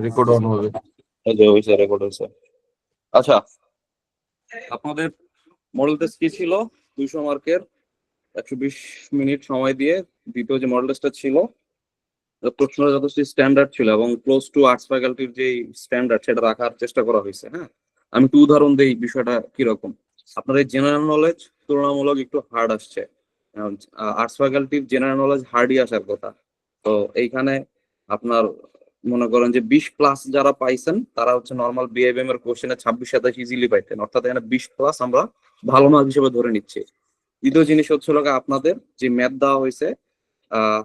Record on হবে। এই যে হইছে, রেকর্ড হইছে। আচ্ছা, আপনাদের মডেল টেস্ট কি ছিল? 200 মার্কের, 120 মিনিট সময় দিয়ে দ্বিতীয় যে মডেল টেস্টটা ছিল, প্রশ্নটা যথেষ্ট স্ট্যান্ডার্ড ছিল এবং ক্লোজ টু আর্টস ফ্যাকাল্টির যে স্ট্যান্ডার্ড সেটা রাখার চেষ্টা করা হয়েছে। হ্যাঁ, আমি একটু উদাহরণ দিই বিষয়টা কিরকম। আপনার এই জেনারেল নলেজ তুলনামূলক একটু হার্ড আসছে। আর্টস ফ্যাকাল্টির জেনারেল নলেজ হার্ডই আসার কথা। তো এইখানে আপনার মনে করেন যে 20+ যারা পাইছেন তারা হচ্ছে নর্মাল বিএবিএম এর কোশ্চেনে 26-27 ইজিলি পাইতেন, অর্থাৎ এখানে 20+ আমরা ভালো মার্ক হিসেবে ধরে নিচ্ছি। দ্বিতীয় জিনিস হচ্ছে হলো গিয়ে আপনাদের যে ম্যাথ দেওয়া হয়েছে, আহ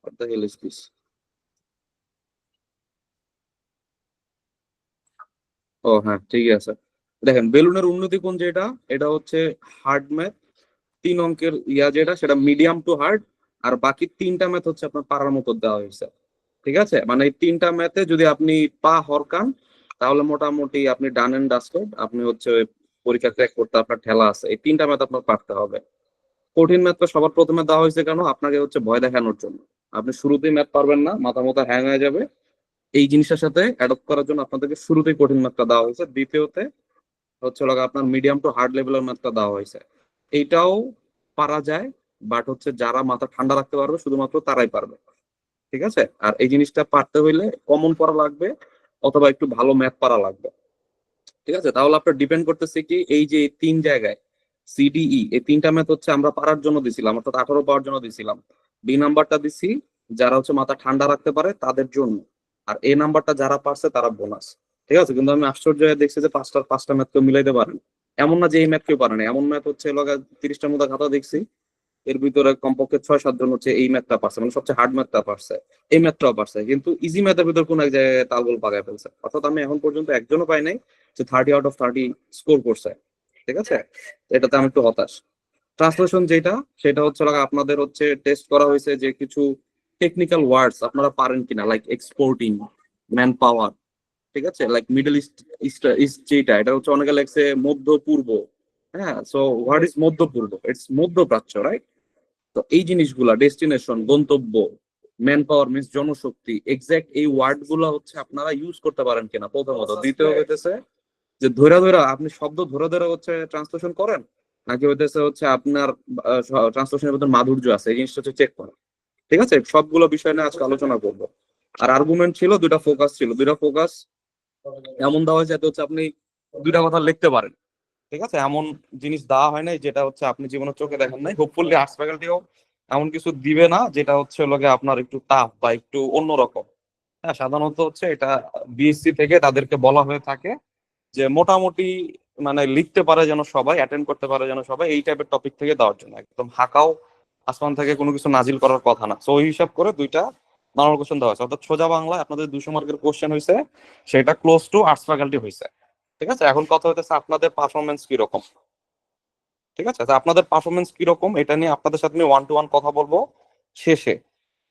what the hell is this? ও হ্যাঁ, ঠিকই আছে। দেখেন বেলুনের উন্নতি কোণ যেটা, এটা হচ্ছে হার্ড ম্যাথ। 3 অঙ্কের যেটা সেটা মিডিয়াম টু হার্ড। আর বাকি 3টা ম্যাথ হচ্ছে আপনার পারার মতো দেওয়া হয়েছে। ঠিক আছে, মানে এই 3টা ম্যাথে যদি আপনি পা হরকান তাহলে মোটামুটি আপনি ডান এন্ড ডাস্টেড, আপনি হচ্ছে ওই পরীক্ষা ক্র্যাক করতে আপনার ঠেলা আছে। এই 3টা ম্যাথ আপনার পারতে হবে। কঠিন ম্যাথ তো সবার প্রথমে দেওয়া হয়েছে কেন? আপনাকে হচ্ছে ভয় দেখানোর জন্য। আপনি শুরুতেই ম্যাথ পারবেন না, মাথা মাথা হ্যাং হয়ে যাবে, এই জিনিসটার সাথে অ্যাডপ্ট করার জন্য আপনাদেরকে শুরুতেই কঠিন ম্যাথটা দেওয়া হয়েছে। দ্বিতীয়তে হচ্ছে হলো আপনার মিডিয়াম টু হার্ড লেভেলের ম্যাথটা দেওয়া হয়েছে। এইটাও পারা যায়, বাট হচ্ছে যারা মাথা ঠান্ডা রাখতে পারবে শুধুমাত্র তারাই পারবে। ঠিক আছে, আর এই জিনিসটা পারতে হইলে কমন পড়া লাগবে অথবা একটু ভালো ম্যাথ পারা লাগবে। ঠিক আছে, তাহলে আপনার ডিপেন্ড করতেছে কি এই যে 3 জায়গায় সিডিই, এই 3টা ম্যাথ হচ্ছে আমরা পারার জন্য দিছিলাম, অর্থাৎ 18 পাওয়ার জন্য দিছিলাম। বি নাম্বারটা দিছি যারা হচ্ছে মাথা ঠান্ডা রাখতে পারে তাদের জন্য, আর এ নাম্বারটা যারা পারছে তারা বোনাস। ঠিক আছে, কিন্তু আমি আশ্চর্য হয়ে দেখছি যে 5টা ম্যাথ কেউ মিলাইতে পারেন। এমন না যে এই ম্যাথ কেউ পারে না, এমন ম্যাথ হচ্ছে লগা 30টার মধ্যে খাতা দেখছি, এর ভিতরে কমপক্ষে 6-7 জন হচ্ছে এই ম্যাথটা পারছে, মানে সবচেয়ে হার্ড ম্যাথটা পারছে, এই ম্যাথটাও পারছে, কিন্তু ইজি ম্যাথের ভিতর কোন এক জায়গায় তালগোল পাকায় ফেলছে। অর্থাৎ আমি এখন পর্যন্ত একজনও পাই নাই যে 30 আউট অফ 30 স্কোর করছে। ঠিক আছে, এটাতে আমি একটু হতাশ। ট্রান্সলেশন যেটা, সেটা হচ্ছে আপনাদের হচ্ছে টেস্ট করা হয়েছে যে কিছু টেকনিক্যাল ওয়ার্ডস আপনারা পারেন কিনা, লাইক এক্সপোর্টিং, ম্যান পাওয়ার। ঠিক আছে, লাইক মিডল ইস্ট, ইস্ট যেটা, এটা হচ্ছে অনেকে লেখছে মধ্য পূর্ব। হ্যাঁ, সো হোয়াট ইজ মধ্য পূর্ব? ইটস মধ্যপ্রাচ্য, রাইট? তো এই জিনিসগুলা, ডেস্টিনেশন, গন্তব্য, ম্যান পাওয়ার মিন্স জনশক্তি, এক্সাক্ট এই ওয়ার্ড গুলা হচ্ছে আপনারা ইউজ করতে পারেন কিনা প্রথমত। দ্বিতীয় হইতেছে যে ধৈরা ধৈরা আপনি শব্দ ধরে ধরে হচ্ছে ট্রান্সলেশন করেন, নাকি হইতেছে হচ্ছে আপনার ট্রান্সলেশনের ভিতর মাধুর্য আছে, এই জিনিসটা হচ্ছে চেক করেন। ঠিক আছে, সবগুলো বিষয় নিয়ে আজকে আলোচনা করবো। আর আর্গুমেন্ট ছিল দুইটা, ফোকাস ছিল দুইটা। ফোকাস এমন দেওয়া হয়েছে যাতে হচ্ছে আপনি দুইটা কথা লিখতে পারেন। ঠিক আছে, এমন জিনিস দেওয়া হয় নাই যেটা হচ্ছে আপনি জীবনে চোখে দেখেন নাই। হোপফুলি আর্টস ফ্যাকাল্টিও এমন কিছু দিবে না যেটা হচ্ছে লোকে আপনার একটু টাফ বা একটু অন্যরকম। হ্যাঁ, সাধারণত হচ্ছে এটা বিএসসি থেকে তাদেরকে বলা হয়ে থাকে যে মোটামুটি মানে লিখতে পারে যেন সবাই, অ্যাটেন্ড করতে পারে যেন সবাই, এই টাইপের টপিক থেকে দেওয়ার জন্য। একদম হাকাও আসমান থেকে কোনো কিছু নাজিল করার কথা না। তো ওই হিসাব করে দুইটা নর্মাল কোশ্চেন দেওয়া হয়েছে, অর্থাৎ সোজা বাংলায় আপনাদের 200 মার্কের কোশ্চেন হয়েছে, সেটা ক্লোজ টু আর্টস ফ্যাকাল্টি হয়েছে। ঠিক আছে, এখন কথা হইতেছে আপনাদের পারফরমেন্স কিরকম। ঠিক আছে, তো আপনাদের পারফরমেন্স কিরকম এটা নিয়ে আপনাদের সাথে আমি 1-to-1 কথা বলবো শেষে।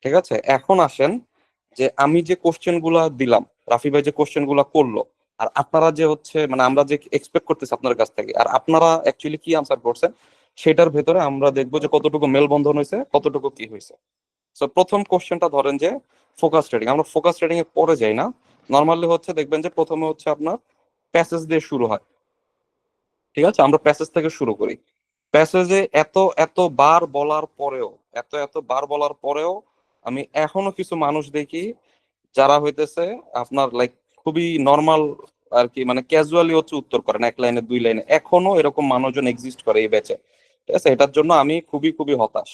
ঠিক আছে, এখন আসেন যে আমি যে কোশ্চেন গুলা দিলাম, রাফি ভাই যে কোশ্চেন গুলা করলো, আর আপনারা যে হচ্ছে মানে আমরা যে এক্সপেক্ট করতেছি আপনার কাছ থেকে, আর আপনারা অ্যাকচুয়ালি কি আনসার করছেন, সেটার ভেতরে আমরা দেখবো যে কতটুকু মেলবন্ধন হয়েছে, কতটুকু কি হয়েছে। তো প্রথম কোশ্চেনটা ধরেন যে ফোকাস ট্রেডিং, আমরা ফোকাস ট্রেডিং এ পরে যাই না। নর্মালি হচ্ছে দেখবেন যে প্রথমে হচ্ছে আপনার প্যাসেজ দিয়ে শুরু হয়। ঠিক আছে, আমরা প্যাসেজ থেকে শুরু করি। প্যাসেজে এত এত বার বলার পরেও, এত এত বার বলার পরেও আমি এখনো কিছু মানুষ দেখি যারা হইতেছে আপনার লাইক খুবই নর্মাল আর কি, মানে ক্যাজুয়ালি হচ্ছে উত্তর করেন 1 লাইনে 2 লাইনে। এখনো এরকম মানুষজন এক্সিস্ট করে এই ব্যাচে। ঠিক আছে, এটার জন্য আমি খুবই খুবই হতাশ।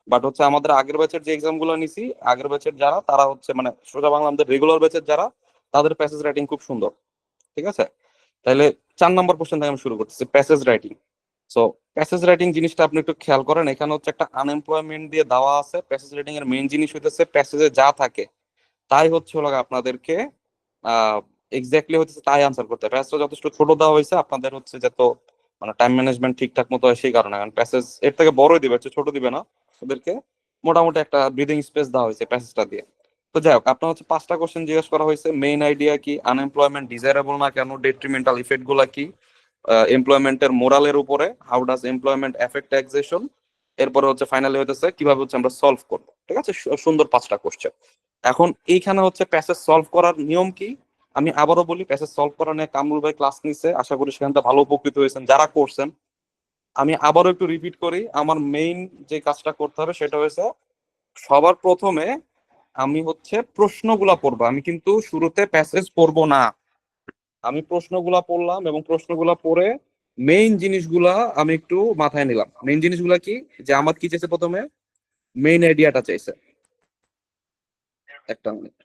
বাট হচ্ছে আমাদের আগের ব্যাচের যে এক্সাম গুলো নিছি, আগের ব্যাচের যারা তারা হচ্ছে মানে সোজা বাংলা আমাদের রেগুলার ব্যাচের যারা, তাদের প্যাসেজ রাইটিং খুব সুন্দর। ঠিক আছে, তাহলে 4 নম্বর কোশ্চেন থেকে আমি শুরু করতেছি, passage writing. So passage writing জিনিসটা আপনি একটু খেয়াল করেন, এখানে হচ্ছে একটা আনএমপ্লয়মেন্ট দিয়ে দেওয়া আছে। প্যাসেজ রাইটিং এর মেইন জিনিস হইতেছে প্যাসেজে যা থাকে তাই হচ্ছে হলো আপনাদেরকে আহ এক্স্যাক্টলি হচ্ছে তাই আনসার করতে হবে। প্যাসেজটা যথেষ্ট ছোট দেওয়া হয়েছে আপনাদের হচ্ছে যত মানে টাইম ম্যানেজমেন্ট ঠিকঠাক মতো হয় সেই কারণে, কারণ প্যাসেজ এর থেকে বড়ই দিবে, হচ্ছে ছোট দিবে না। ওদেরকে মোটামুটি একটা ব্রিদিং স্পেস দেওয়া হয়েছে প্যাসেজটা দিয়ে। তো যাই হোক, আপনার হচ্ছে 5টা কোশ্চেন জিজ্ঞেস করা হয়েছে। মেইন আইডিয়া কি, আনএমপ্লয়মেন্ট ডিজায়ারেবল না কেন, ডেট্রিমেন্টাল ইফেক্ট গুলা কি, এমপ্লয়মেন্টের মোরালের উপরে, how does employment effect taxation, এরপরে হচ্ছে ফাইনালি হইতেছে কিভাবে হচ্ছে আমরা সলভ করবো। ঠিক আছে, সুন্দর 5টা কোশ্চেন। এখন এইখানে হচ্ছে প্যাসেজ সলভ করার নিয়ম কি, আমি আবারও বলি, প্যাসেজ সলভ করা নিয়ে কামরুল ভাই ক্লাস নিচ্ছে, আশা করি সেখানটা ভালো উপকৃত হয়েছেন যারা করছেন। আমি আবারও একটু রিপিট করি, আমার মেইন যে কাজটা করতে হবে সেটা হয়েছে সবার প্রথমে আমি হচ্ছে প্রশ্নগুলা পড়বো, আমি কিন্তু শুরুতে প্যাসেজ পড়বো না। আমি প্রশ্নগুলা পড়লাম এবং প্রশ্নগুলা পড়ে মেইন জিনিসগুলা আমি একটু মাথায় নিলাম। মেইন জিনিসগুলা কি, যে আমার কি চাইছে প্রথমে, মেইন আইডিয়াটা চাইছে। একটা মিনিট।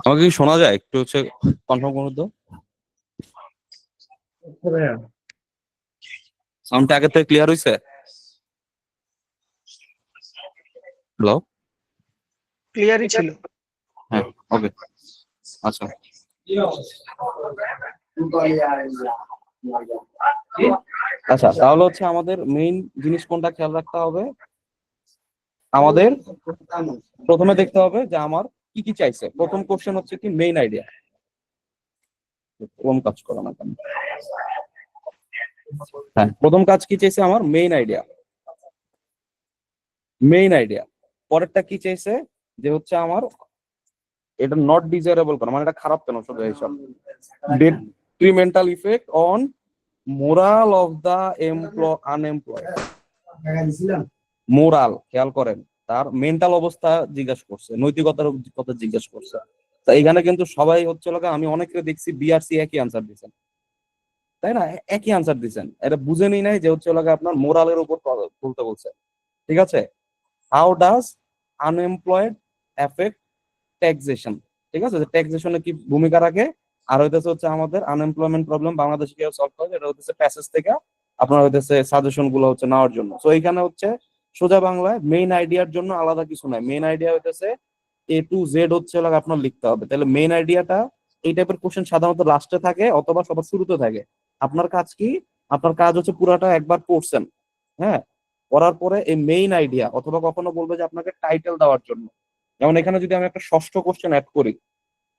আমাকে কি শোনা যায়, একটু হচ্ছে কনফার্ম করুন তো। সাউন্ডটা আগে থেকে ক্লিয়ার হইছে? হ্যালো? ক্লিয়ারই ছিল। হ্যাঁ, ওকে, আচ্ছা। আচ্ছা, তাহলে হচ্ছে আমাদের মেইন জিনিস কোনটা খেয়াল রাখতে হবে, আমাদের প্রথমে দেখতে হবে যে আমার কি কি চাইছে। প্রথম কোশ্চেন হচ্ছে কি মেইন আইডিয়া। প্রথম কাজ করো না কেন? হ্যাঁ, প্রথম কাজ কি চাইছে আমার, মেইন আইডিয়া। মেইন আইডিয়া পরেরটা কি চাইছে, যে হচ্ছে আমার এটা নট ডিজায়ারেবল করা, মানে এটা খারাপ কেন শুধু এইসব detrimental effect on moral of the unemployed. Moral খেয়াল করেন, তার মেন্টাল অবস্থা জিজ্ঞাসা করছে, নৈতিকতার কথা জিজ্ঞাসা করছে। তা এখানে কিন্তু সবাই হচ্ছে লোক, আমি অনেকে দেখছি বিআরসি একই আনসার দিচ্ছেন, তাই না? একই আনসার দিচ্ছেন, এটা বুঝেনি নাই যে হচ্ছে লোক আপনার মোরালের উপর বলতে বলছে। ঠিক আছে, how does unemployed effect taxation. ঠিক আছে, ট্যাক্সেশনে কি ভূমিকা রাখে, আর হইতেছে হচ্ছে আমাদের আনএমপ্লয়মেন্ট প্রবলেম বাংলাদেশে কিভাবে সলভ করে, এটা হচ্ছে প্যাসেজ থেকে আপনার হইতেছে সাজেশন গুলো হচ্ছে নেওয়ার জন্য। তো এইখানে হচ্ছে সোজা বাংলায় মেইন আইডিয়ার জন্য আলাদা কিছু নাই, মেইন আইডিয়া হইতেছে A to Z হচ্ছে আপনার লিখতে হবে। তাহলে মেইন আইডিয়াটা, এই টাইপের কোশ্চেন সাধারণত লাস্টে থাকে অথবা সবার শুরুতে থাকে। আপনার কাজ কি, আপনার কাজ হচ্ছে পুরাটা একবার পড়ছেন, হ্যাঁ, করার পরে এই মেইন আইডিয়া, অথবা কখনো বলবে যে আপনাকে টাইটেল দেওয়ার জন্য। যেমন এখানে যদি আমি একটা ষষ্ঠ কোশ্চেন অ্যাড করি,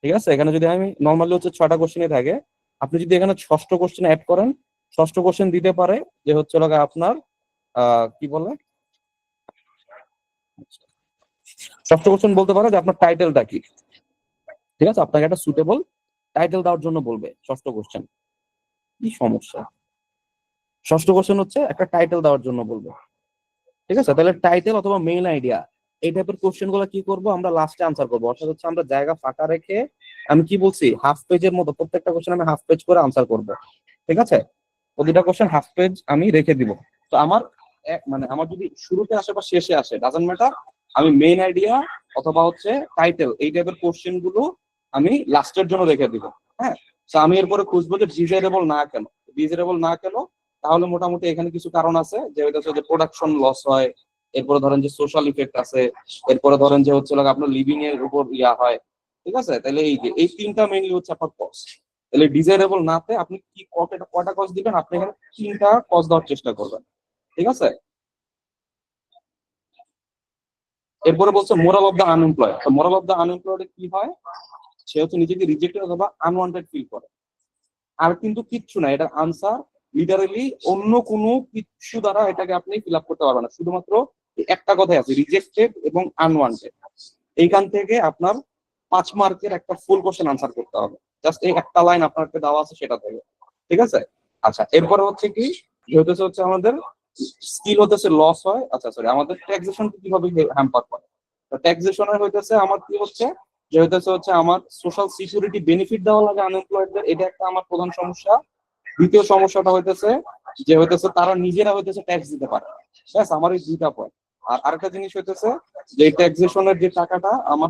ঠিক আছে, এখানে যদি আমি নর্মালি হচ্ছে 6টা কোশ্চেনই থাকে, আপনি যদি এখানে ষষ্ঠ কোশ্চেন অ্যাড করেন, ষষ্ঠ কোশ্চেন দিতে পারে যে হচ্ছে আপনার কি বলে, ষষ্ঠ কোশ্চেন বলতে পারে যে আপনার টাইটেলটা কি। ঠিক আছে, আপনাকে একটা সুটেবল টাইটেল দেওয়ার জন্য বলবে ষষ্ঠ কোশ্চেন। কি সমস্যা, ষষ্ঠ কোশ্চেন হচ্ছে একটা টাইটেল দেওয়ার জন্য বলবে। ঠিক আছে, তাহলে টাইটেল অথবা মেইন আইডিয়া এই টাইপের কোশ্চেন গুলো কি করবো, আমরা লাস্টে আনসার করবো। অর্থাৎ হচ্ছে আমরা জায়গা ফাঁকা রেখে, আমি কি বলছি, হাফ পেজের মতো প্রত্যেকটা কোশ্চেন আমি হাফ পেজ করে আনসার করব। ঠিক আছে, প্রতিটা কোশ্চেন হাফ পেজ আমি রেখে দিব। তো আমার মানে আমার যদি শুরুতে আসে বা শেষে আসে ডাজন্ট ম্যাটার, আমি মেইন আইডিয়া অথবা হচ্ছে টাইটেল এই টাইপের কোশ্চেন গুলো আমি লাস্টের জন্য রেখে দিব। হ্যাঁ, তো আমি এরপরে খুঁজবো যে ডিজাইরেবল না কেন। ডিজাইরেবল না কেন, তাহলে মোটামুটি এখানে কিছু কারণ আছে, যে হচ্ছে যে প্রোডাকশন লস হয়, এরপরে ধরেন যে সোশ্যাল ইফেক্ট আছে, এরপরে ধরেন যে হচ্ছে আপনার লিভিং এর উপর ইয়া হয়। ঠিক আছে, তাহলে এই যে এই তিনটা মেইনলি হচ্ছে আপনার কস্ট। তাহলে ডিজাইরেবল নাতে আপনি কি কটা কস্ট দিবেন, আপনি এখানে তিনটা কস্ট দেওয়ার চেষ্টা করবেন। ঠিক আছে, এরপরে বলছে মোরাল অফ দা আনএমপ্লয়েড। তো মোরাল অফ দা আনএমপ্লয়েড কি হয়, সে হচ্ছে নিজেকে রিজেক্টেড অথবা আনওয়ান্টেড ফিল করে। আর কিন্তু কিচ্ছু না, এটার আনসার লিটারেলি অন্য কোনো কিছু দ্বারা এটাকে আপনি ফিল আপ করতে পারবেন না, শুধুমাত্র একটা কথাই আছে, রিজেক্টেড এবং আনওয়ান্টেড। এইখান থেকে আপনার 5 মার্কের একটা ফুল কোশ্চেন আনসার করতে হবে, জাস্ট এই একটা লাইন আপনাকে দেওয়া আছে সেটা থেকে। ঠিক আছে, আচ্ছা, এরপরে হচ্ছে কি, হচ্ছে আমাদের স্কিল হতেছে লস হয়। আচ্ছা সরি, আমাদের ট্যাক্সেশন কিভাবে হ্যাম্পার করে। ট্যাক্সেশনের হইতেছে আমার কি হচ্ছে, যে হচ্ছে আমার সোশ্যাল সিকিউরিটি বেনিফিট দেওয়া লাগে আনএমপ্লয়েডদের, এটা একটা আমার প্রধান সমস্যা। দ্বিতীয় সমস্যাটা হইতেছে যে তারা নিজেরা ট্যাক্স দিতে পারে। ব্যাস, আমার এই দুইটা পয়েন্ট। আর আরেকটা জিনিস হইতেছে যে ট্যাক্সেশনের যে টাকাটা আমার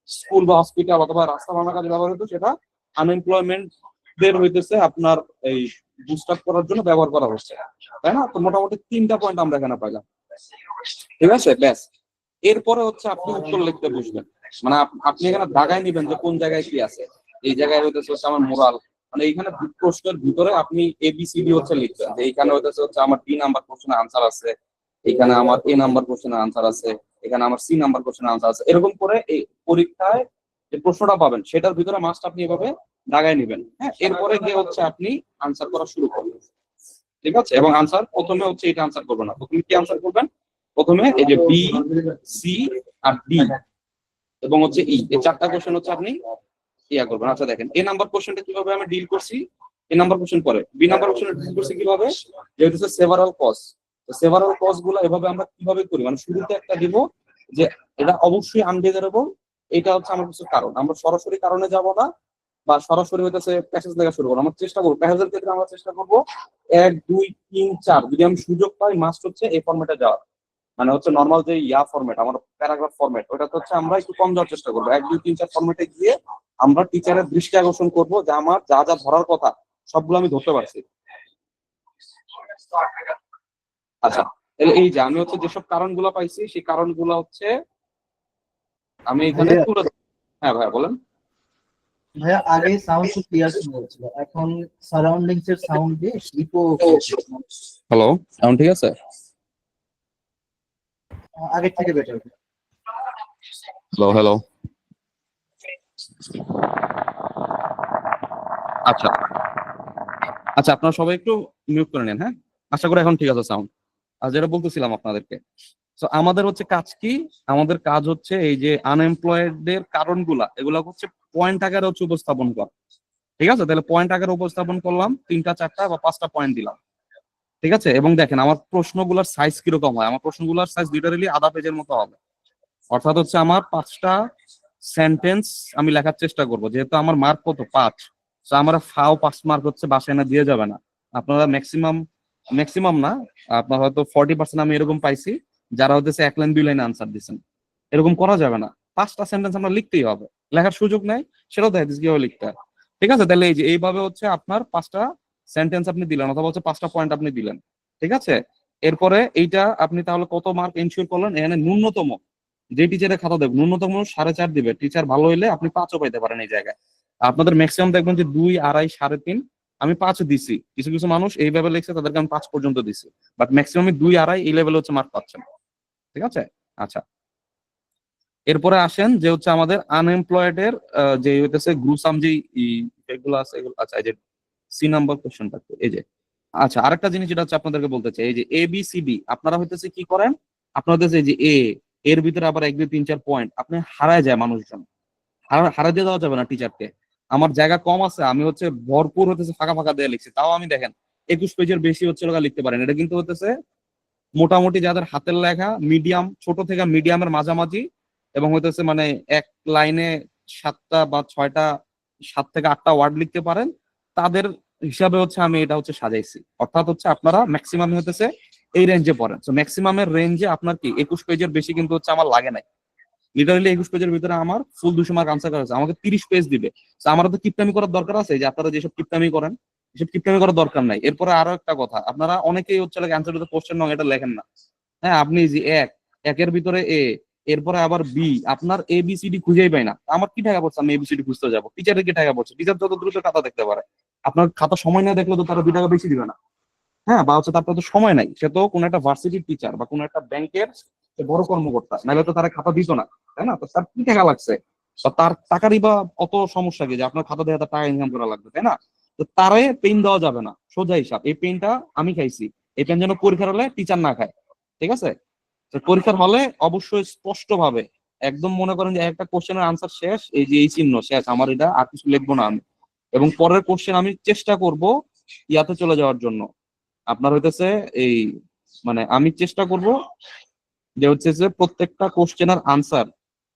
স্কুল বা হসপিটাল অথবা রাস্তা বানানোর কাজে ব্যবহার হতো, সেটা আনএমপ্লয়মেন্ট দের হইতেছে আপনার এই বুস্ট আপ করার জন্য ব্যবহার করা হচ্ছে, তাই না? তো মোটামুটি 3টা পয়েন্ট আমরা এখানে পাইলাম, ঠিক আছে? ব্যাস। এরপরে হচ্ছে আপনি উত্তর লিখতে বসবেন, মানে আপনি এখানে দাগায় নিবেন যে কোন জায়গায় কি আছে। এই জায়গায় হইতেছে হচ্ছে আমার মোরাল, মানে এইখানে প্রশ্নের ভিতরে আপনি এবিসিডি হচ্ছে লিখবেন, যে এইখানে হইতেছে হচ্ছে আমার ডি নাম্বার কোশ্চেনের আনসার আছে, এখানে আমার এ নাম্বার কোশ্চেনের আনসার আছে, এখানে আমার সি নাম্বার কোশ্চেনের আনসার আছে। এরকম করে এই পরীক্ষায় যে প্রশ্নটা পাবেন সেটার ভিতরে মাস্ট আপনি এভাবে দাগায় নিবেন। হ্যাঁ, এরপরে গিয়ে হচ্ছে আপনি আনসার করা শুরু করবেন, ঠিক আছে? এবং আনসার প্রথমে হচ্ছে এটা আনসার করবেন না, প্রথমে কি আনসার করবেন? প্রথমে এই যে বি, সি আর ডি এবং হচ্ছে ই, এই 4টা কোশ্চেন হচ্ছে আপনি ইয়া করবেন। আচ্ছা দেখেন, এ নাম্বার কোশ্চেনটা কিভাবে আমি ডিল করছি, এ নাম্বার কোশ্চেন পরে বি নাম্বার কোশ্চেন ডিল করছি কিভাবে, যেহেতু সেভারাল কজ, সেভারাল কজ গুলো এভাবে আমরা কিভাবে করি, মানে শুরুতে একটা দিব যে এটা অবশ্যই আনডিজারেবল, এটা হচ্ছে আমার কিছু কারণ। আমরা সরাসরি কারণে যাব না বা সরাসরি হইতেছে প্যাসেজ লেখা শুরু করবো, আমরা চেষ্টা করবো প্যাসেজের ক্ষেত্রে আমরা চেষ্টা করবো 1 2 3 4 যদি আমি সুযোগ পাই মাস্ট হচ্ছে এই ফরম্যাটে যাওয়ার, মানে হচ্ছে নর্মাল যে ইয়া ফরম্যাট আমার প্যারাগ্রাফ ফরম্যাট, ওটা হচ্ছে আমরা একটু কম যাওয়ার চেষ্টা করবো। 1 2 3 4 ফরম্যাটে গিয়ে আমরা টিচারের দৃষ্টি আকর্ষণ করবো যে আমার যা যা ধরার কথা সবগুলো আমি ধরতে পারছি। আচ্ছা, তাহলে এই যে আমি হচ্ছে যেসব কারণগুলো পাইছি সেই কারণগুলো হচ্ছে আমি এখানে ভাইয়া তুলে হ্যাঁ ভাই বলেন। ভাইয়া আগে সাউন্ড খুব ক্লিয়ার শোনা যাচ্ছিল, এখন সারাউন্ডিংস এর সাউন্ড দিয়ে ইকো। হ্যালো, এখন ঠিক আছে? আগের থেকে বেটার। Hello hello. আচ্ছা আচ্ছা, আপনারা সবাই একটু মিউট করে নেন। হ্যাঁ, আশা করি এখন ঠিক আছে সাউন্ড। আর যেটা বলতেছিলাম আপনাদেরকে, তো আমাদের হচ্ছে কাজ কি, আমাদের কাজ হচ্ছে এই যে আনএমপ্লয়েড এর কারণগুলা এগুলা হচ্ছে পয়েন্ট আকারে হচ্ছে উপস্থাপন করা, ঠিক আছে? তাহলে পয়েন্ট আকারে উপস্থাপন করলাম, 3টা 4টা বা 5টা পয়েন্ট দিলাম, ঠিক আছে? এবং দেখেন আমার প্রশ্নগুলোর সাইজ কিরকম হয়, আমার প্রশ্নগুলোর সাইজ লিটারালি আধা পেজের মতো হবে, অর্থাৎ হচ্ছে আমার 5টা সেন্টেন্স আমি লেখার চেষ্টা করব, যেহেতু আমার মার্ক কত 5, তো আমার ফাও 5 মার্ক হচ্ছে বাসায় না দিয়ে যাবে না। আপনারা ম্যাক্সিমাম ম্যাক্সিমাম না, আপনার হয়তো 40% আমি এরকম পাইছি যারা হচ্ছে 1 লাইন 2 লাইন আনসার দিচ্ছেন। এরকম করা যাবে না, 5টা সেন্টেন্স আমরা লিখতেই হবে, লেখার সুযোগ নেই সেটাও দেখা দিচ্ছে কিভাবে লিখতে হয়, ঠিক আছে? তাহলে এই যে এইভাবে হচ্ছে আপনার 5টা সেন্টেন্স আপনি দিলেন অথবা হচ্ছে 5টা পয়েন্ট আপনি দিলেন, ঠিক আছে? এরপরে এইটা আপনি তাহলে কত মার্ক এনশিওর করলেন, এখানে ন্যূনতম যে টিচারের খাতা দেবে ন্যূনতম 4.5 দিবে, টিচার ভালো হইলে আপনি 5ও পাইতে পারেন এই জায়গায়। আপনাদের ম্যাক্সিমাম দেখবেন যে 2 2.5 3.5, আমি 5 দিছি, কিছু কিছু মানুষ এইভাবে লিখছে তাদেরকে আমি 5 পর্যন্ত দিছি, বাট ম্যাক্সিমাম 2 2.5 এই লেভেলে হচ্ছে মার্ক পাচ্ছেন, ঠিক আছে? আচ্ছা, এরপরে আসেন যে হচ্ছে আমাদের আনএমপ্লয়েড এর যে হইতেছে গ্রুসাম যে এগুলো আছে এগুলো। আচ্ছা, এই যে সি নাম্বার কোশ্চেনটা এই যে, আচ্ছা আরেকটা জিনিস যেটা হচ্ছে আপনাদেরকে বলতে চাই, এই যে এ বি সি ডি আপনারা হইতেছে কি করেন, আপনারা হইতেছে এই যে এর ভিতরে আবার 1 2 3 4 পয়েন্ট আপনি হারায় যায় মানুষজন, হারাই দিয়ে দেওয়া যাবে না টিচারকে। আমার জায়গা কম আছে, আমি হচ্ছে ভরপুর হতেছে ফাঁকা ফাঁকা দিয়ে লিখছি, তাও আমি দেখেন 21 পেজের বেশি হচ্ছে লোক লিখতে পারেন। এটা কিন্তু হতেছে মোটামুটি যাদের হাতের লেখা মিডিয়াম, ছোট থেকে মিডিয়ামের মাঝামাঝি এবং হইতেছে মানে এক লাইনে 7টা বা 6টা 7 থেকে 8টা ওয়ার্ড লিখতে পারেন, তাদের হিসাবে হচ্ছে আমি এটা হচ্ছে সাজাইছি। অর্থাৎ হচ্ছে আপনারা ম্যাক্সিমাম হইতেছে এই রেঞ্জে পড়েন, তো ম্যাক্সিমামের রেঞ্জে আপনার কি 21 পেজের বেশি কিন্তু হচ্ছে আমার লাগে নাই। লিটারালি 21 পেজের ভিতরে আমার ফুল 200 মার্ক আনসার করা হয়েছে, আমাকে 30 পেজ দিবে। তো আমার তো কিপটামি করার দরকার আছে, যে আপনারা যেসব কিপটামি করেন এসব কিপটামি করার দরকার নাই। এরপরে আরো একটা কথা, আপনারা অনেকেই হচ্ছে অ্যান্সার দিতে কোশ্চেন নং এটা লেখেন না। হ্যাঁ, আপনি যে একের ভিতরে এ, এরপরে আবার বি, আপনার এ বি সি ডি খুঁজেই পাই না, আমার কি টাকা পড়ছে আমি এ বি সি ডি খুঁজতে যাবো? টিচারের কি টাকা পড়ছে? টিচার যত দ্রুত খাতা দেখতে পারে, আপনার খাতা সময় না দেখলে তো তারা 2 টাকা বেশি দিবে না। হ্যাঁ, বা হচ্ছে তার তো সময় নাই, সে তো কোনো একটা ভার্সিটির টিচার বা কোনো একটা ব্যাংকের বড় কর্মকর্তা, নাহলে তো তারা খাতা দিত না, তাই না? তো তার কি টাকা লাগছে, বা তার টাকারই বা অত সমস্যা কি যে আপনার খাতা দিয়ে তার টাকা ইনকাম করা লাগবে, তাই না? তো তারে পেন দেওয়া যাবে না, সোজা হিসাব। এই পেনটা আমি খাইছি, এই পেন যেন পরীক্ষার হলে টিচার না খায়, ঠিক আছে? তো পরীক্ষার হলে অবশ্যই স্পষ্ট ভাবে একদম মনে করেন যে একটা কোশ্চেনের আনসার শেষ, এই যে এই চিহ্ন শেষ, আমার এটা আর কিছু লিখবো না আমি, এবং পরের কোশ্চেন আমি চেষ্টা করব ইয়াতে চলে যাওয়ার জন্য। আপনার হইতেছে এই মানে আমি চেষ্টা করব যে হচ্ছে যে প্রত্যেকটা কোশ্চেনের আনসার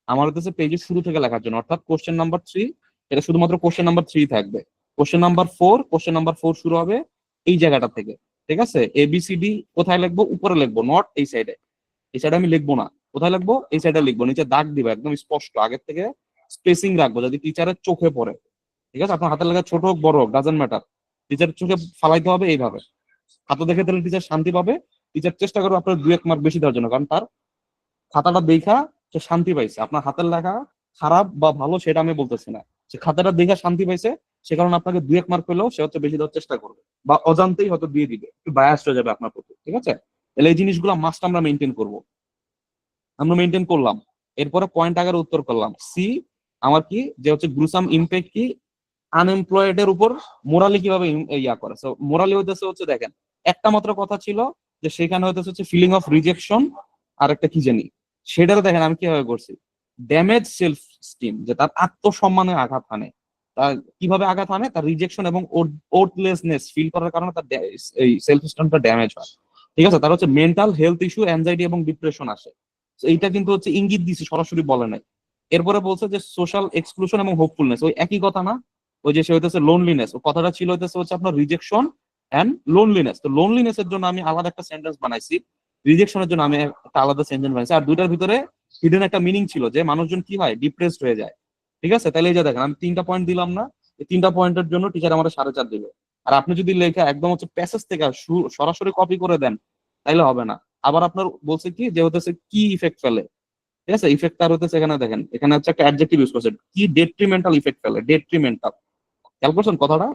আমার হইতেছে পেজের শুরু থেকে লেখার জন্য, অর্থাৎ কোশ্চেন নাম্বার 3 এটা শুধুমাত্র কোশ্চেন নাম্বার 3 থাকবে, কোশ্চেন নাম্বার 4 শুরু হবে এই জায়গাটা থেকে, ঠিক আছে? এবিসিডি কোথায় লিখবো? উপরে লিখবো, নট এই সাইডে। এই সাইডে আমি লিখবো না, কোথায় লিখবো? এই সাইডে লিখবো, নিচে দাগ দিবা একদম স্পষ্ট আগের থেকে স্পেসিং রাখবো যদি টিচারের চোখে পড়ে, ঠিক আছে? আপনার হাতের লেখা ছোট হোক বড় হোক ডাজেন্ট ম্যাটার, টিচারের চোখে ফালাইতে হবে এইভাবে। খাতা দেখে দিলে টিচার শান্তি পাবে, টিচার চেষ্টা করবে আপনার 2-1 মার্ক বেশি দেওয়ার জন্য, কারণ তার খাতাটা দেখা সে শান্তি পাইছে। আপনার হাতের লেখা খারাপ বা ভালো সেটা আমি বলতেছি না, সে খাতাটা দেখে শান্তি পাইছে, সে কারণে আপনাকে 2-1 মার্ক পেলেও সে হচ্ছে বেশি দেওয়ার চেষ্টা করবে, বা অজান্তেই হয়তো দিয়ে দিবে, একটু বায়াস হয়ে যাবে আপনার প্রতি, ঠিক আছে? তাহলে এই জিনিসগুলো মাস্ট আমরা মেনটেন করব। আমরা মেনটেন করলাম, এরপরে পয়েন্ট আকারে উত্তর করলাম। সি আমার কি যে হচ্ছে গ্রুসাম ইমপ্যাক্ট কি আনএমপ্লয়েড এর উপর মোরালি কিভাবে ইয়া করে। সো মোরালি হচ্ছে দেখেন একটা মাত্র কথা ছিল যে সেখানে হচ্ছে ফিলিং অফ রিজেকশন আর একটা কি জানি, সেটার দেখেন আমি কিভাবে করছি, ড্যামেজ সেলফ স্টিম, যে তার আত্মসম্মানে আঘাত হানে। তার কিভাবে আঘাত হানে, তার রিজেকশন এবং ওর্থলেসনেস ফিল করার কারণে তার এই সেলফ স্টিমটা ড্যামেজ হয়, ঠিক আছে? তার হচ্ছে মেন্টাল হেলথ ইস্যু, অ্যাংজাইটি এবং ডিপ্রেশন আসে। So এইটা কিন্তু হচ্ছে ইঙ্গিত দিছি, সরাসরি বলে নাই। এরপরে বলছে যে সোশ্যাল এক্সক্লুশন এবং হোপফুলনেস, ওই একই কথা না? ওই যে সে হইতেছে লোনলিনেস, ও কথাটা ছিল হচ্ছে আপনার রিজেকশন এন্ড লোনলিনেস। তো লোনলিনেস এর জন্য আমি আলাদা একটা সেন্টেন্স বানাইছি, রিজেকশনের জন্য আমি একটা আলাদা সেন্টেন্স বানাইছি, আর দুইটার ভিতরে হিডেন একটা মিনিং ছিল যে মানুষজন কি হয়, ডিপ্রেসড হয়ে যায়, ঠিক আছে? তাহলে এই যে দেখেন আমি 3টা পয়েন্ট দিলাম না, এই 3টা পয়েন্টের জন্য টিচার আমাদের 4.5 দিবে। আর আপনি যদি লেখা একদম হচ্ছে প্যাসেজ থেকে সরাসরি কপি করে দেন তাইলে হবে না। আবার আপনার বলছে কি যে হতেছে কি ইফেক্ট ফেলে, ঠিক আছে? ইফেক্ট আর হতেছে এখানে দেখেন, এখানে হচ্ছে একটা অ্যাডজেক্টিভ ইউজ করছে, কি ডেট্রিমেন্টাল ইফেক্ট ফেলে, ডেট্রিমেন্টাল, খেয়াল করছেন কথাটা,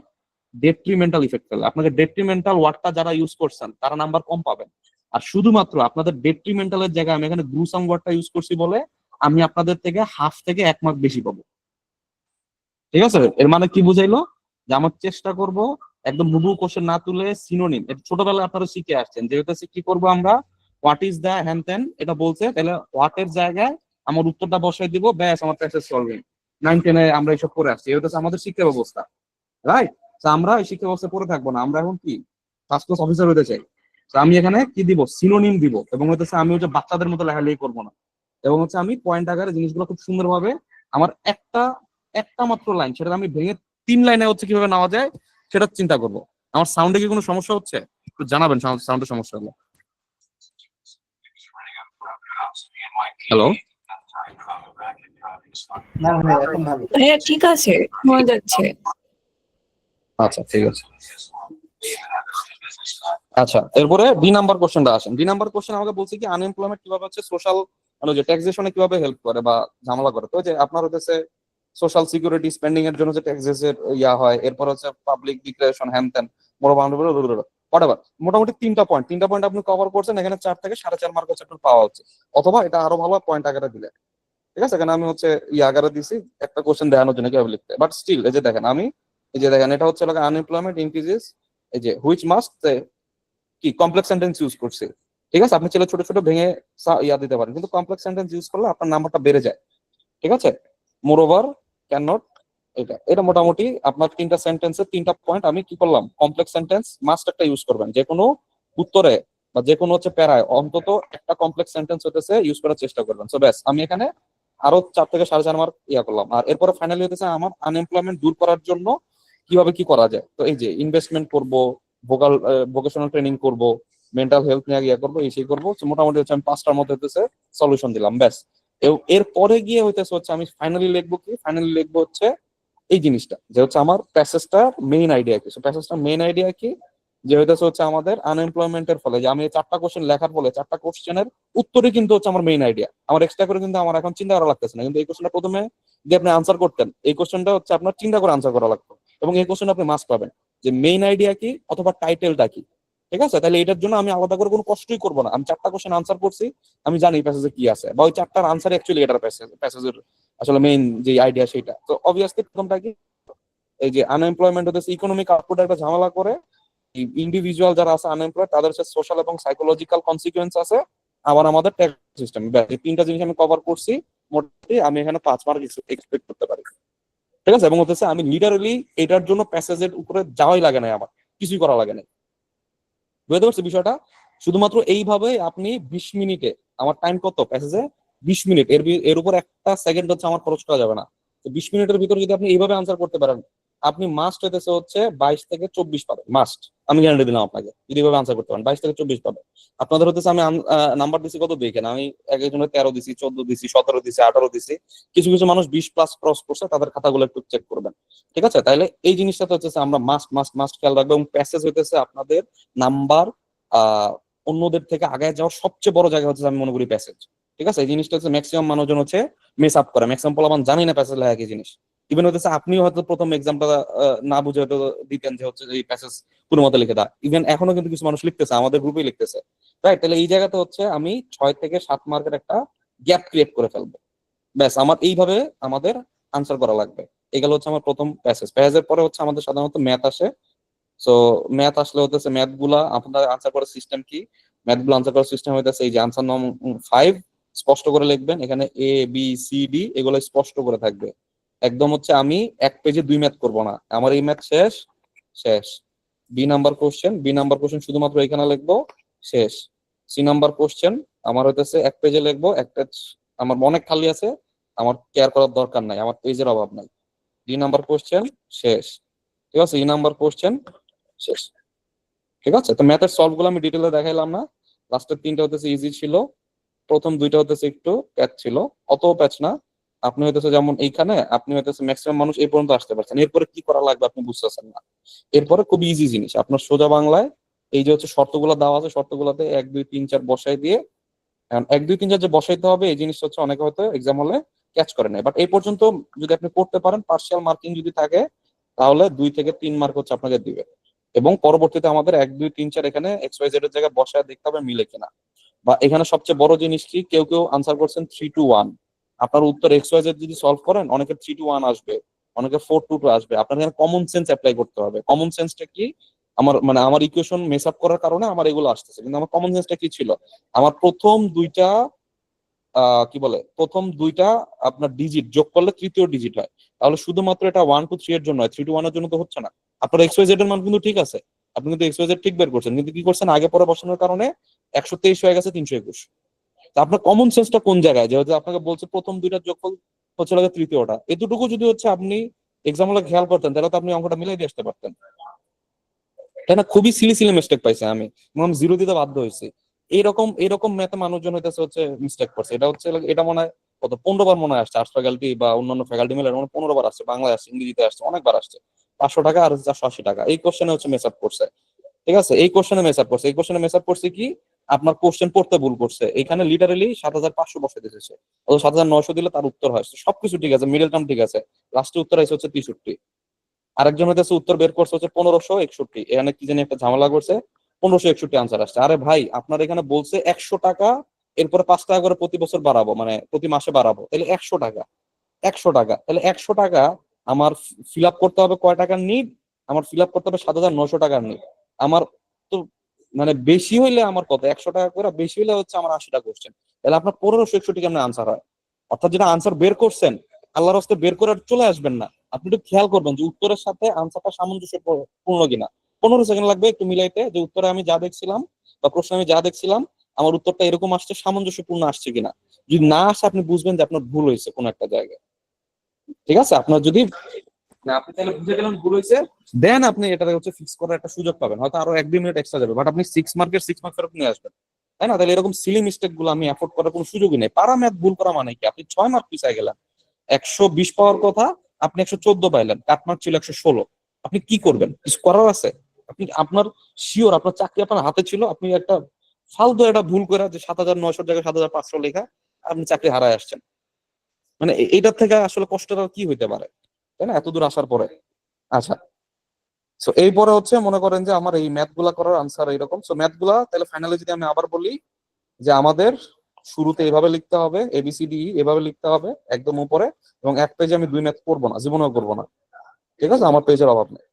ডেট্রিমেন্টাল ইফেক্ট ফেলে। আপনাকে ডেট্রিমেন্টাল ওয়ার্ডটা যারা ইউজ করছেন তারা নাম্বার কম পাবেন। আর শুধুমাত্র আপনাদের ডেট্রিমেন্টালের জায়গায় আমি এখানে গ্রুসাম ওয়ার্ডটা ইউজ করছি বলে আমি আপনাদের থেকে 1/2 থেকে 1 মার্ক বেশি পাবো, ঠিক আছে? এর মানে কি বুঝাইলো, যে আমার চেষ্টা করব একদম হুবহু কোশ্চেন না তুলে সিনোনিম, এটা ছোটবেলায় আপনারা শিখে আসছেন যে হচ্ছে কি করব আমরা, হোয়াট ইজ দ্য হ্যান ত্যান এটা বলছে, তাহলে হোয়াট এর জায়গায় আমার উত্তরটা বসাই দিব, ব্যাস আমার প্যাসেজ সলভিং। 9-10 আমরা এইসব করে আসছি, এটা হচ্ছে আমাদের শিক্ষা ব্যবস্থা, রাইট? আমরা এই শিক্ষা ব্যবস্থা পড়ে থাকবো না, আমরা এখন কি ফার্স্ট ক্লাস অফিসার হতে চাই। তো আমি এখানে কি দিব, সিনোনিম দিব, এবং হচ্ছে আমি হচ্ছে বাচ্চাদের মতো লেখালেখি করবো না, এবং হচ্ছে আমি পয়েন্ট আকারে জিনিসগুলো খুব সুন্দরভাবে আমার একটা মাত্র লাইন সেটা আমি ভেঙে 3 লাইনে হচ্ছে কিভাবে নেওয়া যায় সেটা চিন্তা করব। আমার সাউন্ডে কি কোনো সমস্যা হচ্ছে একটু জানাবেন, সাউন্ডের সমস্যা হলো। হ্যালো, না ভাই এখন ভালো। হ্যাঁ ঠিক আছে, শোনা যাচ্ছে। আচ্ছা ঠিক আছে। আচ্ছা এরপরে ডি নাম্বার কোশ্চেনটা আসেন। ডি নাম্বার কোশ্চেন আমাকে বলছে কি আনএমপ্লয়মেন্ট কিভাবে হচ্ছে সোশ্যাল মানে যে ট্যাক্সেশনে কিভাবে হেল্প করে বা ঝামেলা করে। তো যে আপনার হচ্ছে সোশ্যাল সিকিউরিটি স্পেন্ডিং এর জন্য যে ট্যাক্সেসের ইয়া হয়, এরপর হচ্ছে পাবলিক ডিক্লারেশন হ্যান ত্যান হোয়াটএভার, মোটামুটি 3টা পয়েন্ট আপনি কভার করছেন। এখানে 4 থেকে 4.5 মার্ক হচ্ছে পাওয়া হচ্ছে, অথবা এটা আরো ভালো পয়েন্ট আকারে দিলে, ঠিক আছে? এখানে আমি হচ্ছে ইয়া আকারে দিছি একটা কোশ্চেন দেখানোর জন্য কিভাবে লিখতে, বাট স্টিল এই যে দেখেন আমি এই যে দেখেন এটা হচ্ছে আনএমপ্লয়মেন্ট ইনক্রিজেস, এই যে হুইচ মাস্ট কি কমপ্লেক্স সেন্টেন্স ইউজ করছে, ঠিক আছে? আপনি ছোট ছোট ভেঙে ইয়া দিতে পারেন, কিন্তু কমপ্লেক্স সেন্টেন্স ইউজ করলে আপনার নাম্বারটা বেড়ে যায়, ঠিক আছে? মোর ওভার ক্যান নট, এটা মোটামুটি আপনার 3টা সেন্টেন্সের 3টা পয়েন্ট আমি কি করলাম, কমপ্লেক্স সেন্টেন্স মাস্ট একটা ইউজ করবেন যে কোনো উত্তরে বা যে কোনো হচ্ছে প্যারায় অন্তত একটা কমপ্লেক্স সেন্টেন্স হতেছে ইউজ করার চেষ্টা করবেন। সো ব্যাস আমি এখানে আরো 4 থেকে 4.5 মার্ক ইয়া করলাম। আর এরপরে ফাইনালি হতেছে আমার আনএমপ্লয়মেন্ট দূর করার জন্য কিভাবে কি করা যায়। তো এই যে ইনভেস্টমেন্ট করব, ভোকেশনাল ট্রেনিং করব, মেন্টাল হেলথ নিয়ে ইয়া করবো, এই সেই করবো। মোটামুটি হচ্ছে আমি 5টার মধ্যে হতেছে সলিউশন দিলাম, ব্যাস। এরপরে গিয়ে হচ্ছে আমি ফাইনালি লিখবো হচ্ছে এই জিনিসটা যে হচ্ছে আমার প্যাসেজটার মেইন আইডিয়া কি। প্যাসেজটার মেইন আইডিয়া কি যে হচ্ছে আমাদের আনএমপ্লয়মেন্টের ফলে যে আমি 4টা কোশ্চেন লেখার ফলে 4টা কোশ্চেনের উত্তরই কিন্তু হচ্ছে আমার মেইন আইডিয়া। আমার এক্সট্রা করে কিন্তু আমার এখন চিন্তা করা লাগতেছে না, কিন্তু এই কোশ্চেনটা প্রথমে যে আপনি আনসার করতেন, এই কোশ্চেনটা হচ্ছে আপনার চিন্তা করে আনসার করা লাগতো, এবং এই কোশ্চেন আপনি মাস্ট পাবেন যে মেইন আইডিয়া কি অথবা টাইটেলটা কি, ঠিক আছে? তাহলে এটার জন্য আমি আলাদা করে কোনো কষ্টই করবো না, আমি 4টা কোশ্চেন আনসার করছি, আমি জানি প্যাসেজে কি আছে, বা ওই 4টার আনসার অ্যাকচুয়ালি এটার প্যাসেজের আসলে মেইন যে আইডিয়া সেটা। তো অবভিয়াসলি প্রথমটা কি, এই যে আনএমপ্লয়মেন্ট হচ্ছে ইকোনমিক আউটপুট একটা ঝামেলা করে, ইন্ডিভিজুয়াল যারা আছে আনএমপ্লয়েড তাদের হচ্ছে সোশ্যাল এবং সাইকোলজিক্যাল কনসিকুয়েন্স আছে, আবার আমাদের ট্যাক্স সিস্টেম, এই 3টা জিনিস আমি কভার করছি। মোটামুটি আমি এখানে 5 মার্ক এক্সপেক্ট করতে পারি, ঠিক আছে? এবং হচ্ছে আমি লিটারালি এটার জন্য প্যাসেজের উপরে যাওয়াই লাগে না, আমার কিছুই করা লাগে না, বুঝতে পারছি বিষয়টা? শুধুমাত্র এইভাবে আপনি 20 মিনিটে, আমার টাইম কত প্যাসেজে 20 মিনিট, এর উপর একটা সেকেন্ড হচ্ছে আমার খরচ করা যাবে না। 20 মিনিটের ভিতরে যদি আপনি এইভাবে আনসার করতে পারেন, আপনি মাস্ট হচ্ছে 22 থেকে 24 পাবেন, মাস্ট। আমি গ্যারান্টি দিলাম আপনাকে যদি এভাবে আনসার করতে পারেন 22 থেকে 24 পাবে। আপনাদের হচ্ছে আমি নাম্বার দিছি কত দেখেন, আমি এক একজনের 13 দিছি, 14 দিছি, 17 দিছি, 18 দিছি। কিছু কিছু মানুষ 20+ ক্রস করছে, তাদের খাতাগুলো একটু চেক করবেন, ঠিক আছে? তাইলে এই জিনিসটা তো হচ্ছে আমরা মাস্ট মাস্ট মাস্ট খেয়াল রাখবো। এবং প্যাসেজ হইতেছে আপনাদের নাম্বার অন্যদের থেকে আগায় যাওয়ার সবচেয়ে বড় জায়গা হচ্ছে আমি মনে করি প্যাসেজ, ঠিক আছে? এই জিনিসটা হচ্ছে ম্যাক্সিমাম মানুষজন হচ্ছে মিস আপ করে, ম্যাক্সিমাম পোলাপান জানি না প্যাসেজ লেখা কি জিনিস। ইভেন হচ্ছে আপনিও হয়তো প্রথম এক্সামটা না বুঝে হয়তো দিতেন যে হচ্ছে এই প্যাসেজ কোনো মতে লিখে দা, ইভেন এখনো কিন্তু কিছু মানুষ লিখতেছে, আমাদের গ্রুপে লিখতেছে, রাইট? তাহলে এই জায়গাতে হচ্ছে আমি 6 থেকে 7 মার্কের একটা গ্যাপ ক্রিয়েট করে ফেলবো, ব্যাস। আমার এইভাবে আমাদের আনসার করা লাগবে। এগুলো হচ্ছে আমার প্রথম প্যাসেজ। প্যাসেজের পরে হচ্ছে আমাদের সাধারণত ম্যাথ আসে। সো ম্যাথ আসলে হতেছে ম্যাথ গুলা আপনার আনসার করার সিস্টেম কি, ম্যাথ গুলো আনসার করার সিস্টেম হইতেছে এই যে আনসার নং 5 স্পষ্ট করে লিখবেন, এখানে ABCD এগুলো স্পষ্ট করে থাকবে একদম। হচ্ছে আমি এক পেজে 2 ম্যাথ করব না, আমার এই ম্যাথ শেষ শেষ। বি নাম্বার কোশ্চেন শুধুমাত্র এখানে লিখবো, শেষ। সি নাম্বার কোশ্চেন আমার হইতেছে এক পেজে লিখবো, এক পেজ আমার অনেক খালি আছে, আমার কেয়ার করার দরকার নাই, আমার পেজের অভাব নাই। ডি নাম্বার কোশ্চেন শেষ, ঠিক আছে? ই নাম্বার কোশ্চেন শেষ, ঠিক আছে? তো ম্যাথের সলভ গুলো আমি ডিটেলে দেখাইলাম না। লাস্টের 3টা হতেছে ইজি ছিল, প্রথম 2টা হতেছে একটু প্যাচ ছিল, অত প্যাচ না। আপনি হইতেছে যেমন এইখানে আপনি হইতেছে ম্যাক্সিমাম মানুষ এই পর্যন্ত আসতে পারছেন, এরপরে কি করা লাগবে আপনি বুঝতেছেন না। এরপরে খুব ইজি জিনিস, আপনার সোজা বাংলায় এই যে হচ্ছে শর্তগুলো দেওয়া আছে, শর্তগুলোতে 1 2 3 4 বসাই দিয়ে, এখন 1 2 3 4 যে বসাইতে হবে এই জিনিসটা হচ্ছে অনেকে হয়তো এক্সাম হলে ক্যাচ করে নেয়, বাট এই পর্যন্ত যদি আপনি করতে পারেন, পার্সিয়াল মার্কিং যদি থাকে তাহলে 2 থেকে 3 মার্ক হচ্ছে আপনাকে দিবে। এবং পরবর্তীতে আমাদের 1 2 3 4 এখানে XYZ এর জায়গায় বসায় দেখতে হবে মিলে কিনা। বা এখানে সবচেয়ে বড় জিনিস কি, কেউ কেউ আনসার করছেন 3 to 1, আপনার উত্তর XYZ যদি সলভ করেন অনেকের 3 to 1 আসবে, অনেকের 4 to 2 আসবে। আপনার এখানে কমন সেন্স অ্যাপ্লাই করতে হবে। কমন সেন্সটা কি, আমার ইকুয়েশন মেস আপ করার কারণে আমার এগুলো আসতেছে, কিন্তু আমার কমন সেন্সটা কি ছিল, আমার প্রথম 2টা কি বলে, প্রথম 2টা আপনার ডিজিট যোগ করলে তৃতীয় ডিজিট হয়। তাহলে শুধুমাত্র এটা 1 to 3 এর জন্য হয়, 3 to 1 এর জন্য তো হচ্ছে না। আপনার XYZ এর মান কিন্তু ঠিক আছে, আপনি কিন্তু XYZ ঠিক বের করছেন, কিন্তু কি করছেন আগে পরে বসানোর কারণে 123 হয়ে গেছে 321। তা আপনার কমন সেন্সটা কোন জায়গায়, যে হচ্ছে আপনাকে বলছে প্রথম 2টার যোগফল হচ্ছে লাগে তৃতীয়টা, এতটুকু যদি হচ্ছে আপনি এক্সাম হলে খেয়াল করতেন তাহলে তো আপনি অঙ্কটা মিলাই দিয়ে আসতে পারতেন, তাই না? খুবই সিলি সিলি মিস্টেক পাইছে, আমি জিরো দিতে বাধ্য হয়েছি। এইরকম ম্যাথে মানুষজন হইতেছে হচ্ছে মিস্টেক করছে। এটা হচ্ছে এটা মনে হয় কত 15 বার মনে হয় আসছে, আর্টস ফ্যাকাল্টি বা অন্যান্য ফ্যাকাল্টি মিলে মনে হয় 15 বার আসছে, বাংলায় আসছে, ইংরেজিতে আসছে, অনেকবার আসছে। 500 টাকা আর 480 টাকা এই কোশ্চেনে হচ্ছে মেস আপ করছে, ঠিক আছে? এই কোশ্চেনে মেস আপ করছে, এই কোশ্চেনে মেস আপ করছে কি, আপনার কোশ্চেন পড়তে ভুল করছে, এখানে লিটারালি 7500 বসে দিয়েছে, অথচ 7900 দিলে তার উত্তর হয়। সবকিছু ঠিক আছে, মিডল টার্ম ঠিক আছে, লাস্টে উত্তর আসছে হচ্ছে 63। আরেকজন হচ্ছে উত্তর বের করছে হচ্ছে 1561, এখানে কি জানি একটা ঝামেলা করছে, 1561 আনসার আসছে। আরে ভাই, আপনার এখানে বলছে 100 টাকা, এরপরে 5 টাকা করে প্রতি বছর বাড়াবো, মানে প্রতি মাসে বাড়াবো, তাহলে 100 টাকা, 100 টাকা, তাহলে 100 টাকা আমার ফিল আপ করতে হবে কয় টাকার নিড, আমার ফিল আপ করতে হবে 7900 টাকার নিড। আমার তো মানে বেশি হইলে আমার কত, 100 টাকা করে বেশি হইলে হচ্ছে আমার 80টা কোশ্চেন, তাহলে আপনার 1561 কেমন আনসার হয়? অর্থাৎ যেটা আনসার বের করছেন আল্লাহর রাস্তায় বের করে চলে আসবেন না, আপনি একটু খেয়াল করবেন যে উত্তরের সাথে আনসারটা সামঞ্জস্যপূর্ণ কিনা। 15 সেকেন্ড লাগবে একটু মিলাইতে, যে উত্তরে আমি যা দেখছিলাম বা প্রশ্নে আমি যা দেখছিলাম আমার উত্তরটা এরকম আসছে, সামঞ্জস্যপূর্ণ আসছে কিনা। যদি না আসে আপনি বুঝবেন যে আপনার ভুল হয়েছে কোনো একটা জায়গায়, ঠিক আছে? আপনার যদি না, আপনি তাহলে বুঝে গেলেন ভুল হয়েছে, দেন আপনি এটা হচ্ছে ফিক্স করার একটা সুযোগ পাবেন, হয়তো আরো 1 2 মিনিট এক্সট্রা যাবে, বাট আপনি 6 মার্ক ফেরত নিয়ে আসবেন, তাই না? তাহলে এরকম সিলি মিস্টেক গুলো আমি অ্যাফোর্ড করার কোনো সুযোগই নেই। পারা ম্যাথ ভুল করা মানে কি, আপনি 6 মার্ক পিছায় গেলেন, 120 পাওয়ার কথা আপনি 114 পাইলেন, কাটমার্ক ছিল 116, আপনি কি করবেন? কিছু করার আছে? আপনি আপনার শিওর আপনার চাকরি আপনার হাতে ছিল, আপনি একটা ফালতু একটা ভুল করে যে 7900 জায়গায় 7500 লেখা, আপনি চাকরি হারায় আসছেন, মানে এইটার থেকে আসলে কষ্টটা কি হইতে পারে, তাই না? এত দূর আসার পরে। আচ্ছা, সো এরপরে হচ্ছে মনে করেন যে আমার এই ম্যাথ গুলা করার আনসার এইরকম। সো ম্যাথ গুলা তাহলে ফাইনালি যদি আমি আবার বলি যে আমাদের শুরুতে এভাবে লিখতে হবে, ABCD এভাবে লিখতে হবে একদম উপরে, এবং এক পেজে আমি 2 ম্যাথ করবো না, জীবনেও করবো না, ঠিক আছে? আমার পেজের অভাব নেই।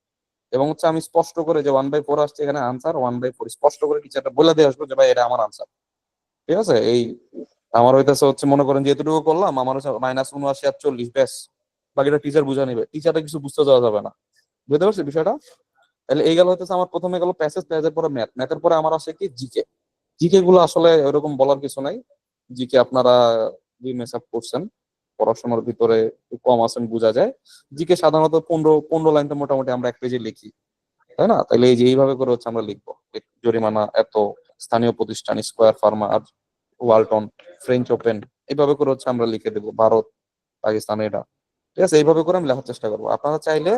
এবং হচ্ছে আমি স্পষ্ট করে যে 1/4 আসছে এখানে আনসার 1/4 স্পষ্ট করে টিচারটা বলে দিয়ে আসবো যে ভাই এটা আমার আনসার, ঠিক আছে? এই আমার হইতেছে হচ্ছে মনে করেন যে এতটুকু করলাম, আমার হচ্ছে -79 আর 40, ব্যাস। বাকিটা টিচার বুঝা নিবে, টিচারটা কিছু বুঝতে যাওয়া যাবে না, বুঝতে পারছি বিষয়টা? তাহলে এই গেল হইতেছে আমার প্রথমে গেল প্যাসেজ, প্যাসেজের পরে ম্যাথ, ম্যাথের পরে আমার আসে কি জিকে। জিকে গুলো আসলে এরকম বলার কিছু নাই, জিকে আপনারা দুই মেস আপ করছেন, পড়াশোনার ভিতরে একটু কম আছেন বোঝা যায়। জিকে সাধারণত 15 লাইন তো মোটামুটি আমরা এক পেজে লিখি, তাই না? তাহলে এই যে এইভাবে করে হচ্ছে আমরা লিখবো যে জরিমানা এত, স্থানীয় প্রতিষ্ঠান স্কয়ার ফার্মা আর ওয়ালটন, ফ্রেঞ্চ ওপেন, এইভাবে করে হচ্ছে আমরা লিখে দেবো, ভারত পাকিস্তান এটা। ঠিক আছে, এইভাবে করে আমি লেখার চেষ্টা করবো। আপনারা চাইলে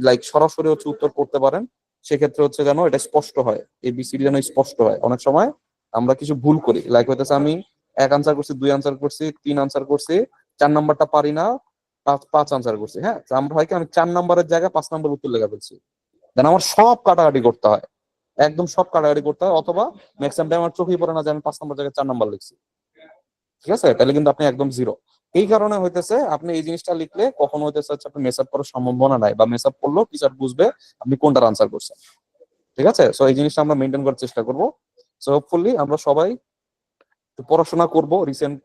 লাইক সরাসরি হচ্ছে উত্তর করতে পারেন, সেক্ষেত্রে হচ্ছে যেন এটা স্পষ্ট হয়, এবিসিডি যেন স্পষ্ট হয়। অনেক সময় আমরা কিছু ভুল করি, লাইক হইতেছে আমি 1 আনসার করছি, 2 আনসার করছি, 3 আনসার করছি, 4 নাম্বারটা পারি না, 5 আনসার করছি। হ্যাঁ, তো আমরা হয় কি, আমি 4 নাম্বারের জায়গায় 5 নাম্বার উত্তর লেখা ফেলছি, দেন আমার সব কাটাকাটি করতে হয়, একদম সব কাটাকাটি করতে হয়, অথবা ম্যাক্সিমাম টাইম আমার চোখেই পড়ে না যে আমি 5 নাম্বার জায়গায় 4 নাম্বার লিখছি। ঠিক আছে, তাহলে কিন্তু আপনি একদম জিরো। এই কারণে হইতেছে আপনি এই জিনিসটা লিখলে কখনো হইতেছে হচ্ছে আপনি মেস আপ করার সম্ভাবনা নাই, বা মেস আপ করলেও টিচার বুঝবে আপনি কোনটার আনসার করছেন। ঠিক আছে, সো এই জিনিসটা আমরা মেনটেন করার চেষ্টা করবো। সো হোপফুলি আমরা সবাই একটু পড়াশোনা করবো। রিসেন্ট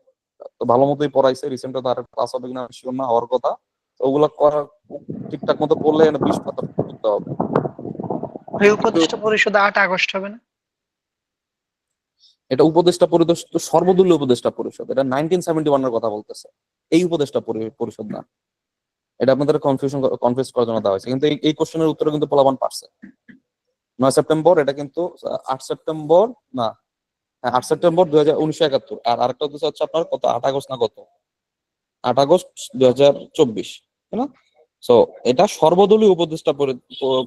তো ভালো মতোই পড়াইছে, রিসেন্টে তো আর ক্লাস হবে কিনা শিওর না, হওয়ার কথা। তো ওগুলা করার ঠিকঠাক মতো করলে 20 পাতা করতে হবে। ওই উপদেষ্টা পরিষদ 8 আগস্ট হবে না? এটা উপদেষ্টা পরিষদ তো সর্বদলীয় উপদেষ্টা পরিষদ, এটা 1971 এর কথা বলতেছে, এই উপদেষ্টা পরিষদ না। এটা আপনাদের কনফিউজ করার জন্য দেওয়া হয়েছে, কিন্তু এই কোশ্চেনের উত্তরে কিন্তু পোলাপান পারছে। 9 সেপ্টেম্বর, এটা কিন্তু 8 সেপ্টেম্বর না, হ্যাঁ 8 সেপ্টেম্বর 1971। আর আরেকটা হচ্ছে আপনার কত, 8 আগস্ট না কত, 8 আগস্ট 2024, তাই না? সো এটা সর্বদলীয় উপদেষ্টা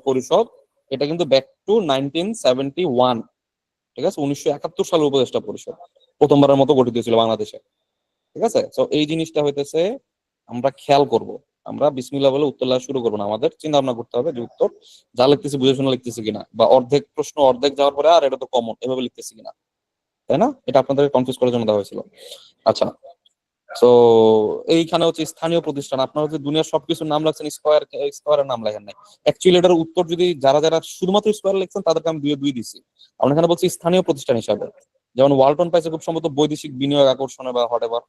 পরিষদ, এটা কিন্তু ব্যাক টু 1971। ঠিক আছে, 1971 সালে উপদেষ্টা পরিষদ প্রথমবারের মতো গঠিত হয়েছিল বাংলাদেশে। ঠিক আছে, তো এই জিনিসটা হইতেছে আমরা খেয়াল করব। আমরা বিসমিল্লাহ বলে উত্তর লেখা শুরু করবো না, আমাদের চিন্তা ভাবনা করতে হবে যে উত্তর যা লিখতেছি বুঝে শুনে লিখতেছি কিনা, বা অর্ধেক প্রশ্ন অর্ধেক যাওয়ার পরে আর এটা তো কমন এভাবে লিখতেছি কিনা, তাই না? এটা আপনাদের কনফিউজ করার জন্য দেওয়া হয়েছিল। আচ্ছা, তো এইখানে হচ্ছে স্থানীয় প্রতিষ্ঠান, আপনারা হচ্ছে দুনিয়ার সবকিছুর নাম লাগছেন, স্কয়ারের নাম লেখেন নাই। অ্যাকচুয়ালি এটার উত্তর যদি যারা যারা শুধুমাত্র স্কয়ার লিখছেন তাদেরকে আমি 2 দিছি। আমরা এখানে বলছি স্থানীয় প্রতিষ্ঠান হিসাবে, যেমন ওয়ালটন পাইছে খুব সম্ভবত বৈদেশিক বিনিয়োগ আকর্ষণে বা হোয়াট এভার,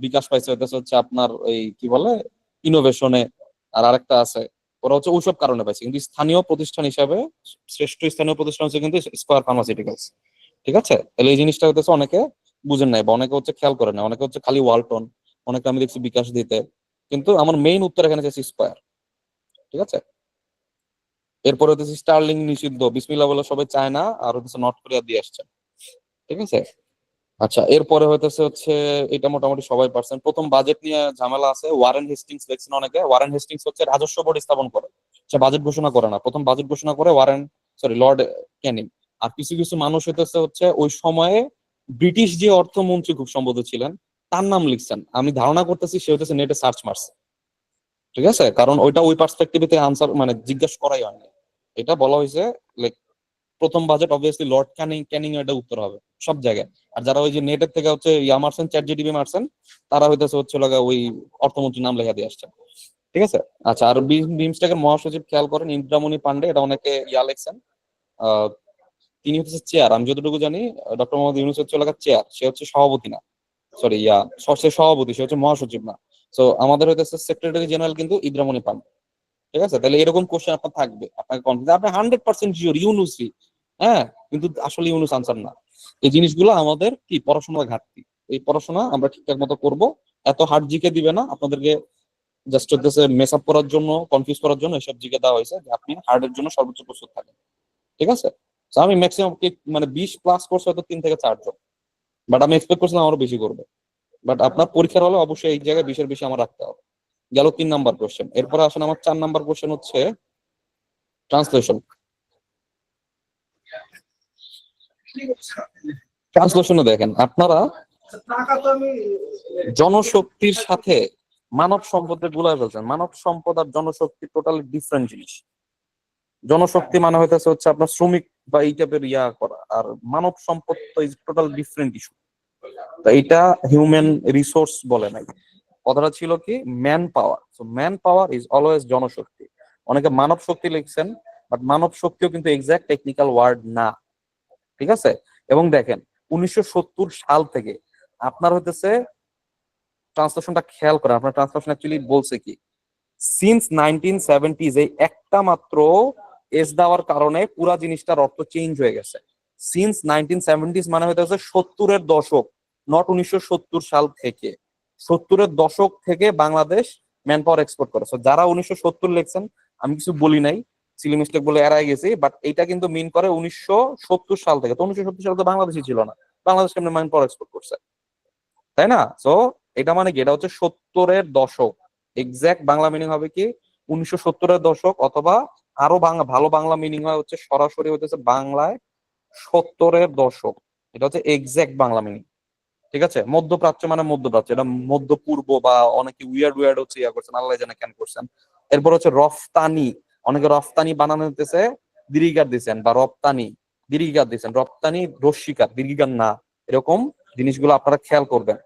বিকাশ পাইছে হচ্ছে আপনার এই কি বলে ইনোভেশনে, আর আরেকটা আছে, ওরা হচ্ছে ওইসব কারণে পাইছে। কিন্তু স্থানীয় প্রতিষ্ঠান হিসাবে শ্রেষ্ঠ স্থানীয় প্রতিষ্ঠান হচ্ছে কিন্তু স্কয়ার ফার্মাসিউটিক্যালস। ঠিক আছে, তাহলে এই জিনিসটা হচ্ছে অনেকে বুঝেন নাই, বা অনেকে হচ্ছে খেয়াল করে না, অনেকে হচ্ছে খালি ওয়ালটন, অনেকে আমি দেখছি বিকাশ দিতে, কিন্তু আমার মেইন উত্তর এখানে হচ্ছে স্কয়ার। ঠিক আছে, এরপরে হচ্ছে স্টার্লিং নিষিদ্ধ, বিসমিল্লাহ বলে সবাই চায় না, আর হচ্ছে নর্থ কোরিয়া দিয়ে আসছে। ঠিক আছে, আচ্ছা এরপরে হচ্ছে এটা মোটামুটি সবাই পারছেন। প্রথম বাজেট নিয়ে ঝামেলা আছে, ওয়ারেন হেস্টিংস দেখছেন অনেকে। ওয়ারেন হেস্টিংস হচ্ছে রাজস্ব বোর্ড স্থাপন করে, সে বাজেট ঘোষণা করে না, প্রথম বাজেট ঘোষণা করে লর্ড ক্যানিং। আর কিছু কিছু মানুষ হচ্ছে ওই সময়ে ব্রিটিশ যে অর্থমন্ত্রী খুব সম্ভবত ছিলেন, তার নাম লিখছেন। আমি ধারণা করতেছি সে হচ্ছে নেটে সার্চ মারছে। ঠিক আছে, কারণ ওইটা ওই পার্সপেক্টিভে আনসার মানে জিজ্ঞাসা করাই হয়নি। এটা বলা হয়েছে লাইক প্রথম বাজেট অবভিয়াসলি লর্ড ক্যানিং এটা উত্তর হবে সব জায়গায়। আর যারা ওই যে নেটের থেকে হচ্ছে ইয়া মারছেন, চ্যাট জিটিপি মারছেন, তারা হচ্ছে ওই অর্থমন্ত্রীর নাম লেখা দিয়ে আসছেন। ঠিক আছে, আচ্ছা আর বিমস্টেকের মহাসচিব খেয়াল করেন ইন্দ্রামণি পান্ডে, এটা অনেকে ইয়া লেখছেন। আহ তিনি হচ্ছে চেয়ার, আমি যতটুকু জানি ডক্টর মোহাম্মদ ইউনূস হচ্ছে চেয়ার, সে হচ্ছে সভাপতি না, সরি ইয়া সে সভাপতি, সে হচ্ছে মহাসচিব না। তো আমাদের হচ্ছে সেক্রেটারি জেনারেল কিন্তু ইন্দ্রামণি পান্ডে। ঠিক আছে, তাহলে এরকম কোশ্চেন আপনার থাকবে, আপনাকে কনফিডেন্স, আপনি 100% শিওর ইউনুসই, হ্যাঁ, কিন্তু আসলে ইউনুস আনসার না। এই জিনিসগুলো আমাদের কি পড়াশোনার ঘাটতি, এই পড়াশোনা আমরা ঠিকঠাক মতো করবো। এত হার্ড জিকে দিবে না আপনাদেরকে, জাস্ট হচ্ছে মেস আপ করার জন্য, কনফিউজ করার জন্য এসব জিকে দেওয়া হয়েছে যে আপনি হার্ডের জন্য সর্বোচ্চ প্রস্তুত থাকেন। ঠিক আছে, তো আমি ম্যাক্সিমাম মানে 20+ কোর্স হয়তো 3 থেকে 4 জন, বাট আমি এক্সপেক্ট করছিলাম আরো বেশি করবে। বাট আপনার পরীক্ষার হলে অবশ্যই এই জায়গায় 20-এর বেশি আমার রাখতে হবে। গেল 3 নাম্বার কোশ্চেন, এরপরে আসেন আমার 4 নাম্বার কোশ্চেন হচ্ছে ট্রান্সলেশন। ট্রান্সলেশনে দেখেন আপনারা জনশক্তির সাথে মানব সম্পদের গুলাই ফেলছেন। মানব সম্পদ আর জনশক্তি টোটালি ডিফারেন্ট জিনিস। জনশক্তি মানে হচ্ছে আপনার শ্রমিক বা এই টাইপের ইয়া করা, আর মানব সম্পদ তো ইজ টোটাল ডিফারেন্ট ইস্যু। তো এটা হিউম্যান রিসোর্স বলে নাই, কথাটা ছিল কি man power. So man power is always জনশক্তি। অনেকে মানব শক্তি লিখছেন, বাট মানব শক্তিও কিন্তু এক্সাক্ট টেকনিক্যাল ওয়ার্ড না। ঠিক আছে, এবং দেখেন 1970 সাল থেকে আপনার ট্রান্সলেশনটা খেয়াল করেন, আপনার ট্রান্সলেশন অ্যাকচুয়ালি বলছে কি সিন্স 1970s, এই একটা মাত্র এস দেওয়ার কারণে পুরা জিনিসটার অর্থ চেঞ্জ হয়ে গেছে। সিন্স 1970s মানে 70-এর দশক, নট 1970 সাল থেকে। 70-এর দশক থেকে বাংলাদেশ ম্যান পাওয়ার এক্সপোর্ট করে। যারা 1970 লিখছেন আমি কিছু বলি নাই, সিলি মিস্টেক বলে এড়াই গেছি, বাট এটা কিন্তু মিন করে 1970 সাল থেকে। তো 1970 সালে তো বাংলাদেশই ছিল না, বাংলাদেশ কেমন মাইন পর এক্সপোর্ট করছে, তাই না? সো এটা মানে কি, এটা হচ্ছে 70-এর দশক। এক্সাক্ট বাংলা মিনিং হবে কি 1970-এর দশক, অথবা আরো বাংলা ভালো বাংলা মিনিং হয় হচ্ছে সরাসরি হইতেছে বাংলায় 70-এর দশক। এটা হচ্ছে এক্সাক্ট বাংলা মিনিং। ঠিক আছে, মধ্যপ্রাচ্য মানে মধ্যপ্রাচ্য, এটা মধ্য পূর্ব, বা অনেকে উইয়ার্ড উইয়ার্ড হচ্ছে ইয়া করছেন, আল্লাহ জানে কেন করছেন। এরপর হচ্ছে রফতানি, অনেকে রফতানি বানানো হইতেছে দীর্ঘিকার দিচ্ছেন, বা রপ্তানি দীর্ঘিকার দিচ্ছেন, রপ্তানি রস্বীকার দীর্ঘিকার না, এরকম জিনিসগুলো আপনারা খেয়াল করবেন।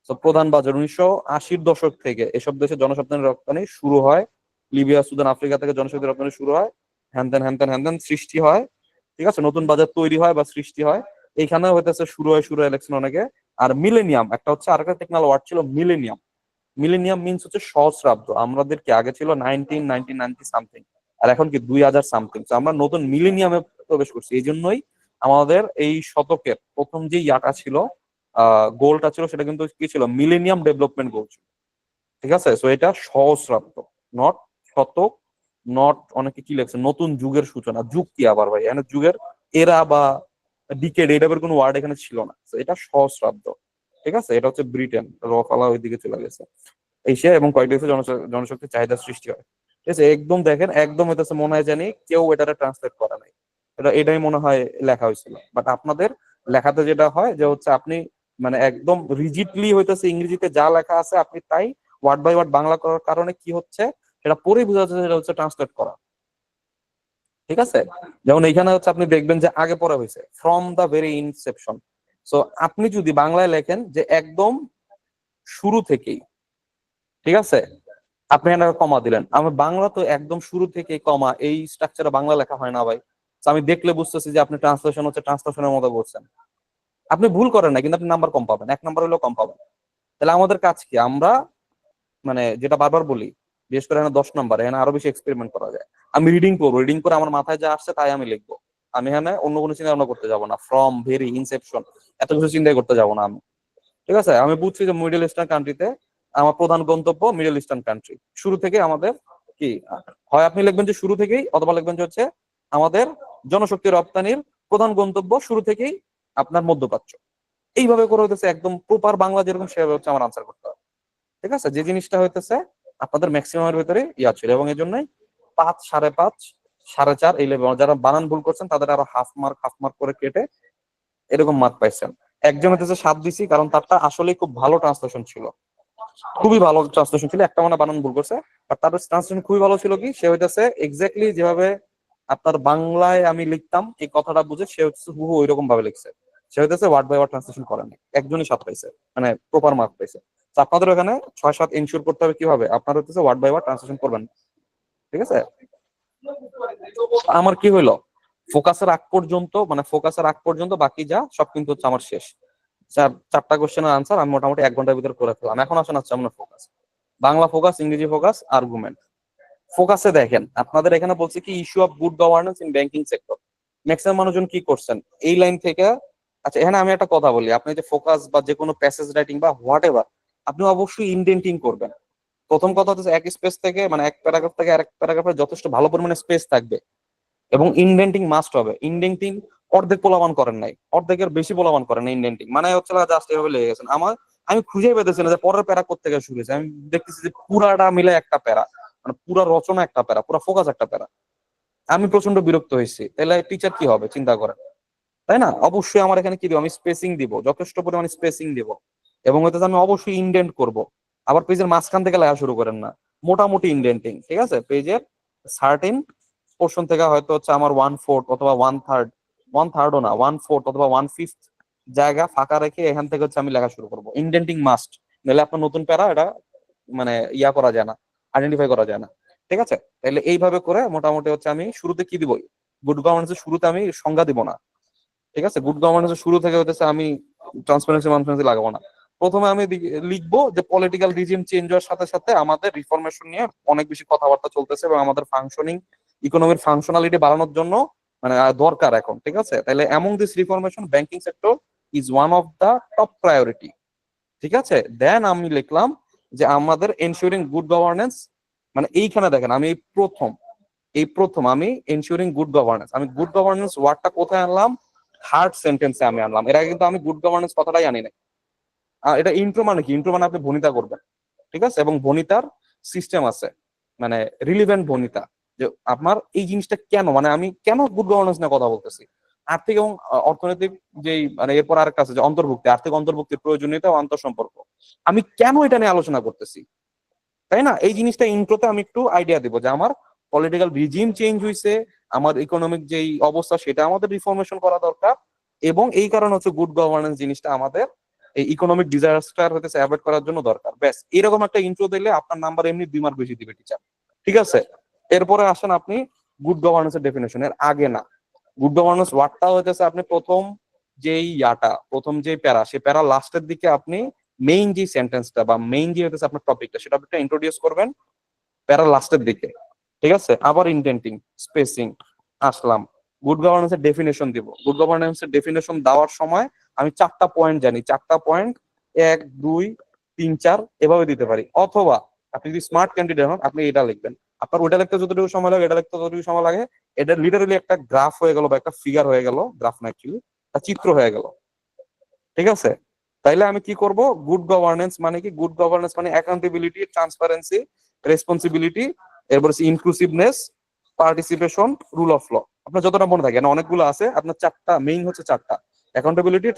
তো প্রধান বাজার 1980-র দশক থেকে এসব দেশে জনশক্তি রপ্তানি শুরু হয়, লিবিয়া সুদান আফ্রিকা থেকে জনশক্তি রপ্তানি শুরু হয়, হ্যান সৃষ্টি হয়। ঠিক আছে, নতুন বাজার তৈরি হয় বা সৃষ্টি হয়, এইখানে হইতেছে শুরু হয় ইলেকশন অনেকে। আর মিলেনিয়াম একটা হচ্ছে, আরেকটা টেকনিক্যাল ওয়ার্ড ছিল মিলেনিয়াম। মিলেনিয়াম মিনস হচ্ছে সহস্রাব্দ। আমাদের কি আগে ছিল 1990 সামথিং, আর এখন কি 2000 সামথিং। আমরা নতুন মিলেনিয়ামে প্রবেশ করছি। এই জন্যই আমাদের এই শতকের প্রথম যে ইয়াটা ছিল, গোলটা ছিল, সেটা কিন্তু কি ছিল, মিলেনিয়াম ডেভেলপমেন্ট গোল ছিল। ঠিক আছে, সো এটা সহস্রাব্দ, নট শতক, নট অনেকে কি লেখছে নতুন যুগের সূচনা। যুগ কি আবার ভাই, এখানে যুগের এরা বা ডিকেড এই টাইপের কোনো ওয়ার্ড এখানে ছিল না। So এটা সহস্রাব্দ। ঠিক আছে, এটা হচ্ছে ব্রিটেন, রফালা ওইদিকে চলে গেছে, এশিয়া এবং কয়েকটি দেশে জনশক্তির চাহিদা সৃষ্টি হয়। ঠিক আছে, একদম দেখেন, একদম হইতেছে মনে হয় জানি কেউ এটারে ট্রান্সলেট করা নাই, এটাই মনে হয় লেখা হয়েছিল। বাট আপনাদের লেখাতে যেটা হয় যে হচ্ছে আপনি মানে একদম রিজিডলি হইতেছে ইংরেজিতে যা লেখা আছে আপনি তাই ওয়ার্ড বাই ওয়ার্ড বাংলা করার কারণে কি হচ্ছে, সেটা পরেই বোঝা যাচ্ছে সেটা হচ্ছে ট্রান্সলেট করা। ঠিক আছে, যেমন এইখানে হচ্ছে আপনি দেখবেন যে আগে পরে হয়েছে from the very inception. So আপনি যদি বাংলায় লেখেন যে একদম শুরু থেকেই, ঠিক আছে, আপনি এখানে কমা দিলেন। আমার বাংলা তো একদম শুরু থেকে কমা, এই স্ট্রাকচারে বাংলা লেখা হয় না ভাই। So আমি দেখলে বুঝতেছি যে আপনি ট্রান্সলেশন হচ্ছে ট্রান্সলেশনের মতো করছেন। আপনি ভুল করেন না, কিন্তু আপনি নাম্বার কম পাবেন, 1 নাম্বার হলেও কম পাবেন। তাহলে আমাদের কাজ কি, আমরা মানে যেটা বারবার বলি, বিশেষ করে এখানে 10 নাম্বার, এখানে আরো বেশি এক্সপেরিমেন্ট করা যায়। আমি রিডিং করবো, রিডিং করে আমার মাথায় যা আসছে তাই আমি লিখবো। আমি এখানে অন্য কোনো চিন্তা ভাবনা করতে যাবো না, ফ্রম ভেরি ইনসেপশন এত কিছু চিন্তাই করতে যাবো না আমি। ঠিক আছে, আমি বুঝছি যে মিডল ইস্টার্ন কান্ট্রিতে আমার প্রধান গন্তব্য মিডল ইস্টার্ন কান্ট্রি। শুরু থেকে আমাদের কি হয়, আপনি লিখবেন যে শুরু থেকেই, অথবা লিখবেন যে হচ্ছে আমাদের জনশক্তি রপ্তানির প্রধান গন্তব্য শুরু থেকেই আপনার মধ্যপ্রাচ্য। এইভাবে করে হইতেছে একদম প্রপার বাংলা যেরকম সেভাবে হচ্ছে আমার আনসার করতে হবে। ঠিক আছে, যে জিনিসটা হইতেছে আপনাদের ম্যাক্সিমামের ভিতরে ইয়া ছিল, এবং এই জন্যই 5, 5.5, 4.5 এই লেভেল। যারা বানান ভুল করছেন তাদের আরো হাফ মার্ক করে কেটে এরকম মার্ক পাইছেন। একজন হইতেছে 7 দিছি, কারণ তারটা আসলে খুব ভালো ট্রান্সলেশন ছিল, খুবই ভালো ট্রান্সলেশন ছিল। একটা মানে বানান ভুল করছে, আর তার ট্রান্সলেশন খুবই ভালো ছিল। কি সে হইতেছে এক্স্যাক্টলি যেভাবে আপনার বাংলায় আমি লিখতাম এই কথাটা বুঝে সে হচ্ছে হুবহু ওইরকম ভাবে লিখছে। সে হইতেছে ওয়ার্ড বাই ওয়ার্ড ট্রান্সলেশন করেনি। একজনই 7 পাইছে, মানে প্রপার মার্ক পাইছে। তো আপনাদের ওখানে 6-7 এনশিওর করতে হবে কিভাবে, আপনার হইতেছে ওয়ার্ড বাই ওয়ার্ড ট্রান্সলেশন করবেন। ঠিক আছে, আমার কি হইলো, ফোকাসের আগ পর্যন্ত বাকি যা সব কিন্তু হচ্ছে আমার শেষ। 4টা কোশ্চেনের আনসার আমি মোটামুটি 1 ঘন্টার ভিতরে করে ফেললাম। এখন আসেন হচ্ছে আমরা ফোকাস, বাংলা ফোকাস, ইংরেজি ফোকাস, আর্গুমেন্ট। ফোকাসে দেখেন আপনাদের এখানে বলছে কি issue of good governance in banking sector. Maximum মানুষজন কি করছেন এই লাইন থেকে। আচ্ছা, এখানে আমি একটা কথা বলি, আপনি যে ফোকাস বা যে কোনো প্যাসেজ রাইটিং বা হোয়াট এভার, আপনি অবশ্যই ইনডেন্টিং করবেন। প্রথম কথা হচ্ছে এক স্পেস থেকে, মানে এক প্যারাগ্রাফ থেকে আরেক প্যারাগ্রাফে যথেষ্ট ভালো পরিমাণে স্পেস থাকবে, এবং ইনডেন্টিং মাস্ট হবে। ইনডেন্টিং অর্ধেক পোলাবান করেন নাই, অর্ধেকের বেশি পোলাবান করেন নাই। ইনডেন্টিং মানে হচ্ছে জাস্ট এভাবে লেগে গেছেন। আমি খুঁজে পেতেছি না যে পরের প্যারা কোথা থেকে শুরু হয়েছে। আমি দেখতেছি যে পুরাটা মিলে একটা প্যারা, মানে পুরা রচনা একটা প্যারা, পুরা ফোকাস একটা প্যারা। আমি প্রচন্ড বিরক্ত হয়েছি। তাহলে টিচার কি হবে চিন্তা করেন, তাই না? অবশ্যই আমার এখানে কি দিব, আমি স্পেসিং দিব, যথেষ্ট পরিমাণে স্পেসিং দিব, এবং হয়তো আমি অবশ্যই ইনডেন্ট করব। আবার পেজের মাঝখান থেকে লেখা শুরু করেন না, মোটামুটি ইনডেন্টিং। ঠিক আছে, পেজের সার্টেন পোর্শন থেকে হয়তো হচ্ছে আমার 1/4 অথবা 1/3, 1/3ও না, 1/4 অথবা 1/5 জায়গা ফাঁকা রেখে এখান থেকে হচ্ছে আমি লেখা শুরু করবো। ইনডেন্টিং মাস্ট, নাহলে আপনার নতুন প্যারা এটা মানে ইয়া করা যায় না, আইডেন্টিফাই করা যায় না। ঠিক আছে, তাহলে এইভাবে করে মোটামুটি হচ্ছে আমি শুরুতে কি দিব, গুড গভর্নেন্সের শুরুতে আমি সংজ্ঞা দিব না। ঠিক আছে, গুড গভর্নেন্সের শুরু থেকে হতেছে আমি ট্রান্সপারেন্সি লাগাবো না। প্রথমে আমি লিখবো যে পলিটিক্যাল রিজিম চেঞ্জ হওয়ার সাথে সাথে আমাদের রিফরমেশন নিয়ে অনেক বেশি কথাবার্তা চলতেছে, এবং আমাদের ফাংশনিং ইকোনমির ফাংশনালিটি বাড়ানোর জন্য মানে দরকার এখন। ঠিক আছে, তাহলে among this reformation banking sector is one of the top priority. ঠিক আছে, দেন আমি লিখলাম যে আমাদের এনশিওরিং গুড গভর্নেন্স, মানে এইখানে দেখেন আমি প্রথম এই প্রথম আমি এনশিওরিং গুড গভর্নেন্স, আমি গুড গভর্নেন্স ওয়ার্ডটা কোথায় আনলাম? হার্ড সেন্টেন্সে আমি আনলাম। এর আগে কিন্তু আমি গুড গভর্নেন্স কথাটাই আনি নাই। এটা ইন্ট্রো মানে কি? ইন্ট্রো মানে আপনি ভনিতা করবেন, ঠিক আছে? এবং ভনিতার সিস্টেম আছে, মানে রিলিভেন্ট ভনিতা, যে আপনার এই জিনিসটা কেন, মানে আমি কেন গুড গভর্নেন্স নিয়ে কথা বলতেছি। আর্থিক এবং অর্থনৈতিক যেই, মানে এরপর আরেকটা আছে যে অন্তর্ভুক্তি, আর্থিক অন্তর্ভুক্তির প্রয়োজনীয়তা ও আন্তঃসম্পর্ক, আমি কেন এটা নিয়ে আলোচনা করতেছি, তাই না? এই জিনিসটা ইন্ট্রোতে আমি একটু আইডিয়া দিব যে আমার পলিটিক্যাল রিজিম চেঞ্জ হয়েছে, আমার ইকোনমিক যেই অবস্থা সেটা আমাদের রিফরমেশন করা দরকার, এবং এই কারণে হচ্ছে গুড গভর্নেন্স জিনিসটা আমাদের এই ইকোনমিক ডিজাস্টার হতেছে অ্যাভয়েড করার জন্য দরকার। ব্যাস, এরকম একটা ইন্ট্রো দিলে আপনার নাম্বার এমনি 2 মার্ক বেশি দিবে টিচার, ঠিক আছে? এরপরে আসেন আপনি গুড গভর্নেন্স এর ডেফিনেশন। এর আগে না, গুড গভর্নেন্স ওয়ার্ডটা হইতেছে আপনি প্রথম যেই প্যারা, সেই প্যারা লাস্টের দিকে আপনি মেইন যে সেন্টেন্সটা বা মেইন যে হইতেছে আপনার টপিকটা, সেটা আপনি ইন্ট্রোডিউস করবেন প্যারা লাস্টের দিকে, ঠিক আছে? আবার ইন্ডেন্টিং, স্পেসিং আসলাম, গুড গভর্নেন্স এর ডেফিনেশন দিব। গুড গভর্নেন্স এর ডেফিনেশন দেওয়ার সময় আমি 4টা পয়েন্ট জানি, 4টা পয়েন্ট 1 2 3 4 এভাবে দিতে পারি। অথবা আপনি যদি স্মার্ট ক্যান্ডিডেট হন, আপনি এটা লিখবেন, আপনার ওইটা লিখতে যতটুকু সময় লাগে, এটা লিখতে যতটুকু সময় লাগে, এটা লিটারালি একটা গ্রাফ হয়ে গেল বা একটা ফিগার হয়ে গেল, গ্রাফ না অ্যাকচুয়ালি একটা চিত্র হয়ে গেল, ঠিক আছে? তাইলে আমি কি করব? গুড গভর্নেন্স মানে কি? গুড গভর্নেন্স মানে অ্যাকাউন্টেবিলিটি, ট্রান্সপারেন্সি, রেসপন্সিবিলিটি, এরপর inclusiveness, participation, rule of law. আপনার যতটা মনে থাকে, না অনেকগুলো আছে, আপনার 4টা মেইন হচ্ছে 4টা: অ্যাকাউন্টেবিলিটি,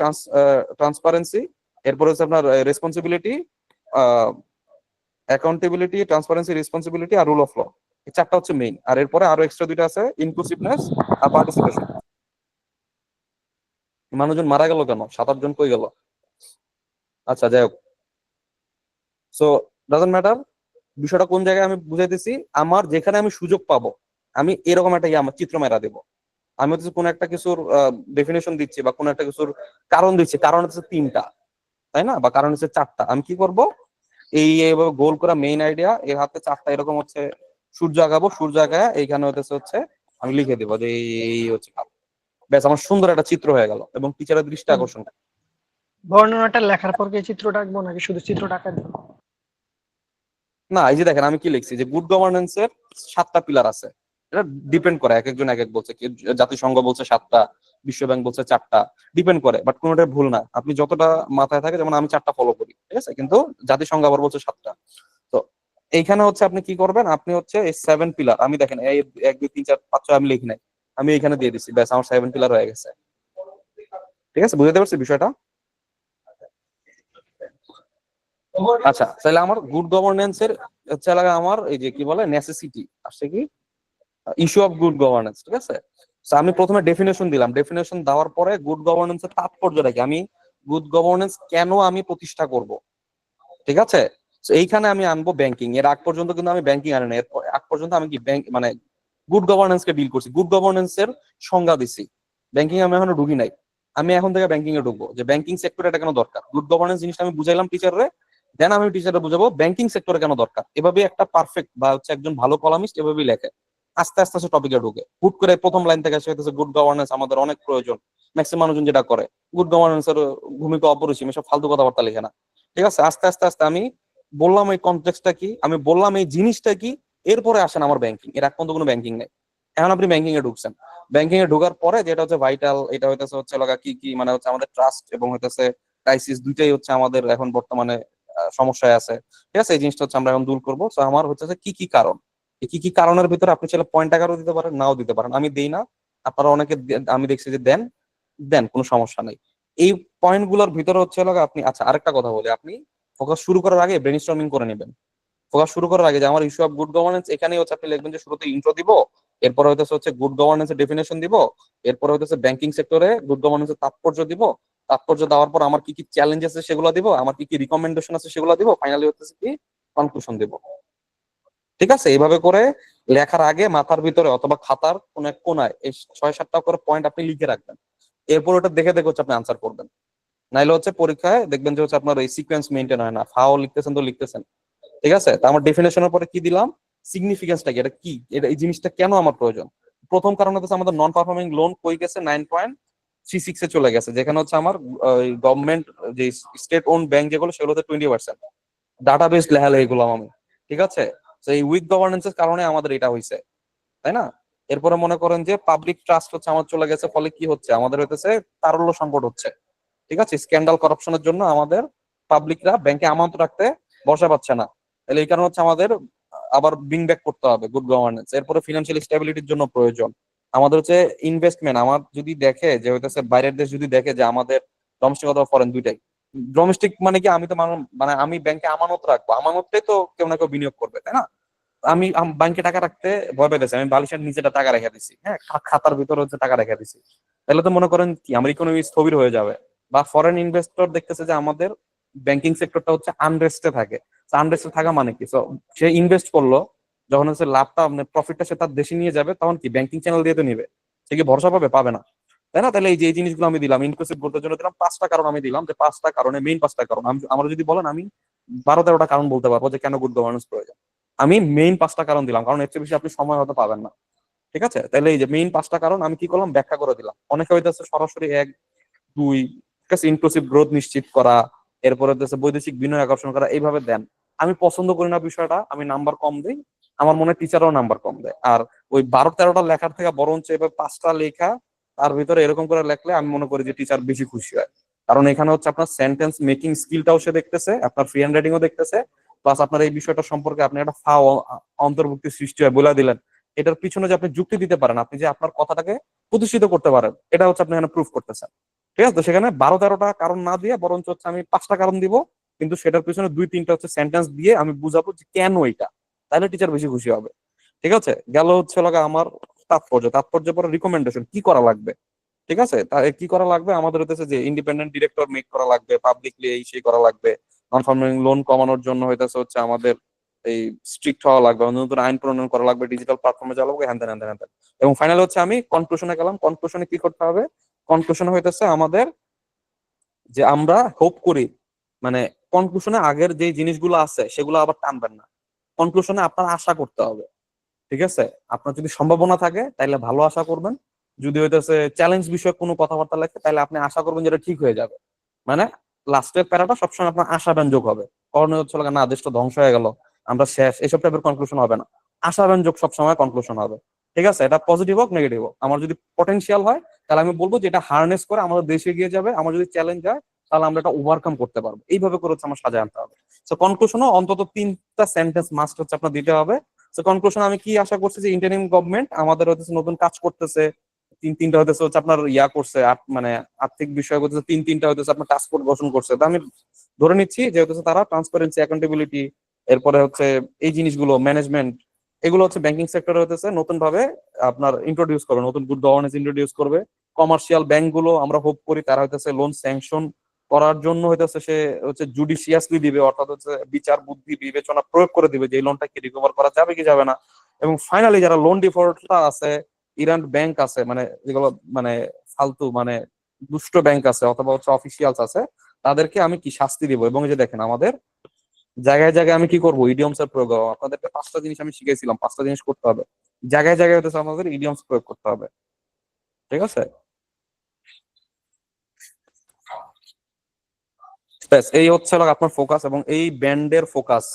ট্রান্সপারেন্সি, এরপর হচ্ছে আপনার রেসপন্সিবিলিটি, অ্যাকাউন্টেবিলিটি, ট্রান্সপারেন্সি, রেসপন্সিবিলিটি আর রুল অফ ল। এই 4টা হচ্ছে মেইন। আর এরপরে আরো এক্সট্রা 2টা আছে, ইনক্লুসিভনেস আর পার্টিসিপেশন। মানুষজন মারা গেল কেন? 7 8 জন কই গেল? আচ্ছা, যাই হোক, সো ডাজন্ট ম্যাটার। বিষয়টা কোন জায়গায় আমি বুঝাইতেছি, আমার যেখানে আমি সুযোগ পাবো আমি এরকম একটা আমার চিত্র মেরা দেবো। আমি হচ্ছে কোন একটা কিছুর ডেফিনেশন দিচ্ছি বা কোন একটা কিছুর কারণ দিচ্ছি, কারণ হচ্ছে 3টা, তাই না? বা কারণ হচ্ছে 4টা, আমি কি করব? এইভাবে গোল করা মেইন আইডিয়া, এর হাতে 4টা এরকম হচ্ছে সূর্য আঁকাবো, সূর্য আঁকায় এইখানে হচ্ছে আমি লিখে দেবো যে এই হচ্ছে কারণ। ব্যাস, আমার সুন্দর একটা চিত্র হয়ে গেল এবং টিচারের দৃষ্টি আকর্ষণ। বর্ণনাটা লেখার পর কি চিত্রটা আঁকবো নাকি শুধু চিত্রটা আঁকা দিব? না, এই যে দেখেন আমি কি লিখছি, যে গুড গভর্নেন্স এর 7টা পিলার আছে। এটা ডিপেন্ড করে, এক একজন এক এক বলছে, জাতিসংঘ বলছে 7টা, বিশ্বব্যাংক বলছে 4টা, ডিপেন্ড করে, বাট কোনোটা ভুল না। আপনি যতটা মাথায় থাকে, যেমন আমি 4টা ফলো করি, ঠিক আছে, কিন্তু জাতিসংঘ আবার বলছে 7টা। তো এইখানে হচ্ছে আপনি কি করবেন, আপনি হচ্ছে এই 7 পিলার, আমি দেখেন এই 1 2 3 4 5 6 আমি লিখি নাই, আমি এখানে দিয়ে দিচ্ছি, ব্যাস আমার 7 পিলার হয়ে গেছে। ঠিক আছে, বুঝতে পারছি বিষয়টা? আচ্ছা, তাহলে আমার গুড গভর্নেন্স এর হচ্ছে আমার এই যে কি বলে নেসেসিটি আসছে কি, ইস্যু অফ গুড গভর্নেন্স, ঠিক আছে? So, আমি প্রথমে ডেফিনেশন দিলাম, ডেফিনেশন দেওয়ার পরে গুড গভর্নেন্স এর তাৎপর্যটা কি, আমি গুড গভর্নেন্স কেন আমি প্রতিষ্ঠা করব, ঠিক আছে? So, এইখানে আমি আনবো ব্যাংকিং। এর আগ পর্যন্ত কিন্তু আমি ব্যাংকিং আনি না, এর আগ পর্যন্ত আমি কি ব্যাংক মানে গুড গভর্নেন্স কে ডিল করছি, গুড গভর্নেন্স এর সংজ্ঞা দিছি। ব্যাংকিং আমি এখনো ঢুকি নাই, আমি এখন থেকে ব্যাংকিং এ ঢুকবো, যে ব্যাংকিং সেক্টরে এটা কেন দরকার, গুড গভর্নেন্স জিনিসটা আমি বুঝাইলাম টিচাররে, দেন আমি টিচাররে বুঝাবো ব্যাংকিং সেক্টরে কেন দরকার। এভাবে একটা পারফেক্ট বা হচ্ছে একজন ভালো কলামিস্ট এভাবেই লেখে, আস্তে আস্তে সে টপিকে ঢুকে। হুট করে প্রথম লাইন থেকে সে হইতেছে গুড গভর্নেন্স আমাদের অনেক প্রয়োজন, ম্যাক্সিমাম মানুষজন যেটা করে, গুড গভর্নেন্স এর ভূমিকা অপরিসীম, এসব ফালতু কথাবার্তা লেখে না, ঠিক আছে? আস্তে আস্তে আস্তে আমি বললাম এই কনটেক্সটটা কি, আমি বললাম এই জিনিসটা কি, এরপরে আসেন আমার ব্যাংকিং। এর এক পর্যন্ত কোনো ব্যাংকিং নেই, এখন আপনি ব্যাংকিং এ ঢুকছেন। ব্যাংকিং এ ঢোকার পরে যেটা হচ্ছে ভাইটাল, এটা হচ্ছে লগা কি কি, মানে হচ্ছে আমাদের ট্রাস্ট এবং হইতেছে ক্রাইসিস, দুইটাই হচ্ছে আমাদের এখন বর্তমানে সমস্যায় আছে, ঠিক আছে? এই জিনিসটা হচ্ছে আমরা এখন দূর করবো। তো আমার হচ্ছে কি কি কারণ, এই কি কি কারণের ভিতরে আপনি চাইলে পয়েন্ট আকারও দিতে পারেন, নাও দিতে পারেন, আমি দেই না, আপনারা অনেকে আমি দেখছি যে দেন, দেন, কোনো সমস্যা নেই। এই পয়েন্ট গুলোর ভিতরে হচ্ছে আপনি, আচ্ছা আরেকটা কথা বলি, আপনি ফোকাস শুরু করার আগে ব্রেনস্টর্মিং করে নেবেন। ফোকাস শুরু করার আগে যে আমার ইস্যু অফ গুড গভর্নেন্স, এখানেই হচ্ছে আপনি লিখবেন যে শুরুতে ইন্ট্রো দিব, এরপর হচ্ছে গুড গভর্নেন্স এর ডেফিনেশন দিব, এরপর হচ্ছে ব্যাংকিং সেক্টরে গুড গভর্নেন্স এর তাৎপর্য দিব, তাৎপর্য দেওয়ার পর আমার কি কি চ্যালেঞ্জ আছে সেগুলো দিব, আমার কি কি রিকমেন্ডেশন আছে সেগুলো দিব, ফাইনালি হচ্ছে কি কনক্লুশন দিব। ঠিক আছে, এইভাবে করে লেখার আগে মাথার ভিতরে অথবা খাতার কোন এক কোনায় এই 6 7টা করে পয়েন্ট আপনি লিখে রাখবেন। এরপর ওটা দেখে দেখে হচ্ছে আপনি আনসার করবেন। নাইলে হচ্ছে পরীক্ষায় দেখবেন যে হচ্ছে আপনার এই সিকোয়েন্স মেনটেন হয় না, ফাও লিখতেছেন তো লিখতেছেন, ঠিক আছে? তো আমার ডেফিনেশনের পরে কি দিলাম, সিগনিফিকেন্সটা কি, এটা কি, এটা এই জিনিসটা কেন আমার প্রয়োজন। প্রথম কারণ হচ্ছে আমাদের নন পারফর্মিং লোন কই গেছে, 9.36 এ চলে গেছে, যেখানে হচ্ছে আমার গভর্নমেন্ট যে স্টেট ওন ব্যাংক যেগুলো সেগুলোতে 20%। ডাটা বেস লেহালে এগুলো আমি, ঠিক আছে? তো এই উইক গভর্নেন্সের কারণে আমাদের এটা হয়েছে, তাই না? এরপরে মনে করেন যে পাবলিক ট্রাস্ট হচ্ছে আমার চলে গেছে, ফলে কি হচ্ছে, আমাদের হইতেছে তারল্য সংকট হচ্ছে। ঠিক আছে, স্ক্যান্ডাল করাপশনের জন্য আমাদের পাবলিকরা ব্যাংকে আমানত রাখতে বসা পাচ্ছে না। তাহলে এই কারণে হচ্ছে আমাদের আবার ব্রিং ব্যাক করতে হবে গুড গভর্নেন্স। এরপরে ফিনান্সিয়াল স্টেবিলিটির জন্য প্রয়োজন আমাদের হচ্ছে ইনভেস্টমেন্ট। আমার যদি দেখে যে হইতেছে বাইরের দেশ যদি দেখে যে আমাদের ডোমেস্টিক অথবা ফরেন দুইটাই, ডোমেস্টিক মানে কি, আমি তো মানে আমি ব্যাংকে আমানত রাখবো, আমানতটাই তো কেউ না কেউ বিনিয়োগ করবে, তাই না? আমি ব্যাংকে টাকা রাখতে ভয় পেতেছি, আমি বালিশের নিচেটা টাকা রেখে দিছি, হ্যাঁ, খাতার ভিতরে হচ্ছে টাকা রেখে দিছি, তাহলে তো মনে করেন কি আমার ইকোনমি স্থবির হয়ে যাবে। বা ফরেন ইনভেস্টর দেখতেছে যে আমাদের ব্যাংকিং সেক্টরটা হচ্ছে আনরেস্টে থাকে। আনরেস্টে থাকা মানে কি, সো সে ইনভেস্ট করলো, যখন হচ্ছে লাভটা মানে প্রফিটটা সে তার দেশে নিয়ে যাবে, তখন কি ব্যাংকিং চ্যানেল দিয়ে তো নিবে, সে কি ভরসা পাবে? পাবে না, তাই না? তাহলে এই যে এই জিনিসগুলো আমি দিলাম ইনক্লুসিভ গ্রোথের জন্য দিলাম 5টা কারণ, আমি দিলাম যে 5টা কারণে, মেইন 5টা কারণ। আমরা যদি বলেন আমি 12-13টা কারণ বলতে পারবো যে কেন গুড গভর্নেন্স প্রয়োজন। আমি মেইন 5টা কারণ দিলাম, কারণ এর চেয়ে বেশি আপনি সময় হতে পাবেন না। ঠিক আছে, তাহলে এই যে মেইন 5টা কারণ আমি কি করলাম, ব্যাখ্যা করে দিলাম। অনেকে হইতেছে সরাসরি 1, 2, ঠিক আছে, ইনক্লুসিভ গ্রোথ নিশ্চিত করা, এরপরে হচ্ছে বৈদেশিক বিনিয়োগ আকর্ষণ করা, এইভাবে দেন। আমি পছন্দ করি না বিষয়টা, আমি নাম্বার কম দিই, আমার মনে হয় টিচারও নাম্বার কম দেয়। আর ওই 12-13টা লেখার থেকে বরঞ্চ এবার 5টা লেখা তার ভিতরে এরকম করে লেখলে আমি মনে করি যে টিচার বেশি খুশি হয়। কারণ এখানে হচ্ছে আপনার সেন্টেন্স মেকিং স্কিলটাও সে দেখতেছে, আপনার ফ্রি হ্যান্ড রাইটিংও দেখতেছে, প্লাস আপনার এই বিষয়টা সম্পর্কে আপনি একটা অন্তর্ভুক্তি সৃষ্টি হয় বলে দিলেন। এটার পিছনে যে আপনি যুক্তি দিতে পারেন, আপনি যে আপনার কথাটাকে প্রতিষ্ঠিত করতে পারেন, এটা হচ্ছে আপনি এখানে প্রুফ করতেছেন। ঠিক আছে, তো সেখানে 12-13টা কারণ না দিয়ে বরঞ্চ হচ্ছে আমি 5টা কারণ দিব, কিন্তু সেটার পিছনে 2-3টা হচ্ছে সেন্টেন্স দিয়ে আমি বুঝাবো যে কেন এটা, তাহলে টিচার বেশি খুশি হবে। ঠিক আছে, গেল হচ্ছে লাগা আমার তাৎপর্য পরে রিকমেন্ডেশন কি করা লাগবে। ঠিক আছে, তা কি করা লাগবে, আমাদের হইতেছে যে ইন্ডিপেন্ডেন্ট ডিরেক্টর মেক করা লাগবে, পাবলিকলি এই সেই করা লাগবে, নন পারফর্মিং লোন কমানোর জন্য হইতেছে হচ্ছে আমাদের এই স্ট্রিক্ট হওয়া লাগবে, নতুন আইন প্রণয়ন করা লাগবে, ডিজিটাল প্ল্যাটফর্মে যাওয়া লাগবে, হ্যান ত্যান হ্যান ত্যান হ্যান ত্যান। এবং ফাইনাল হচ্ছে আমি কনক্লুশনে গেলাম। কনক্লুশনে কি করতে হবে, কনক্লুশনে হইতেছে আমাদের যে আমরা হোপ করি, মানে কনক্লুশনে আগের যে জিনিসগুলো আছে সেগুলো আবার টানবেন না, কনক্লুশনে আপনার আশা করতে হবে। ঠিক আছে, আপনার যদি সম্ভাবনা থাকে তাহলে ভালো আশা করবেন, যদি হইতেছে চ্যালেঞ্জ বিষয়ে কোনো কথাবার্তা লেখে তাহলে আপনি আশা করবেন যেটা ঠিক হয়ে যাবে। মানে লাস্টের প্যারাটা সবসময় আপনার আশাব্যঞ্জক হবে, কারণ হচ্ছে না দেশটা ধ্বংস হয়ে গেল, আমরা শেষ, এসব টাইপের কনক্লুশন হবে না, আশাব্যঞ্জক সবসময় কনক্লুশন হবে। ঠিক আছে, এটা পজিটিভ হোক নেগেটিভ হোক, আমার যদি পটেনশিয়াল হয় তাহলে আমি বলবো যে এটা হারনেস করে আমাদের দেশে এগিয়ে যাবে, আমার যদি চ্যালেঞ্জ হয় তাহলে আমরা এটা ওভারকাম করতে পারবো। এইভাবে করে হচ্ছে আমার সাজায় আনতে হবে। তো কনক্লুশনও অন্তত 3টা সেন্টেন্স মাস্ট হচ্ছে আপনার দিতে হবে। তো কনক্লুশন আমি কি আশা করছি, যে ইন্টারিম গভর্নমেন্ট আমাদের হচ্ছে নতুন কাজ করতেছে, 3টা হচ্ছে আপনার ইয়া করছে, মানে আর্থিক বিষয় হচ্ছে 3টা হচ্ছে আপনার টাস্ক ফোর্স গঠন করছে। তো আমি ধরে নিচ্ছি যে হচ্ছে তারা ট্রান্সপারেন্সি, অ্যাকাউন্টেবিলিটি, এরপরে হচ্ছে এই জিনিসগুলো ম্যানেজমেন্ট, এগুলো হচ্ছে ব্যাংকিং সেক্টরে হচ্ছে নতুন ভাবে আপনার ইন্ট্রোডিউস করবে, নতুন গুড গভর্নেন্স ইন্ট্রোডিউস করবে। কমার্শিয়াল ব্যাংক গুলো আমরা হোপ করি তারা হচ্ছে লোন স্যাংশন করার জন্য হইতেছে সে হচ্ছে জুডিশিয়াসলি দিবে, অর্থাৎ হচ্ছে বিচার বুদ্ধি বিবেচনা প্রয়োগ করে দিবে যে এই লোনটা কি রিকভার করা যাবে কি যাবে না। এবং ফাইনালি যারা লোন ডিফল্টার আছে, ইরান ব্যাংক আছে, মানে যেগুলো মানে ফালতু মানে দুষ্ট ব্যাংক আছে অথবা হচ্ছে অফিসিয়ালস আছে, তাদেরকে আমি কি শাস্তি দিব। এবং এই যে দেখেন আমাদের জায়গায় জায়গায় আমি কি করবো, ইডিয়মস এর প্রয়োগ করবো। আপনাদেরকে 5টা জিনিস আমি শিখেছিলাম, 5টা জিনিস করতে হবে, জায়গায় জায়গায় হচ্ছে আমাদের ইডিয়মস প্রয়োগ করতে হবে। ঠিক আছে, ব্যাস এই হচ্ছে হলো আপনার ফোকাস, এবং এই ব্যান্ডের ফোকাস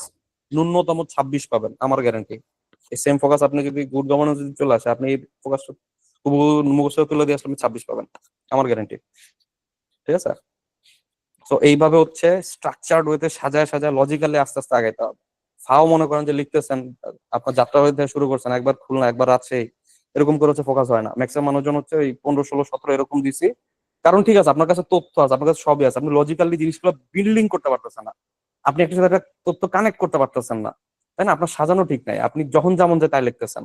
ন্যূনতম 26 পাবেন আমার গ্যারান্টি। এই সেম ফোকাস আপনি যদি গুড গভর্নেন্স যদি চলে আসে, আপনি এই ফোকাস মুখস্থ তুলে দিয়ে আসলে 26 পাবেন আমার গ্যারান্টি। ঠিক আছে, তো এইভাবে হচ্ছে স্ট্রাকচার্ড ওয়েতে সাজায় সাজায় লজিক্যালি আস্তে আস্তে আগাইতে হবে। ফাও মনে করেন যে লিখতেছেন, আপনার যাত্রা হইতে শুরু করছেন, একবার খুলনা একবার রাজশাহী, এরকম করে হচ্ছে ফোকাস হয় না। ম্যাক্সিমাম মানুষজন হচ্ছে ওই 15, 16, 17 এরকম দিছি। কারণ ঠিক আছে আপনার কাছে তথ্য আছে, আপনার কাছে সবই আছে, আপনি লজিক্যালি জিনিসগুলো বিল্ডিং করতে পারতেছেন না, আপনি একটা সাথে একটা তথ্য কানেক্ট করতে পারতেছেন না, তাই না? আপনার সাজানো ঠিক নাই, আপনি যখন যেমন যায় তাই লিখতেছেন।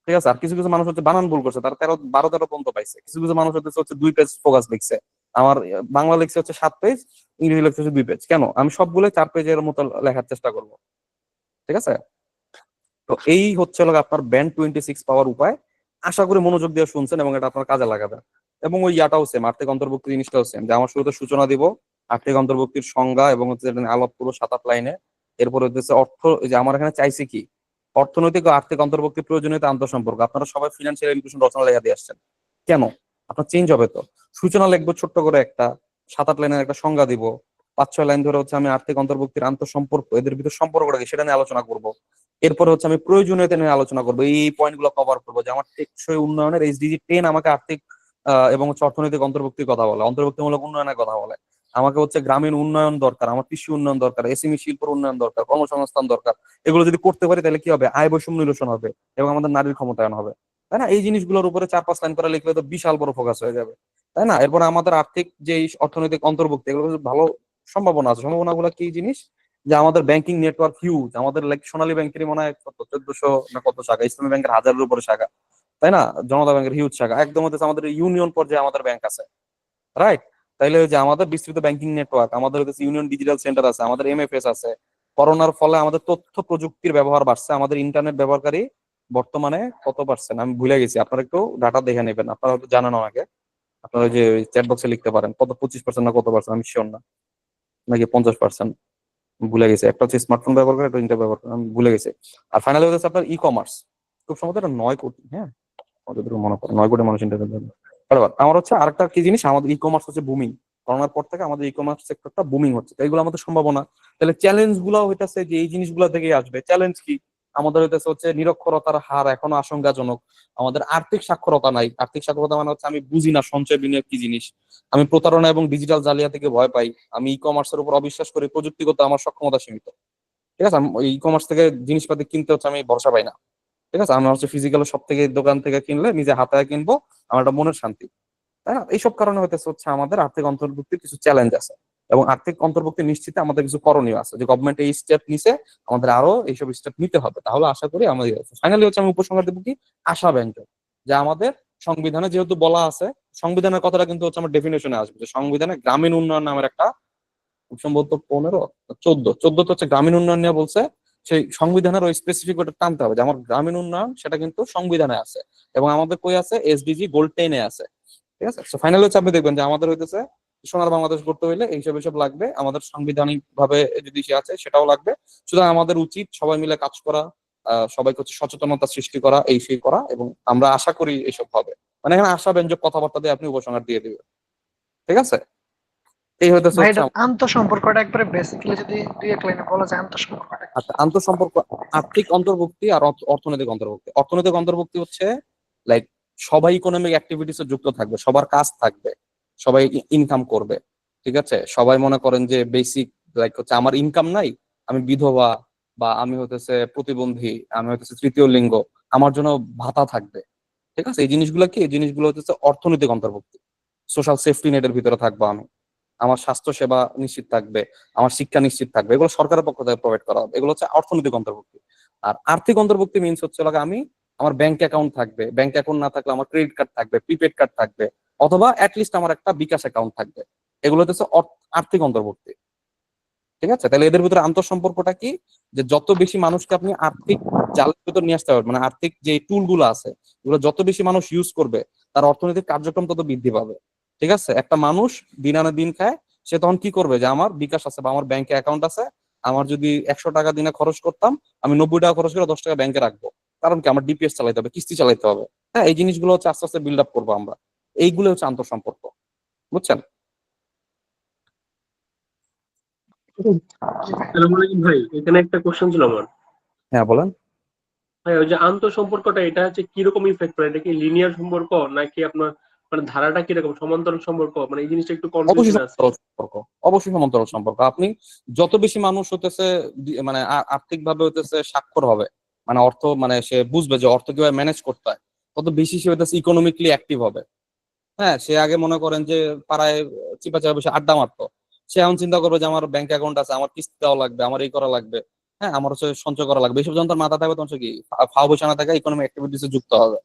ঠিক আছে, আর কিছু কিছু মানুষ হচ্ছে বানান ভুল করছে, তারা 12-13 পর্যন্ত পাইছে। কিছু কিছু মানুষ হচ্ছে 2 পেজ ফোকাস লিখছে, আমার বাংলা লিখছে হচ্ছে 7 পেজ, ইংরেজি লিখছে হচ্ছে 2 পেজ। কেন, আমি সবগুলো 4 পেজের মতো লেখার চেষ্টা করব। ঠিক আছে, তো এই হচ্ছে হলো আপনার ব্যান্ড 26 পাওয়ার উপায়। আশা করি মনোযোগ দিয়ে শুনছেন এবং এটা আপনার কাজে লাগাবেন। এবং ওই ইয়াটাও সেম, আর্থিক অন্তর্ভুক্তি জিনিসটাও সেম, যে আমার শুরুতে সূচনা দিব, আর্থিক অন্তর্ভুক্তির সংজ্ঞা এবং হচ্ছে এটা নিয়ে আলাপ পুরো 7-8 লাইনে। এরপর হচ্ছে অর্থ, যে আমার এখানে চাইছি কি, অর্থনৈতিক ও আর্থিক অন্তর্ভুক্তির প্রয়োজনীয়তা, আন্তঃসম্পর্ক। আপনারা সবাই ফিনান্সিয়াল ইনক্লুশন রচনা লেখা দিয়ে আসছেন, কেন? আপনার চেঞ্জ হবে তো। সূচনা লিখবো ছোট্ট করে একটা, 7-8 লাইনের একটা সংজ্ঞা দিব, 5-6 লাইন ধরে হচ্ছে আমি আর্থিক অন্তর্ভুক্তির আন্তঃসম্পর্ক, এদের ভিতর সম্পর্কটা কি সেটা নিয়ে আলোচনা করব। এরপরে হচ্ছে আমি প্রয়োজনীয়তা নিয়ে আলোচনা করবো, এই পয়েন্টগুলো কভার করবো যে আমার টেকসই উন্নয়নের SDG 10 আমাকে আর্থিক এবং হচ্ছে অর্থনৈতিক অন্তর্ভুক্তির কথা বলে, অন্তর্ভুক্তিমূলক উন্নয়নের কথা বলে। আমাকে হচ্ছে গ্রামীণ উন্নয়ন দরকার, আমার কৃষি উন্নয়ন দরকার, SME শিল্পের উন্নয়ন দরকার, কর্মসংস্থান দরকার। এগুলো যদি করতে পারি তাহলে কি হবে, আয় বৈষম্য নিরসন হবে এবং আমাদের নারীর ক্ষমতায়ন হবে, তাই না? এই জিনিসগুলোর উপরে 4-5 লাইন করে লিখলে তো বিশাল বড় ফোকাস হয়ে যাবে, তাই না? এরপরে আমাদের আর্থিক যে অর্থনৈতিক অন্তর্ভুক্তি, এগুলো ভালো সম্ভাবনা আছে। সম্ভাবনাগুলো কি জিনিস, যে আমাদের ব্যাংকিং নেটওয়ার্ক হিউজ, আমাদের লাইক সোনালী ব্যাংকেরই মনে হয় কত 1400 না কত শাখা, ইসলামী ব্যাংকের 1000-এর উপরে শাখা, তাই না? জনতা ব্যাংকের হিউজ শাখা, একদম হচ্ছে আমাদের ইউনিয়ন পর্যায়ে আমাদের ব্যাংক আছে, রাইট? তাইলে ওই যে আমাদের বিস্তৃত ব্যাংকিং নেটওয়ার্ক, আমাদের হচ্ছে ইউনিয়ন ডিজিটাল সেন্টার আছে, আমাদের MFS আছে। করোনার ফলে আমাদের তথ্য প্রযুক্তির ব্যবহার বাড়ছে, আমাদের ইন্টারনেট ব্যবহারকারী বর্তমানে কত পার্সেন্ট আমি ভুলে গেছি, আপনারা একটু ডাটা দেখে নেবেন, আপনারা হয়তো জানেন আমাকে, আপনারা ওই যে চ্যাট বক্সে লিখতে পারেন কত 25% না কত পার্সেন্ট, আমি শিওর না, নাকি 50%, ভুলে গেছে। একটা হচ্ছে স্মার্টফোন ব্যবহার করে, একটা ইন্টার ব্যবহার করে, আমি ভুলে গেছি। আর ফাইনালি হচ্ছে আপনার কমার্স, খুব সম্ভবত এটা 9 কোটি, হ্যাঁ যতটুকু মনে পড়ে 9 কোটি মানুষ ইন্টারনেট ব্যবহার করে। এবার আমার হচ্ছে আরেকটা কি জিনিস, আমাদের কমার্স হচ্ছে বুমিং, করোনার পর থেকে আমাদের কমার্স সেক্টরটা বুমিং হচ্ছে, তো এইগুলো আমাদের সম্ভাবনা। তাহলে চ্যালেঞ্জ গুলো হইতেছে যে এই জিনিসগুলো থেকেই আসবে। চ্যালেঞ্জ কি আমাদের হইতেছে হচ্ছে নিরক্ষরতার হার এখনো আশঙ্কাজনক, আমাদের আর্থিক সাক্ষরতা নাই। আর্থিক সাক্ষরতা মানে হচ্ছে আমি বুঝি না সঞ্চয় বিনিয়োগ কি জিনিস, আমি প্রতারণা এবং ডিজিটাল জালিয়াতিকে ভয় পাই, আমি কমার্সের উপর অবিশ্বাস করি, প্রযুক্তিগত আমার সক্ষমতা সীমিত। ঠিক আছে, আমি কমার্স থেকে জিনিসপাতি কিনতে হচ্ছে আমি ভরসা পাই না। ঠিক আছে, আমরা হচ্ছে ফিজিক্যাল সব থেকে দোকান থেকে কিনলে নিজে হাতে কিনবো, আমার একটা মনের শান্তি, তাই না? এইসব কারণে হইতেছে হচ্ছে আমাদের আর্থিক অন্তর্ভুক্তির কিছু চ্যালেঞ্জ আছে, এবং আর্থিক অন্তর্ভুক্তি নিশ্চিতে আমাদের কিছু করণীয় আছে, যে গভর্নমেন্ট এই স্টেপ নিছে, আমাদের আরো এইসব স্টেপ নিতে হবে, তাহলে আশা করি আমাদের ফাইনালি হচ্ছে আমি উপসংহার দেবো কি, আশাব্যঞ্জক, যে আমাদের সংবিধানে যেহেতু বলা আছে, সংবিধানের কথাটা কিন্তু হচ্ছে আমার ডেফিনেশনে আসবে, যে সংবিধানে গ্রামীণ উন্নয়ন নামের একটা, খুব সম্ভবত 14 তো হচ্ছে গ্রামীণ উন্নয়ন নিয়ে বলছে, সেই সংবিধানের ওই স্পেসিফিক ওটা টানতে হবে যে আমার গ্রামীণ উন্নয়ন, সেটা কিন্তু সংবিধানে আছে, এবং আমাদের কই আছে, SDG গোল্ড 10-এ আছে। ঠিক আছে, তো ফাইনালি হচ্ছে আপনি দেখবেন যে আমাদের হইতেছে সোনার বাংলাদেশ করতে হইলে এইসব এইসব লাগবে, আমাদের সাংবিধানিক ভাবে যদি সে আছে সেটাও লাগবে। সুতরাং আমাদের উচিত সবাই মিলে কাজ করা, সবাইকে হচ্ছে সচেতনতা সৃষ্টি করা, এই সেই করা, এবং আমরা আশা করি এইসব হবে। মানে এখানে আশাব্যঞ্জক কথাবার্তা দিয়ে আপনি উপসংহার দিয়ে দিবেন। ঠিক আছে, এই হইতেছে ভাই হচ্ছে এটা আন্তঃসম্পর্কটা একবারে বেসিক্যালি যদি দুই এক লাইনে বলা যায় আন্তঃসম্পর্কটা কি? আচ্ছা, আন্তঃসম্পর্ক, আর্থিক অন্তর্ভুক্তি আর অর্থনৈতিক অন্তর্ভুক্তি। অর্থনৈতিক অন্তর্ভুক্তি হচ্ছে লাইক সবাই ইকোনমিক অ্যাক্টিভিটিসে যুক্ত থাকবে, সবার কাজ থাকবে, সবাই ইনকাম করবে। ঠিক আছে, সবাই মনে করেন যে বেসিক লাইক হচ্ছে আমার ইনকাম নাই, আমি বিধবা, বা আমি হতেছে প্রতিবন্ধী, আমি হতেছে তৃতীয় লিঙ্গ, আমার জন্য ভাতা থাকবে। ঠিক আছে, এই জিনিসগুলো কি, এই জিনিসগুলো হচ্ছে অর্থনৈতিক অন্তর্ভুক্তি। সোশ্যাল সেফটি নেটের ভিতরে থাকবো আমি, আমার স্বাস্থ্য সেবা নিশ্চিত থাকবে, আমার শিক্ষা নিশ্চিত থাকবে, এগুলো সরকারের পক্ষ থেকে প্রোভাইড করা হবে। এগুলো হচ্ছে অর্থনৈতিক অন্তর্ভুক্তি। আর আর্থিক অন্তর্ভুক্তি মিনস হচ্ছে আমি, আমার ব্যাংক অ্যাকাউন্ট থাকবে, ব্যাংক অ্যাকাউন্ট না থাকলে আমার ক্রেডিট কার্ড থাকবে, প্রিপেড কার্ড থাকবে, অথবা অ্যাটলিস্ট আমার একটা বিকাশ অ্যাকাউন্ট থাকবে। এগুলো হচ্ছে আর্থিক অন্তর্ভুক্তি। ঠিক আছে, তাহলে এদের ভিতরে আন্তঃসম্পর্কটা কি, যে যত বেশি মানুষকে আপনি আর্থিক জালের ভিতর নিয়ে আসতে পারবেন, মানে আর্থিক যে টুল গুলো আছে, এগুলো যত বেশি মানুষ ইউজ করবে, তার অর্থনৈতিক কার্যক্রম তত বৃদ্ধি পাবে। ঠিক আছে, একটা মানুষ দিন আনে দিন খায়, সে তখন কি করবে, যে আমার বিকাশ আছে বা আমার ব্যাংকে অ্যাকাউন্ট আছে, আমার যদি 100 টাকা দিনে খরচ করতাম, আমি 90 টাকা খরচ করে 10 টাকা ব্যাংকে রাখবো। কারণ কি, আমার ডিপিএস চালাইতে হবে, কিস্তি চালাইতে হবে। হ্যাঁ, এই জিনিসগুলো হচ্ছে আস্তে আস্তে বিল্ড আপ করবো আমরা। এইগুলো হচ্ছে আন্তঃসম্পর্ক, বুঝছেন? জি ভাই। আসসালামু আলাইকুম ভাই, এখানে একটা কোশ্চেন ছিল আমার। হ্যাঁ বলেন। ভাই ওই যে আন্তঃ সম্পর্কটা, এটা হচ্ছে কিরকম ইফেক্ট করে? এটা কি লিনিয়ার সম্পর্ক নাকি আপনার মানে ধারাটা কিরকম, সমান্তরাল সম্পর্ক? মানে এই জিনিসটা একটু অবশ্যই কনফিউশন আছে। সমান্তরাল সম্পর্ক, অবশ্যই সমান্তরাল সম্পর্ক। আপনি যত বেশি মানুষ হতেছে মানে আর্থিক ভাবে হতেছে স্বাক্ষর হবে, মানে অর্থ, মানে সে বুঝবে যে অর্থ কিভাবে ম্যানেজ করতে হয়, তত বেশি সে হইতেছে ইকোনমিকলি অ্যাক্টিভ হবে। হ্যাঁ, সে আগে মনে করেন যে পাড়ায় চিপা চাপা বসে আড্ডা মারতো, সে এখন চিন্তা করবে যে আমার ব্যাংক অ্যাকাউন্ট আছে, আমার কিস্তি দেওয়া লাগবে, আমার এই করা লাগবে, হ্যাঁ আমার হচ্ছে সঞ্চয় করা লাগবে। এইসব যখন তার মাথা থাকবে তখন সে কি ফাও বসে না থাকে, ইকোনমিক অ্যাক্টিভিটিসে যুক্ত হবে।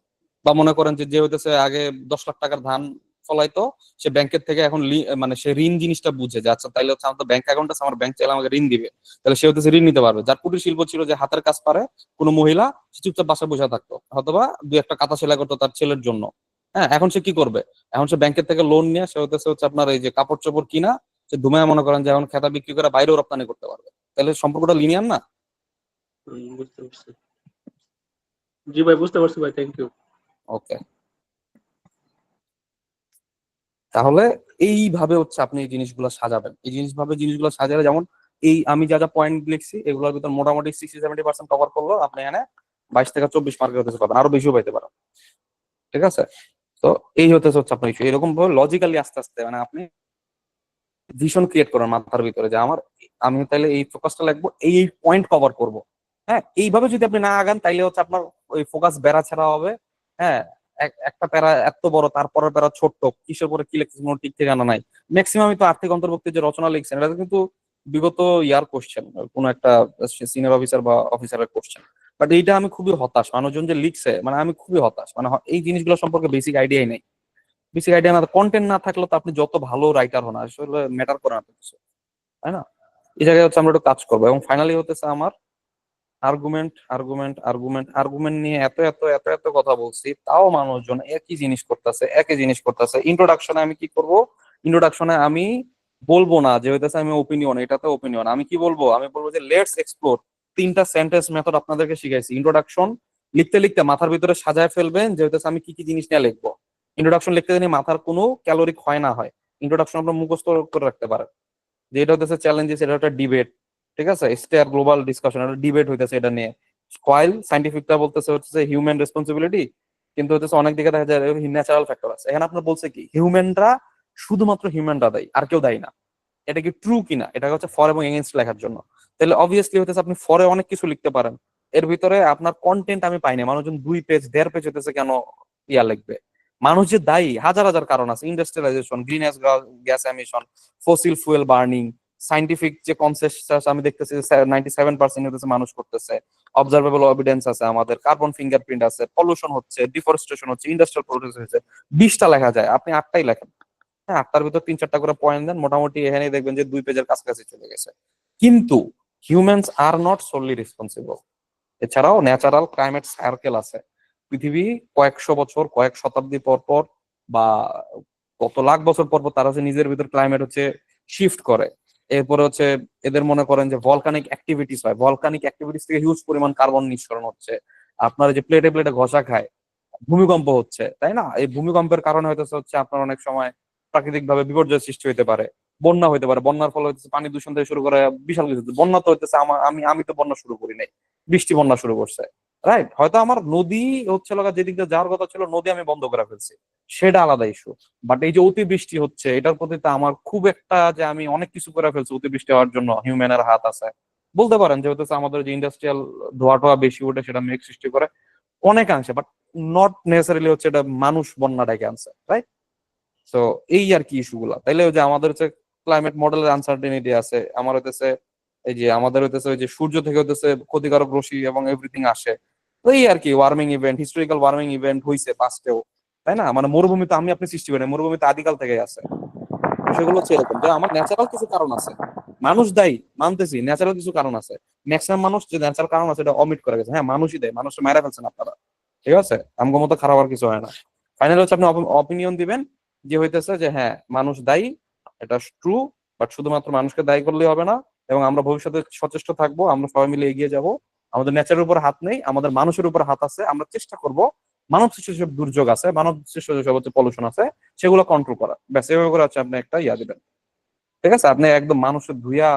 বা মনে করেন যে যে হইতেছে আগে 10 লাখ টাকার ধান ফলাইতো, সে ব্যাংকের থেকে এখন মানে সে ঋণ জিনিসটা বুঝে, যে আচ্ছা তাইলে হচ্ছে আমার তো ব্যাংক অ্যাকাউন্ট আছে, আমার ব্যাংক চাইলে আমাকে ঋণ দিবে, তাহলে সে হচ্ছে ঋণ নিতে পারবে। যার কুটির শিল্প ছিল, যে হাতের কাজ পারে, কোনো মহিলা, সে চুপচাপ বাসায় বসে থাকতো, অথবা দুই একটা কাঁথা সেলাই করতো তার ছেলের জন্য। হ্যাঁ, এখন সে কি করবে, এখন সে ব্যাংকের থেকে লোন নিয়ে সে হচ্ছে আপনার এই যে কাপড় চোপড় কিনা, সে ধুমায় মনে করেন যে এখন খেতা বিক্রি করে বাইরেও রপ্তানি করতে পারবে। তাহলে সম্পর্কটা লিনিয়ার না? বুঝতে পারছি। জি ভাই, বুঝতে পারছি ভাই, থ্যাংক ইউ। ওকে, তাহলে এইভাবে হচ্ছে আপনি এই জিনিসগুলো সাজাবেন, এই জিনিসগুলো সাজালে যেমন এই আমি যা যা পয়েন্ট লিখছি এগুলোর ভিতর মোটামুটি 60-70% কভার করলো, আপনি এখানে 22 থেকে 24 মার্কের হতে পাবেন, আরো বেশিও পাইতে পারেন। ঠিক আছে, তো এই হচ্ছে আপনার ইস্যু। এরকম ভাবে লজিক্যালি আস্তে আস্তে মানে আপনি ভিশন ক্রিয়েট করেন মাথার ভিতরে যে আমি তাহলে এই ফোকাসটা লাগবো, এই পয়েন্ট কভার করব। হ্যাঁ, এইভাবে যদি আপনি না আগান তাইলে হচ্ছে আপনার ওই ফোকাস বেড়া ছাড়া হবে। হ্যাঁ, একটা প্যারা এত বড়, তারপরের প্যারা ছোট্ট, কিসের পরে কি লিখতেছে কোনো ঠিক ঠিকানা নাই। ম্যাক্সিমাম তো আর্থিক অন্তর্ভুক্তি যে রচনা লিখছেন এটা কিন্তু বিগত ইয়ার কোশ্চেন, কোন একটা সিনিয়র অফিসার বা অফিসারের কোশ্চেন। বাট এইটা আমি খুবই হতাশ, মানুষজন যে লিখছে মানে আমি খুবই হতাশ, মানে এই জিনিসগুলো সম্পর্কে বেসিক আইডিয়াই নেই। বেসিক আইডিয়া না, কন্টেন্ট না থাকলে তো আপনি যত ভালো রাইটার হন আসলে ম্যাটার করে না কিছু, তাই না? এই জায়গায় হচ্ছে আমরা একটু কাজ করবো। এবং ফাইনালি হতেছে আমার আর্গুমেন্ট আর্গুমেন্ট আর্গুমেন্ট আর্গুমেন্ট নিয়ে এত এত এত এত কথা বলছি, তাও মানুষজন একই জিনিস করতেছে। ইন্ট্রোডাকশনে আমি কি করব? ইন্ট্রোডাকশনে আমি বলবো না যে হইতেছে আমি ওপিনিয়ন, এটাতে ওপিনিয়ন। আমি কি বলবো? আমি বলবো যে লেটস এক্সপ্লোর। 3টা সেন্টেন্স মেথড আপনাদেরকে শিখাইছি। ইন্ট্রোডাকশন লিখতে লিখতে মাথার ভিতরে সাজায় ফেলবেন যে হইতেছে আমি কি কি জিনিস নিয়ে লিখবো। ইন্ট্রোডাকশন লিখতে জানি মাথার কোনো ক্যালোরিক হয় না হয়, ইন্ট্রোডাকশন আপনার মুখস্থ করে রাখতে পারেন যে এটা হইতেছে চ্যালেঞ্জেস, এটা একটা ডিবেট। ঠিক আছে, স্টেয়ার গ্লোবাল ডিসকাশন, একটা ডিবেট হইতেছে এটা নিয়ে। কয়েল সাইন্টিফিকটা বলতেছে হচ্ছে হিউম্যান রেসপন্সিবিলিটি, কিন্তু হচ্ছে অনেক দিকে দেখা যায় ন্যাচারাল ফ্যাক্টর আছে। এখানে আপনার বলছে কি হিউম্যানরা, শুধুমাত্র হিউম্যানরা দায়ী, আর কেউ দায়ী না। এটা কি ট্রু কিনা, এটা হচ্ছে ফর এবং এগেইনস্ট লেখার জন্য। তাহলে অবভিয়াসলি হতেছে আপনি ফরে অনেক কিছু লিখতে পারেন, এর ভিতরে আপনার কন্টেন্ট আমি পাইনি। মানুষজন 2 পেজ 1.5 পেজ হতেছে কেন ইয়া লিখবে? মানুষ যে দায়ী হাজার হাজার কারণ আছে, industrialisation, green gas emission, fossil fuel burning, scientific যে কনসেপ্ট আমি দেখতেছি 97% হতেছে মানুষ করতেছে, অবজারভেবল এভিডেন্স আছে, আমাদের কার্বন ফিঙ্গারপ্রিন্ট আছে, পলিউশন হচ্ছে, ডিফরেস্টেশন হচ্ছে, ইন্ডাস্ট্রিয়াল প্রসেস হচ্ছে। 20টা লেখা যায়, আপনি 8টাই লেখেন। হ্যাঁ, 8টার ভিতর 3-4টা করে পয়েন্ট দেন, মোটামুটি এখানেই দেখবেন যে 2 পেজের কাছাকাছি চলে গেছে। কিন্তু humans are not solely responsible. এছাড়াও ন্যাচারাল ক্লাইমেট সার্কেল আছে। পৃথিবী কয়েকশো বছর, কয়েক শতাব্দী পর পর বা কত লাখ বছর পর পর তারা হচ্ছে নিজের ভিতর ক্লাইমেট হচ্ছে শিফট করে। এরপরে হচ্ছে এদের মনে করেন যে ভলকানিক অ্যাক্টিভিটিস হয়, ভলকানিক অ্যাক্টিভিটিস থেকে হিউজ পরিমাণ কার্বন নিঃসরণ হচ্ছে। আপনার যে প্লেটে প্লেটে ঘষা খায়, ভূমিকম্প হচ্ছে, তাই না? এই ভূমিকম্পের কারণে হচ্ছে আপনার অনেক সময় প্রাকৃতিক ভাবে বিপর্যয় সৃষ্টি হতে পারে, বন্যা হতে পারে। বন্যার ফলে হচ্ছে পানি দূষণ থেকে শুরু করে বিশাল কিছু। বন্যা তো হচ্ছে আমি তো বন্যা শুরু করি নাই, বৃষ্টি বন্যা শুরু করছে, রাইট? হয়তো আমার নদী হচ্ছে যেদিক দিয়ে যাওয়ার কথা ছিল, নদী আমি বন্ধ করে ফেলছি, সেটা আলাদা ইস্যু। বাট এই যে অতিবৃষ্টি হচ্ছে, এটার প্রতি তো আমার খুব একটা যে আমি অনেক কিছু করে ফেলছি অতিবৃষ্টি হওয়ার জন্য হিউম্যানের হাত আছে বলতে পারেন। যে হচ্ছে আমাদের যে ইন্ডাস্ট্রিয়াল ধোয়া টোয়া বেশি ওঠে, সেটা মেঘ সৃষ্টি করে অনেকাংশে, বাট নট নেসেসারিলি হচ্ছে এটা মানুষ বন্যা ডেকে আনছে, রাইট? তো এই আর কি ইস্যু গুলা। তাইলে ওই যে আমাদের হচ্ছে ক্লাইমেট মডেলের আনসার্টেনিটি আছে, আমার হইতেছে এই যে আমাদের হইতেছে ওই যে সূর্য থেকে হইতেছে ক্ষতিকারক রশ্মি এবং এভরিথিং আসে। তো এই আর কি warming event, historical warming event হইছে পাস্টেও, তাই না? মানে মরুভূমি তো আপনি সৃষ্টি করেন, মরুভূমি তো আদিকাল থেকে আছে। বিষয়গুলো হচ্ছে এরকম যে আমার ন্যাচারাল কিছু কারণ আছে, মানুষ দায়ী মানতেছি, ন্যাচারাল কিছু কারণ আছে। ম্যাক্সিমাম মানুষ যে ন্যাচারাল কারণ আছে এটা অমিট করে গেছে। হ্যাঁ, মানুষই দেয়, মানুষ মেরে ফেলছেন আপনারা। ঠিক আছে, আমগো মতো খারাপ আর কিছু হয় না। ফাইনাল হচ্ছে আপনি অপিনিয়ন দিবেন যে হইতেছে যে হ্যাঁ মানুষ দায়ী, এটা ট্রু। বাট শুধুমাত্র মানুষকে দায়ী করলেই হবে না, এবং আমরা ভবিষ্যতে সচেষ্ট থাকবো, আমরা সবাই মিলে এগিয়ে যাব। আমাদের নেচারের উপর হাত নেই, আমাদের মানুষের উপর হাত আছে। আমরা চেষ্টা করব মানব সৃষ্ট যেসব দুর্যোগ আছে, মানব সৃষ্ট যেসব হচ্ছে পলিউশন আছে, সেগুলো কন্ট্রোল করা। ব্যাস এভাবে করে হচ্ছে আপনি একটা ইয়া দিবেন। ঠিক আছে, আপনি একদম মানুষের ধুইয়া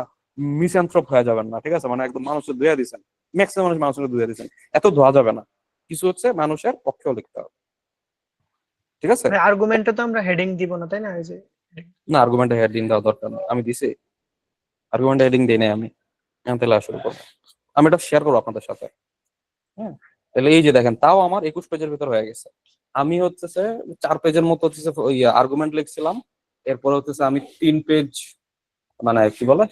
মিসঅ্যানথ্রোপ হয়ে যাবেন না। ঠিক আছে, মানে একদম মানুষের ধুইয়া দিচ্ছেন, ম্যাক্সিমাম মানুষ মানুষের ধুইয়া দিচ্ছেন, এত ধোয়া যাবে না। কিছু হচ্ছে মানুষের পক্ষেও লিখতে হবে। ঠিক আছে, মানে আর্গুমেন্টে তো আমরা হেডিং দিব না, তাই না? এই যে না আর্গুমেন্টে হেডিং দেওয়া দরকার নেই, আমি দিছি আর্গুমেন্টে হেডিং দিই নাই আমি। এখন তাহলে শুরু করবো, আমি এটা শেয়ার করবো আপনাদের সাথে। হ্যাঁ, তাহলে এই যে দেখেন, তাও আমার 21 পেজের ভিতর হয়ে গেছে। আমি হচ্ছে 4 পেজের মতো হচ্ছে ওই আর্গুমেন্ট লিখছিলাম। এরপরে হচ্ছে আমি 3 পেজ, মানে কি বলে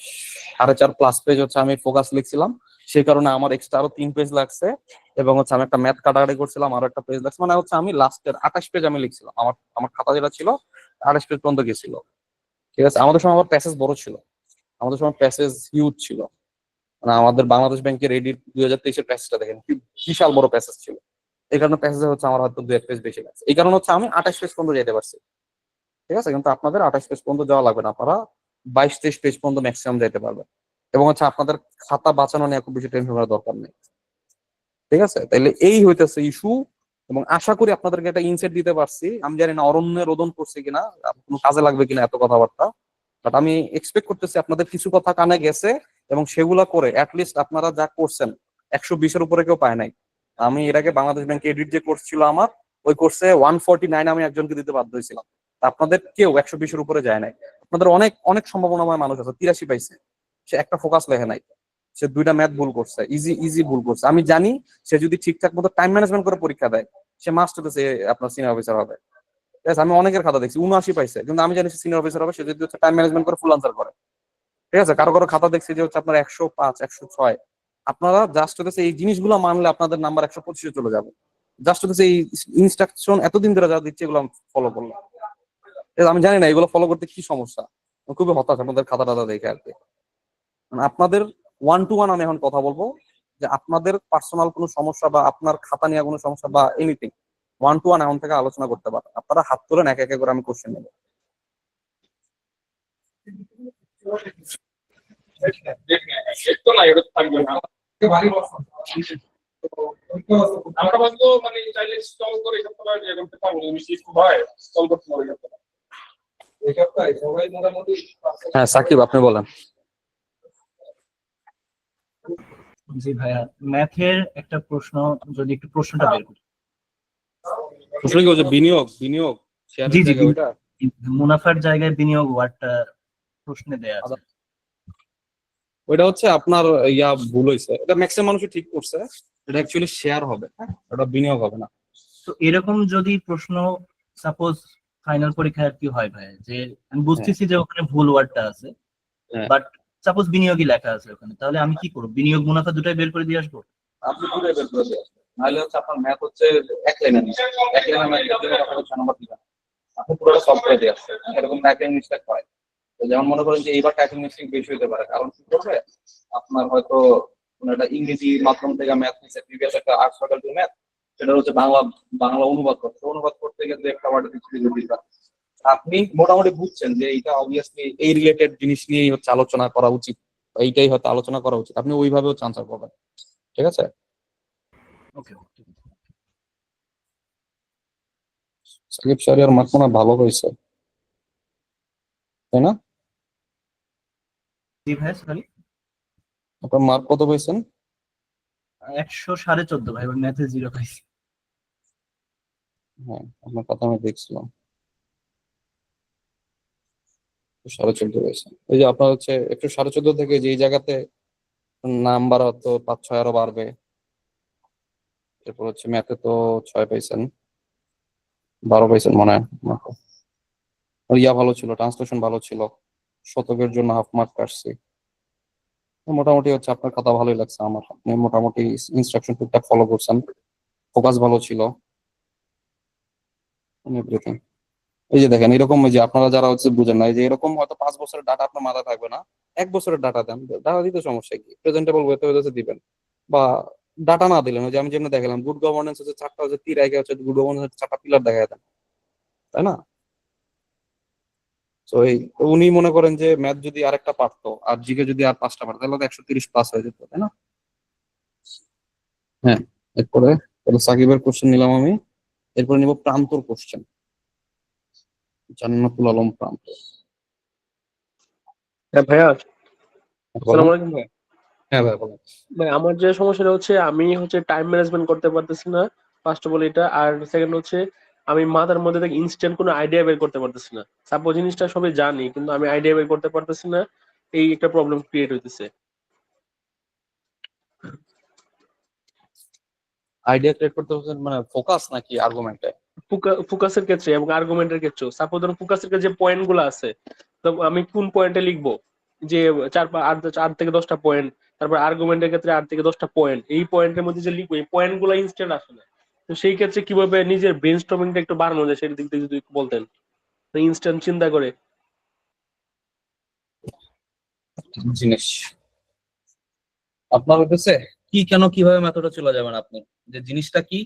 4.5+ পেজ হচ্ছে আমি ফোকাস লিখছিলাম। সেই কারণে আমার এক্সট্রা আরো 3 পেজ লাগছে। এবং হচ্ছে আমি একটা ম্যাথ কাটাকাটি করছিলাম, আরো একটা পেজ লাগছে। মানে হচ্ছে আমি লাস্টের 28 পেজ আমি লিখছিলাম। আমার আমার খাতা যেটা ছিল 28 পেজ পর্যন্ত গেছিল। ঠিক আছে, আমাদের সময় আবার প্যাসেজ বড় ছিল, আমাদের সময় প্যাসেজ হিউজ ছিল। মানে আমাদের বাংলাদেশ ব্যাংকের রেডিট 2023-এর প্যাসেজটা দেখেন, কি বিশাল বড় প্যাসেজ ছিল। এই কারণে প্যাসেজে হচ্ছে আমার হয়তো 2-1 পেজ বেশি লাগছে। এই কারণে হচ্ছে আমি 28 পেজ পর্যন্ত যেতে পারছি। ঠিক আছে, কিন্তু আপনাদের 28 পেজ পর্যন্ত যাওয়া লাগবে না, আপনারা 22-23 পেজ পর্যন্ত ম্যাক্সিমাম যেতে পারবেন। এবং হচ্ছে আপনাদের খাতা বাঁচানো নিয়ে খুব বেশি টেনশন করার দরকার নেই। ঠিক আছে, তাইলে এই হইতেছে ইস্যু। এবং আশা করি আপনাদেরকে একটা ইনসাইট দিতে পারছি। আমি জানি না অরণ্যে রোদন করছে কিনা, কোনো কাজে লাগবে কিনা এত কথাবার্তা, বাট আমি এক্সপেক্ট করতেছি আপনাদের কিছু কথা কানে গেছে এবং সেগুলা করে অ্যাটলিস্ট আপনারা যা করছেন 120-এর উপরে কেউ পায় নাই। আমি এর আগে বাংলাদেশ ব্যাংকে এডিট যে কোর্স ছিল আমার, ওই কোর্সে 149 আমি একজনকে দিতে বাধ্য হয়েছিলাম। তা আপনাদের কেউ 120-এর উপরে যায় নাই। আপনাদের অনেক অনেক সম্ভাবনাময় মানুষ আছে, 83 পাইছে, সে একটা ফোকাস লেখে নাই, সে 2টা ম্যাথ ভুল করছে, ইজি ইজি ভুল করছে। আমি জানি সে যদি ঠিকঠাক মতো টাইম ম্যানেজমেন্ট করে পরীক্ষা দেয়, সে মাস্ট হতেছে আপনার সিনিয়র অফিসার হবে। ঠিক আছে, আমি অনেকের খাতা দেখছি 79 পাইছে, কিন্তু আমি জানি সে সিনিয়র অফিসার হবে, সে যদি হচ্ছে টাইম ম্যানেজমেন্ট করে ফুল আনসার করে। ঠিক আছে, কারো কারো খাতা দেখছি যে হচ্ছে আপনার 105, 106। আপনারা জাস্ট হচ্ছে এই জিনিসগুলো মানলে আপনাদের নাম্বার 125-এ চলে যাবে। জাস্ট হচ্ছে এই ইনস্ট্রাকশন এতদিন ধরে যা দিচ্ছে এগুলো ফলো করলাম। আমি জানি না এগুলো ফলো করতে কি সমস্যা, আমি খুবই হতাশ আপনাদের খাতা টাতা দেখে আর কি। মানে আপনাদের 1-to-1 আমি এখন কথা বলবো, যে আপনাদের পার্সোনাল কোনো সমস্যা বা আপনার খাতা নিয়ে কোনো সমস্যা বা এনিথিং 1-to-1 এখন থেকে আলোচনা করতে পারেন। আপনারা হাত তোলেন, এক এক করে আমি কোশ্চেন নেব। আমরা বলতো মানে চাইলে স্টল করে করতে পারি, এরকম পারবো মিষ্টি খুব হয় স্টল করতে পারি। এই সপ্তাহে সবাই মোটামুটি হ্যাঁ সাকিব, আপনি বলেন। জি ভাইয়া, ম্যাথের একটা প্রশ্ন, যদি একটু প্রশ্নটা বের করি। প্রশ্ন কি হচ্ছে? বিনিয়োগ বিনিয়োগ জি শেয়ারের জি, জায়গায় ওইটা? মুনাফার জায়গায় বিনিয়োগ ওয়ার্ডটা প্রশ্নে দেয়া আছে। ওইটা হচ্ছে আপনার ভুল হয়েছে, এটা ম্যাক্সিমাম মানুষই ঠিক করছে। এটা অ্যাকচুয়ালি শেয়ার হবে, এটা বিনিয়োগ হবে না। তো এরকম যদি প্রশ্ন সাপোজ ফাইনাল পরীক্ষায় আর কি হয় ভাই, যে আমি বুঝতেছি যে ওখানে ভুল ওয়ার্ডটা আছে, হ্যাঁ। বাট সাপোজ বিনিয়োগই লেখা আছে ওখানে, তাহলে আমি কি করব? বিনিয়োগ মুনাফা দুটাই বের করে দিয়ে আসবো? আপনি পুরোই বের করে দিয়ে আসবেন। নাহলে হচ্ছে আপনার ম্যাথ হচ্ছে এক লাইনের ম্যাথ, আপনাকে 6 নম্বর দিবেন, আপনি পুরোটা সলভ করে দিয়ে আসছেন। এরকম টাইপিং মিস্টেক হয়। তো যেমন মনে করেন যে এইবার টাইপিং মিস্টেক বেশি হতে পারে, কারণ কি করবে, আপনার হয়তো কোনো একটা ইংরেজি মাধ্যম থেকে ম্যাথ নিচ্ছে, প্রিভিয়াস একটা আর্টস ফ্যাকাল্টি ম্যাথ, সেটা হচ্ছে বাংলা বাংলা অনুবাদ করতে গেলে একটা ওয়ার্ড দিচ্ছে। আপনি মোটামুটি বুঝছেন যে এইটা অবভিয়াসলি এই রিলেটেড জিনিস নিয়েই হচ্ছে আলোচনা করা উচিত, এইটাই হয়তো আলোচনা করা উচিত, আপনি ওইভাবেও আনসার করবেন। ঠিক আছে? ওকে, সাকিব স্যার মার্ক মনে হয় ভালো হয়েছে, তাই না? জি ভাই, সরি, আপনার মার্ক কত পেয়েছেন? 114.5 ভাই, ম্যাথে 0 পাইছি। হ্যাঁ, আপনার কথা আমি দেখছিলাম, 14.5 পেয়েছেন। এই যে আপনার হচ্ছে একটু 14.5 থেকে যে জায়গাতে নাম্বার হয়তো 5-6 আরো বাড়বে। এরপর হচ্ছে ম্যাথে তো 6 পাইছেন, 12 পাইছেন মনে হয়। আর ভালো ছিল, ট্রান্সলেশন ভালো ছিল, শতকের জন্য হাফ মার্ক কাটছি। মোটামুটি হচ্ছে আপনার কথা ভালোই লাগছে আমার, আপনি মোটামুটি ইনস্ট্রাকশন টুকটাক ফলো করছেন, ফোকাস ভালো ছিল, এভরিথিং। এই যে দেখেন এরকম, ওই যে আপনারা যারা হচ্ছে বুঝেন না, এই যে এরকম হয়তো 5 বছরের ডাটা আপনার মাথায় থাকবে না, 1 বছরের ডাটা দেন, ডাটা দিতে সমস্যা কি, প্রেজেন্টেবল ওয়েতে হচ্ছে দিবেন। বা ডাটা না দিলেন, ওই যে আমি যেমন দেখালাম গুড গভর্নেন্স হচ্ছে 4টা হচ্ছে তীর আগে হচ্ছে গুড গভর্নেন্স 4টা পিলার দেখা দেন, তাই না? তো এই উনি মনে করেন যে ম্যাথ যদি আরেকটা পারতো আর জিকে যদি আর 5টা পারতো, তাহলে তো 130 প্লাস হয়ে যেত, তাই না? হ্যাঁ, এরপরে তাহলে সাকিবের কোশ্চেন নিলাম আমি, এরপরে নিব প্রান্তর কোশ্চেন, জান্নাতুল আলম প্রান্ত। হ্যাঁ ভাইয়া, বলেন। আসসালামু আলাইকুম ভাই। হ্যাঁ ভাই বলেন। ভাই আমার যে সমস্যাটা হচ্ছে, আমি হচ্ছে টাইম ম্যানেজমেন্ট করতে পারতেছি না, ফার্স্ট অফ অল এটা। আর সেকেন্ড হচ্ছে আমি মাথার মধ্যে থেকে ইনস্ট্যান্ট কোনো আইডিয়া বের করতে পারতেছি না। সাপোজ জিনিসটা সবাই জানি, কিন্তু আমি আইডিয়া বের করতে পারতেছি না, এই একটা প্রবলেম ক্রিয়েট হইতেছে। আইডিয়া ক্রিয়েট করতে হচ্ছে মানে ফোকাস নাকি আর্গুমেন্টে? ফোকাসের ক্ষেত্রে এবং আর্গুমেন্টের ক্ষেত্রেও। সাপোজ ধরুন ফোকাসের ক্ষেত্রে যে পয়েন্ট গুলো আছে, তো আমি কোন পয়েন্টে লিখবো, যে 8 থেকে 10টা পয়েন্ট, তারপর আর্গুমেন্টের ক্ষেত্রে 8 থেকে 10টা পয়েন্ট, এই পয়েন্টের মধ্যে যে লিখবো, এই পয়েন্ট গুলো ইনস্ট্যান্ট আসে না। তো সেই ক্ষেত্রে কিভাবে নিজের ব্রেন স্টর্মিংটা একটু বাড়ানো যায়, সেটা দিক থেকে যদি একটু বলতেন, ইনস্ট্যান্ট চিন্তা করে। জিনিস আপনার হইতেছে কি, কেন, কিভাবে মেথডে চলে যাবেন আপনি, যে জিনিসটা কি,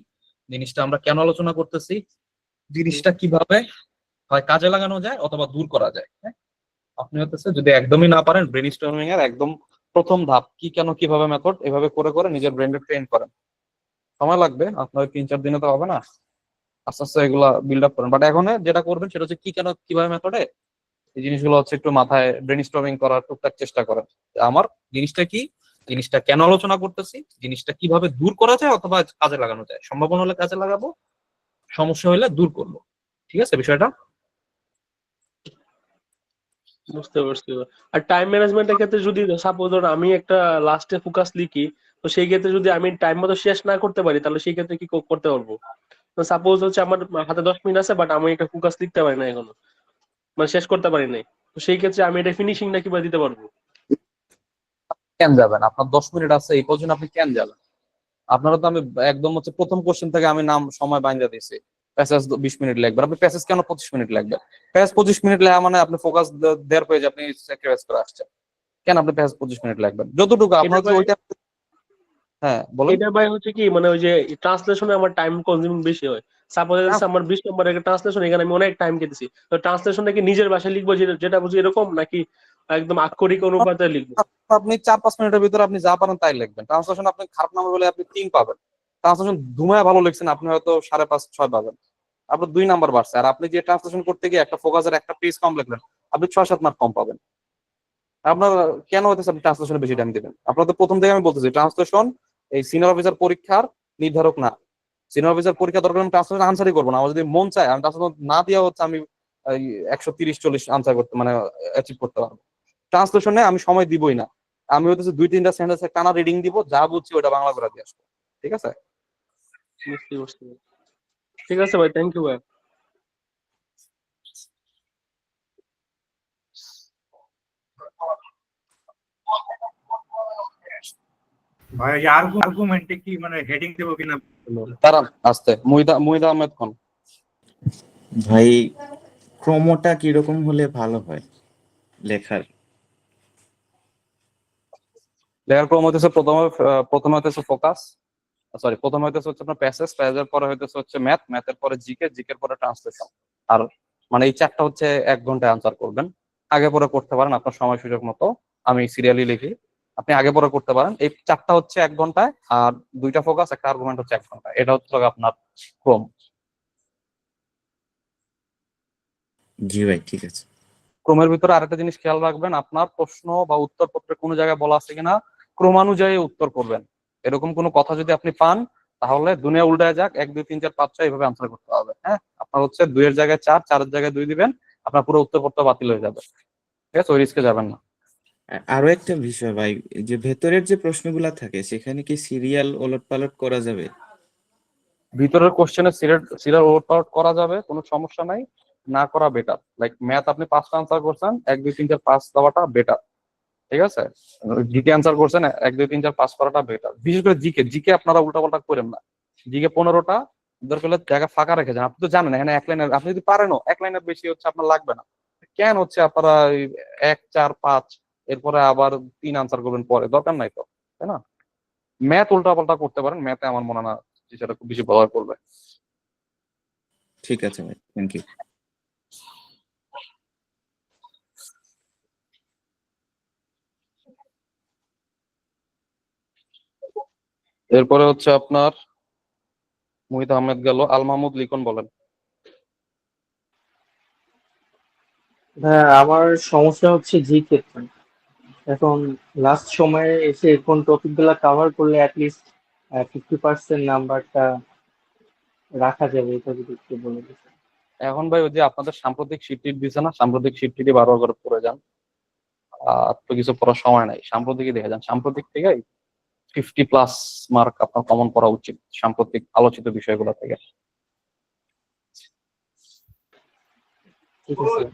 জিনিসটা আমরা কেন আলোচনা করতেছি, জিনিসটা কিভাবে হয় কাজে লাগানো যায় অথবা দূর করা যায়। হ্যাঁ? আপনি হতেছে যদি একদমই না পারেন, ব্রেন স্টর্মিং এর একদম প্রথম ধাপ কি, কেন, কিভাবে মেথড, এভাবে করে করে নিজের ব্রেনকে ট্রেন করেন। সময় লাগবে, আপনার 3-4 দিনে তো হবে না, আস্তে আস্তে এগুলা বিল্ড আপ করেন। বাট এখন যেটা করবেন সেটা হচ্ছে কি, কেন, কিভাবে মেথডে এই জিনিসগুলো হচ্ছে একটু মাথায় ব্রেনস্টর্মিং করার টুকটাক চেষ্টা করেন। আমার জিনিসটা কি, জিনিসটা কেন আলোচনা করতেছি, জিনিসটা কিভাবে দূর করা যায় অথবা কাজে লাগানো যায়, সম্ভাবনা হলে কাজে লাগাবো, সমস্যা হলে দূর করবো। ঠিক আছে বিষয়টা? বুঝতে পারছি। আর টাইম ম্যানেজমেন্টের ক্ষেত্রে যদি সাপোজ ধরুন আমি একটা লাস্টে ফোকাস লিখি, তো সেই ক্ষেত্রে যদি আমি টাইম মতো শেষ না করতে পারি তাহলে সেই ক্ষেত্রে কি করতে পারবো? তো সাপোজ হচ্ছে আমার হাতে 10 মিনিট আছে, বাট আমি একটা ফোকাস লিখতে পারি না এখনো, মানে শেষ করতে পারি নাই, তো সেই ক্ষেত্রে আমি এটা ফিনিশিংটা কিভাবে দিতে পারবো? কেন যাবেন? আপনার 10 মিনিট আছে, এই পর্যন্ত আপনি কেন যাবেন? আপনারা তো আমি একদম হচ্ছে প্রথম কোশ্চেন থেকে আমি নাম সময় বাইন্ধা দিয়েছি, প্যাসেজ 20 মিনিট লাগবে, আপনি প্যাসেজ কেন 25 মিনিট লাগবে? প্যাসেজ 25 মিনিট লাগা মানে আপনি ফোকাস দেওয়ার পেয়ে আপনি স্যাক্রিফাইস করে আসছেন। কেন আপনি প্যাসেজ 25 মিনিট লাগবে? যতটুকু এটা আপনার ভাই ওইটা। হ্যাঁ বলুন। এটা ভাই হচ্ছে কি, মানে ওই যে ট্রান্সলেশনে আমার টাইম কনজিউমিং বেশি হয়। সাপোজ আমার 20 নম্বরের একটা ট্রান্সলেশন, এখানে আমি অনেক টাইম কেটেছি, তো ট্রান্সলেশনটা কি নিজের ভাষায় লিখবো যেটা বুঝি এরকম, নাকি একদম আক্ষরিক অনুপাতে লিখবো? আপনি 4-5 মিনিটের ভিতরে আপনি যা পারেন তাই লিখবেন। ট্রান্সলেশন আপনি খারাপ নামে বলে আপনি 3 পাবেন, ট্রান্সলেশন ধুমায় ভালো লিখছেন আপনি হয়তো 5.5-6 পাবেন, আপনার 2 নাম্বার বাড়ছে। আর আপনি যে ট্রান্সলেশন করতে গিয়ে একটা ফোকাসের একটা পেজ কম লিখলেন, আপনি 6-7 মার্ক কম পাবেন। আপনার কেন হইতেছে আপনি ট্রান্সলেশনে বেশি টাইম দিবেন? আপনার তো প্রথম থেকে আমি বলতেছি ট্রান্সলেশন এই সিনিয়র অফিসার পরীক্ষার নির্ধারক না। সিনিয়র অফিসার পরীক্ষা দরকার আমি ট্রান্সলেশন আনসারই করবো না, আমার যদি মন চায় আমি ট্রান্সলেশন না দিয়ে হচ্ছে আমি 130-40 আনসার করতে মানে অ্যাচিভ করতে পারবো। ট্রান্সলেশনে আমি সময় দিবই না, আমি হচ্ছে 2-3টা সেন্টেন্সে টানা রিডিং দিব, যা বুঝছি ওটা বাংলা করে দিয়ে আসবো। ঠিক আছে? বুঝতে পারছি। ঠিক আছে ভাই, থ্যাংক ইউ ভাই। ভাই আর্গুমেন্টে কি মানে হেডিং দেবো কিনা? দাঁড়ান আস্তে, মুহিদা আহমেদ খান। ভাই ক্রমটা কিরকম হলে ভালো হয় লেখার? লেখার ক্রম হইতেছে প্রথমে হইতেছে ফোকাস, সরি প্রথমে হইতেছে হচ্ছে আপনার প্যাসেজ, প্যাসেজের পরে হইতেছে হচ্ছে ম্যাথ, ম্যাথের পরে জিকে, জিকের পরে ট্রান্সলেশন। আর মানে এই 4টা হচ্ছে 1 ঘন্টায় আনসার করবেন। আগে পরে করতে পারেন আপনার সময় সুযোগ মতো, আমি সিরিয়ালি লিখি, আপনি আগে পরে করতে পারেন। এই 4টা হচ্ছে 1 ঘন্টায়, আর 2টা ফোকাস, একটা আর্গুমেন্ট হচ্ছে 1 ঘন্টা। এটা হচ্ছে আপনার ক্রম। জি ভাই ঠিক আছে। ক্রমের ভিতরে আরেকটা জিনিস খেয়াল রাখবেন, আপনার প্রশ্ন বা উত্তরপত্রে কোনো জায়গায় বলা আছে কিনা ক্রমানুযায়ী উত্তর করবেন। এরকম কোনো কথা যদি আপনি পান তাহলে দুনিয়া উল্টায় যাক 1 2 3 4 5 6 এইভাবে আনসার করতে হবে। হ্যাঁ, আপনার হচ্ছে 2-এর জায়গায় 4, 4-এর জায়গায় 2 দিবেন, আপনার পুরো উত্তরপত্র বাতিল হয়ে যাবে। ঠিক আছে? ওই রিস্কে যাবেন না। আরো একটা বিষয় ভাই, যে ভেতরের যে প্রশ্নগুলা থাকে সেখানে কি সিরিয়াল ওলট পালট করা যাবে? ভিতরের কোশ্চেনে সিরিয়াল ওভারপাওয়ার করা যাবে, কোনো সমস্যা নাই, না করা বেটার। লাইক ম্যাথ আপনি 5টা আনসার করছেন, 1 2 3 4 5 দেওয়াটা বেটার। ঠিক আছে? জিকে আনসার করছেন, 1 2 3 4 5 করাটা বেটার। বিশেষ করে জিকে, জিকে আপনারা উল্টাপাল্টা করেন না। জিকে 15টা দরকার হলে জায়গা ফাঁকা রেখে যান। আপনি তো জানেন এখানে 1 লাইনের, আপনি যদি পারেনও 1 লাইনের বেশি হচ্ছে আপনার লাগবে না। কেন হচ্ছে আপনারা 1 4 5 এরপরে আবার 3 আনসার করবেন পরে? দরকার নাই তো, তাই না? ম্যাথ উল্টাপাল্টা করতে পারেন, ম্যাথে আমার মনে হয় না সেটা খুব বেশি ব্যবহার করবে। ঠিক আছে ভাই, থ্যাংক ইউ। এরপরে হচ্ছে আপনার মুহিত আহমেদ গেল, আল মাহমুদ লিখন বলেন। হ্যাঁ, আমার সমস্যা হচ্ছে জিকে। এখন লাস্ট সময়ে এসে কোন টপিক গুলা কভার করলে অ্যাটলিস্ট 50% নাম্বারটা রাখা যাবে, এটা যদি একটু বলে দিতেন। এখন ভাই ওই যে আপনাদের সাম্প্রতিক শিটটি দিছে না, সাম্প্রতিক শিটটি বারবার করে পড়ে যান। তো কিছু পড়ার সময় নাই, সাম্প্রতিকই দেখে যান। সাম্প্রতিক থেকে 50+ মার্ক আপনার কমন পড়া উচিত সাম্প্রতিক আলোচিত বিষয়গুলো থেকে। ঠিক আছে।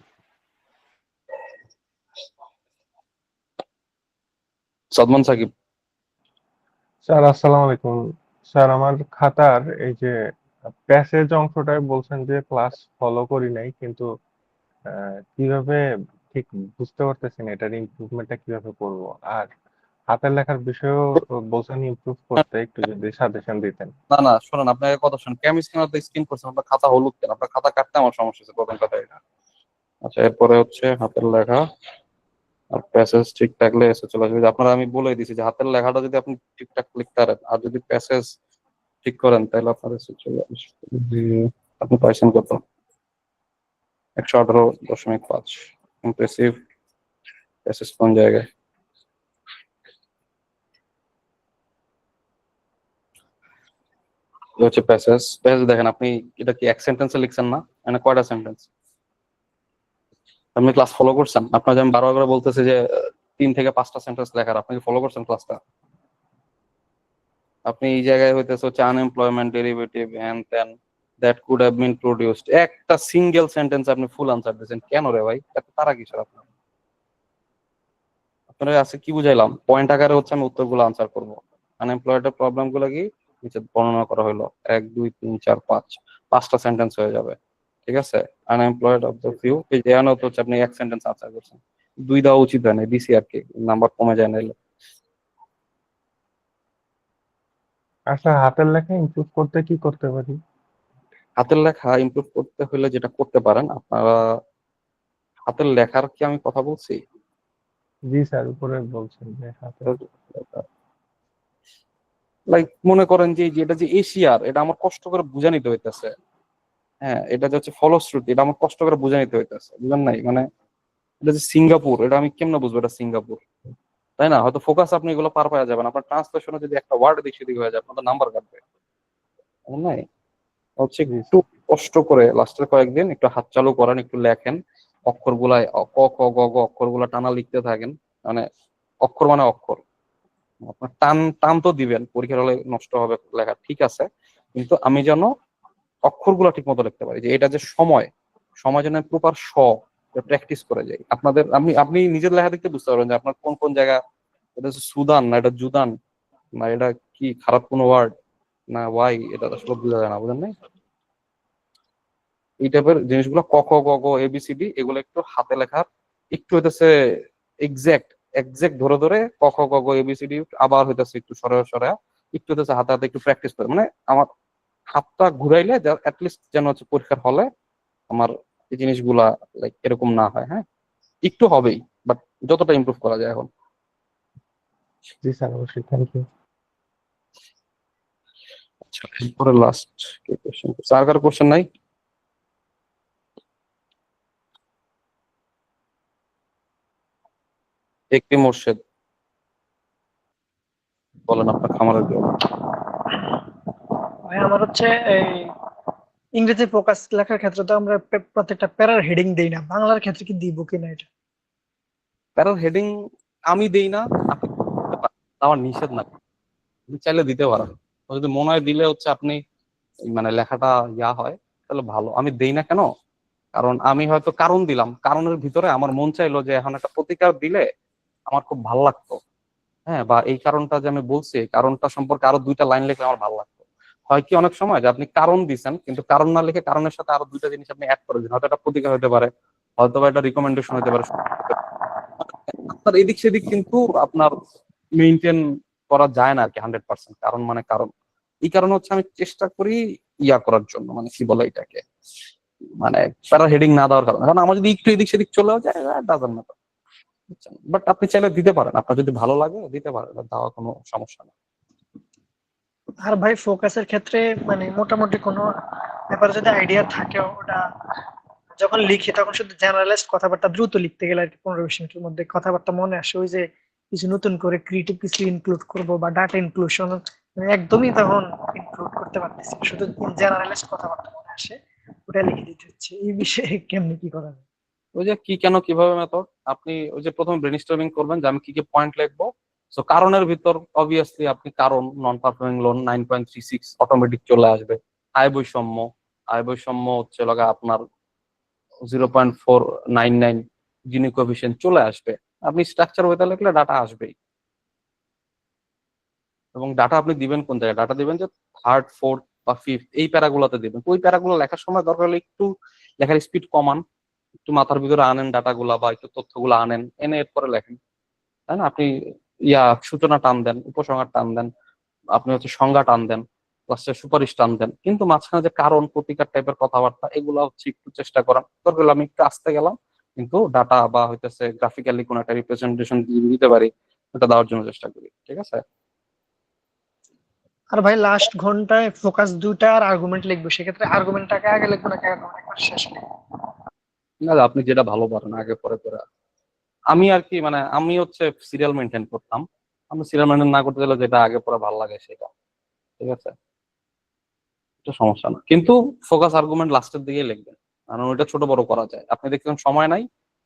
সাদমান সাকিব। স্যার আসসালামু আলাইকুম। স্যার আমার খাতার এই যে প্যাসেজ অংশটায় বলছেন যে ক্লাস ফলো করি নাই, কিন্তু কিভাবে ঠিক বুঝতে পারতেছি না এটার ইমপ্রুভমেন্টটা কিভাবে করব। আর হাতের লেখার বিষয়েও বলছেন ইমপ্রুভ করতে, একটু যদি সাজেশন দিতেন। না না শোনেন, আপনাকে কথা শুনুন, কেমিস্ট্রি স্ক্রিন করছেন, আপনার খাতা হলুদ কেন? আপনার খাতা কাটতে আমার সমস্যা হচ্ছে, প্রথম কথা এটা। আচ্ছা, এরপরে হচ্ছে হাতের লেখা আর প্যাসেজ ঠিক থাকলে এসে চলে আসবে। আপনারা আমি বলে দিছি যে হাতের লেখাটা যদি আপনি ঠিকঠাক লিখতে পারেন আর যদি প্যাসেজ ঠিক করেন তাহলে আপনার এসে চলে আসবে। আপনি পাইছেন কত? 118.5। ইমপ্রেসিভ প্যাসেজ কোন জায়গায়? এটা হচ্ছে প্যাসেজ। প্যাসেজ দেখেন আপনি, এটা কি এক সেন্টেন্সে লিখছেন না? মানে কয়টা সেন্টেন্স? আপনি ক্লাস ফলো করছেন? আপনার যে আমি বারবার করে বলতেছি যে 3 থেকে 5টা সেন্টেন্স লেখার, আপনি ফলো করছেন ক্লাসটা? আপনি এই জায়গায় হইতেছে হচ্ছে unemployment derivative and then that could have been produced, একটা সিঙ্গেল সেন্টেন্স আপনি ফুল আনসার দিয়েছেন। কেন রে ভাই, এত তারা কিসের আপনার? আপনারা আজকে কি বুঝাইলাম? পয়েন্ট আকারে হচ্ছে আমি উত্তরগুলো আনসার করব। আনএমপ্লয়েডের প্রবলেম গুলো কি নিচে বর্ণনা করা হলো, 1 2 3 4 5, 5টা সেন্টেন্স হয়ে যাবে। ঠিক আছে, আনএমপ্লয়েড অফ দ্য ফিউ, এই যে আনো তো হচ্ছে আপনি এক সেন্টেন্স আনসার করছেন, 2 দেওয়া উচিত হয় না, দিছি আর কি, নাম্বার কমে যায় নাইলে। আচ্ছা, হাতের লেখা ইমপ্রুভ করতে কি করতে পারি? হাতের লেখা ইমপ্রুভ করতে হলে যেটা করতে পারেন আপনারা, হাতের লেখার কি আমি কথা বলছি? জি স্যার, উপরে বলছেন যে হাতের। লাইক মনে করেন যে এটা যে এশিয়ার, এটা আমার কষ্ট করে বুঝে নিতে হইতেছে। হ্যাঁ, এটা যে হচ্ছে ফলশ্রুতি, এটা আমার কষ্ট করে বুঝে নিতে হইতেছে, বুঝেন নাই? মানে এটা যে সিঙ্গাপুর, এটা আমি কেমনে বুঝবো এটা সিঙ্গাপুর? তাই না? হয়তো ফোকাস আপনি এগুলো পার পাওয়া যাবেন, আপনার ট্রান্সলেশনে যদি একটা ওয়ার্ড দিক সেদিক হয়ে যায় আপনার তো নাম্বার কাটবে, বুঝেন নাই? হচ্ছে জি একটু কষ্ট করে লাস্টের কয়েকদিন একটু হাত চালু করেন, একটু লেখেন, অক্ষরগুলা ক খ গ ঘ অক্ষরগুলা টানা লিখতে থাকেন। মানে অক্ষর মানে অক্ষর, আপনার টান টান তো দিবেন, পরীক্ষার হলে নষ্ট হবে লেখা, ঠিক আছে, কিন্তু আমি যেন অক্ষরগুলো ঠিক মতো লিখতে পারি, যে এটা যে সময়, সময় যেন প্রপার প্র্যাকটিস করে যাই। আপনাদের আপনি নিজের লেখা দেখতে বুঝতে পারবেন যে আপনার কোন কোন জায়গা, এটা হচ্ছে সুদান না এটা জুদান, না এটা কি খারাপ কোনো ওয়ার্ড, না ওয়াই, এটা আসলে বোঝা যায় না, বুঝেন নাই? এই টাইপের জিনিসগুলো ক খ গ ঘ এবিসিডি এগুলো একটু হাতে লেখার একটু হইতেছে এক্সাক্ট এক্সাক্ট ধরে ধরে ক খ গ ঘ এবিসিডি, আবার হইতেছে একটু সরে সরে একটু হইতেছে হাতে হাতে একটু প্র্যাকটিস করে, মানে আমার হাতটা ঘুরাইলে অ্যাটলিস্ট যেন হচ্ছে পরীক্ষার হলে আমার এই জিনিসগুলা লাইক এরকম না হয়। হ্যাঁ, একটু হবেই, বাট যতটা ইমপ্রুভ করা যায় এখন। জি স্যার, অবশ্যই, থ্যাংক ইউ। আচ্ছা, এরপরে লাস্ট কোশ্চেন, আর কারো কোশ্চেন নাই? একটি মোর্শেদ, বলেন আপনার খামারের কি অবস্থা? ভাই আমার হচ্ছে এই ইংরেজি ফোকাস লেখার ক্ষেত্রে তো আমরা প্রত্যেকটা প্যারার হেডিং দেই না, বাংলার ক্ষেত্রে কি দিব কিনা এটা? প্যারার হেডিং আমি দেই না, আপনি দিতে পারেন, আমার নিষেধ না, আপনি চাইলে দিতে পারেন। তো যদি মনে হয় দিলে হচ্ছে আপনি মানে লেখাটা হয়, তাহলে ভালো। আমি দেই না কেন? কারণ আমি হয়তো কারণ দিলাম, কারণের ভিতরে আমার মন চাইলো যে এখন একটা প্রতিকার দিলে আমার খুব ভালো লাগতো। হ্যাঁ, বা এই কারণটা যে আমি বলছি, এই কারণটা সম্পর্কে আরো 2টা লাইন লিখলে আমার ভালো লাগতো। হয় কি অনেক সময় যে আপনি কারণ দিচ্ছেন কিন্তু কারণ না লিখে কারণের সাথে আরো 2টা জিনিস আপনি অ্যাড করে দিন, হয়তো একটা প্রতিকার হতে পারে, হয়তো বা একটা রিকমেন্ডেশন হতে পারে। আপনার এদিক সেদিক কিন্তু আপনার মেনটেন করা যায় না আর কি 100%। কারণ মানে কারণ, এই কারণে হচ্ছে আমি চেষ্টা করি করার জন্য, মানে কি বলে এটাকে, মানে প্যারা হেডিং না দেওয়ার কারণে। কারণ আমার যদি একটু এদিক সেদিক চলেও যায় ডাজন্ট ম্যাটার, বুঝছেন? বাট আপনি চাইলে দিতে পারেন, আপনার যদি ভালো লাগে দিতে পারেন, দেওয়া কোনো সমস্যা নেই। আর ভাই ফোকাসের ক্ষেত্রে মানে মোটামুটি কোনো ব্যাপারে যদি আইডিয়া থাকে, ওটা যখন লিখি তখন শুধু জেনারেলাইজড কথাবার্তা দ্রুত লিখতে গেলে আর কি 15-20 মিনিটের মধ্যে কথাবার্তা মনে আসে। ওই যে কিছু নতুন করে ক্রিয়েটিভ কিছু ইনক্লুড করব বা ডাটা ইনক্লুশন একদমই তখন ইনক্লুড করতে পারতেছি না, শুধু জেনারেলাইজড কথাবার্তা মনে আসে, ওটা লিখে দিতে হচ্ছে। এই বিষয়ে কেমনি কি করা যায়? ওই যে কি কেন কিভাবে মেথড, আপনি ওই যে প্রথমে ব্রেনস্টর্মিং করবেন যে আমি কি কি পয়েন্ট লিখবো। সো কারণের ভিতর অবভিয়াসলি আপনি কারণ নন পারফর্মিং লোন 9.36 অটোমেটিক চলে আসবে। আয় বৈষম্য, আয় বৈষম্য হচ্ছে লগা আপনার 0.499 জিনি কোএফিসিয়েন্ট চলে আসবে। আপনি স্ট্রাকচার ওয়েতে লিখলে ডাটা আসবেই। এবং ডাটা আপনি দিবেন কোন জায়গায়, ডাটা দিবেন যে থার্ড ফোর্থ বা ফিফথ এই প্যারাগুলোতে দিবেন। ওই প্যারাগুলো লেখার সময় দরকার হলে একটু লেখার স্পিড কমান, একটু মাথার ভিতরে আনেন ডাটাগুলা বা একটু তথ্যগুলো আনেন, এনে এরপরে লেখেন, তাই না? আপনি সূচনা টান দেন, উপসংহার টান দেন, আপনি হচ্ছে সংজ্ঞা টান দেন, লাস্টে সুপারিশ টান দেন, কিন্তু মাঝখানে যে কারণ প্রতিকার টাইপের কথাবার্তা এগুলো হচ্ছে একটু চেষ্টা করার দরকার হলে আমি একটু আসতে গেলাম, কিন্তু ডাটা বা হইতেছে গ্রাফিক্যালি কোনো একটা রিপ্রেজেন্টেশন দিতে পারি, ওটা দেওয়ার জন্য চেষ্টা করি। ঠিক আছে? আর ভাই লাস্ট ঘন্টায় ফোকাস 2টা আর আর্গুমেন্ট লিখবো, সেক্ষেত্রে আর্গুমেন্টটাকে আগে লিখবো নাকি আর্গুমেন্ট একবার শেষে লিখবো? না আপনি যেটা ভালো পারেন আগে পরে করে। আমি আর কি মানে আমি হচ্ছে সিরিয়াল মেনটেন করতাম, আমি সিরিয়াল মেনটেন না করতে গেলে যেটা আগে পরে ভালো লাগে সেটা, ঠিক আছে, এটা সমস্যা না। কিন্তু ফোকাস আর্গুমেন্ট লাস্টের দিকে লিখবেন, কারণ ওইটা ছোট বড় করা যায়। আপনি দেখলেন সময় নাই,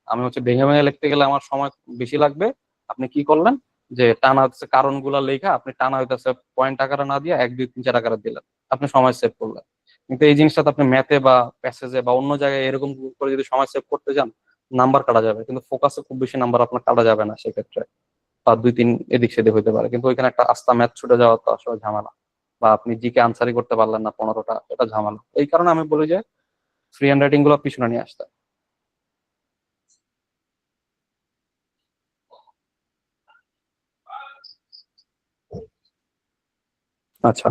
আমি হচ্ছে ভেঙে ভেঙে লিখতে গেলে আমার সময় বেশি লাগবে, আপনি কি করলেন যে টানা হচ্ছে কারণগুলা লেখা, আপনি টানা হইতেছে পয়েন্ট আকারে না দিয়ে 1 2 3 4 আকারে দিলেন, আপনি সময় সেভ করলেন। কিন্তু এই জিনিসটা তো আপনি ম্যাথে বা প্যাসেজে বা অন্য জায়গায় এরকম করে যদি সময় সেভ করতে যান, নাম্বার কাটা যাবে, কিন্তু ফোকাসে খুব বেশি নাম্বার আপনার কাটা যাবে না সেক্ষেত্রে। 5 2 3 এদিক সেদিক হইতে পারে, কিন্তু ওইখানে একটা আস্থা ম্যাথ ছুটে যাওয়া তো আসলে ঝামেলা। বা আপনি জিকে আনসারই করতে পারলেন না 15টা, এটা ঝামেলা। এই কারণে আমি বলি যে ফ্রি হ্যান্ড রাইটিং গুলো পিছনে নিয়ে আসতে। আচ্ছা,